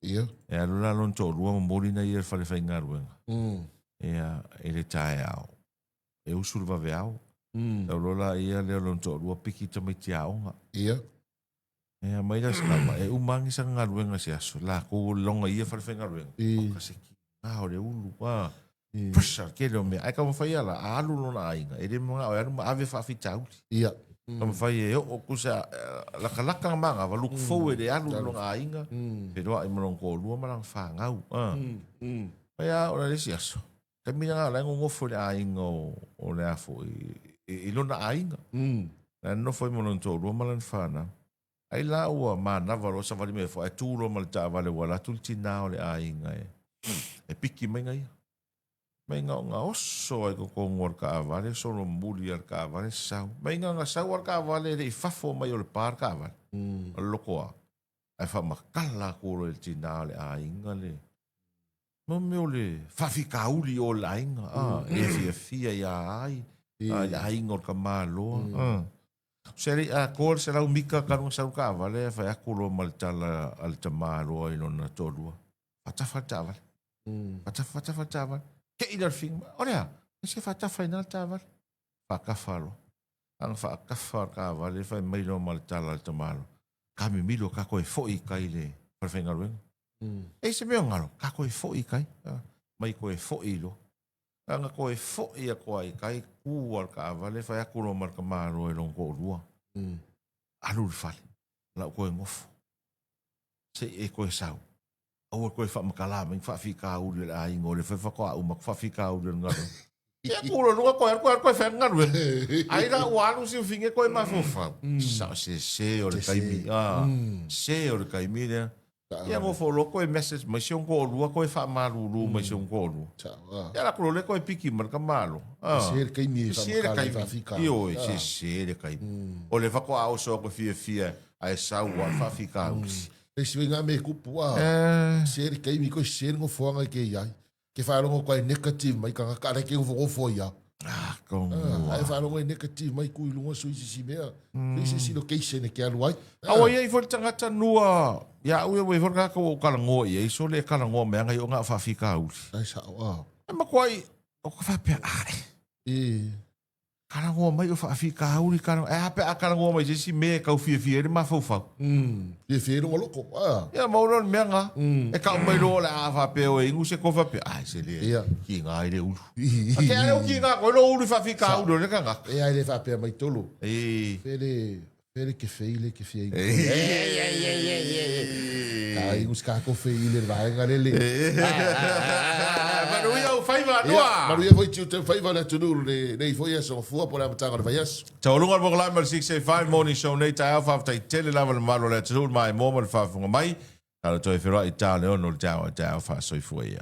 S2: Ia.
S1: E alula lon to rua mamorina ia le whale whai ngaruenga. Ia, e le tae au. E usuru va veao. Tau lola ia leo lon to rua piki tamai tia aonga.
S2: Ia.
S1: Ia, maila skama. E umangi sa ngaruenga si aso. La ko longa ia whale whai ngaruenga. O kaseki. O le ulu. Pressure, ke leo mea. Ai ka mawhai ala, a alu lona ainga. E le mga o anu ma ave whaafi tauli.
S2: Ia.
S1: Ka mawhai e o kusa laka manga, wa look forward e alu lona ainga. Pe roa i malong ko lua malang whangau. Pai a ora lesi aso. Ka mina ngā laingo ngofo le ainga o le afo i lona ainga. Na nofo i malong to lua malang whana. Ai la ua ma nava rosa wali me fo. E tūro mal ta wale wala tultina o le ainga e. E piki mai ngai. Mai ngā oso ai ko ngor ka avale, solo mbuli ar ka avale sau. Mai ngā sau ar ka avale le i fafo mai o le par ka avale. Lokoa. Ai fa makala koro el tina le ainga le. No me o le fafika uli o le ainga. E fia ia ai. Le ainga o ka māloa. Seri a kor se lau mika karunga sau ka avale, fa a koro maltala al ta māloa i lona tolua. Fatafata avale. Fatafata avale. Ke ina fing orea se fa ta final taval fa ka falo ang fa ka fa ka vale fa mai no mal tala te malo ka mi milo ka ko fo i kai le per fingar wen e se me ngalo ka ko fo i kai mai ko fo i lo ang ko fo i ko ai kai ku war ka vale fa ku no mar ka malo e long ko rua alu fa la ko ngof se e ko sau o ko fa makala men fa fika u le ai ngole fa ko u mak fa fika u le ngalo ia ko no ko fa ngalo ai la u alu si finge ko ma fo fa sa se o le kai mi se o le kai mi le ia mo fo lo ko message ma sion ko lu ko fa malu lu ma sion ko lu ia la ko le ko piki mar ka malo
S2: se le kai mi fa fika
S1: io se le kai o le fa ko au so ko fia ai sa u fa fika u
S2: e se nga me kupu se ri kai mi ko se ngo fonga ke ia ke fa lo ko negative mai ka ka ke ngo fo ia
S1: ko
S2: ai fa lo negative mai ku lu so si mea se location ke alu ai
S1: awa ia i fo tanga tanua ya we fo ka ko kala ngo ia so le kala ngo me nga yo nga fa fika u
S2: ai sa
S1: ma ko ai o fa pe kala ngo mai o fa fika u ni kala pe kala ngo mai si me ka fia ma fo fa
S2: fia no loko
S1: ya ma no me nga e ka mai lo la fa pe o ingu se ko fa pe ai se le ki nga ile u ke ale o ki nga ko lo u fa fika u le nga
S2: e ai le fa pe mai tolo fele ke feile ke fia ai ingu ska ko feile vai nga le
S1: Maruia o faiva noa.
S2: Maruia foi tu faiva na tunu nei foi so fu por a tanga vai yes.
S1: Tau lunga mo la mal 665 morning show nei ta alfa ta tele la mal malo le tunu mai mo mal fa funga mai. Tau toi fero i tale ono tau fa so i foi.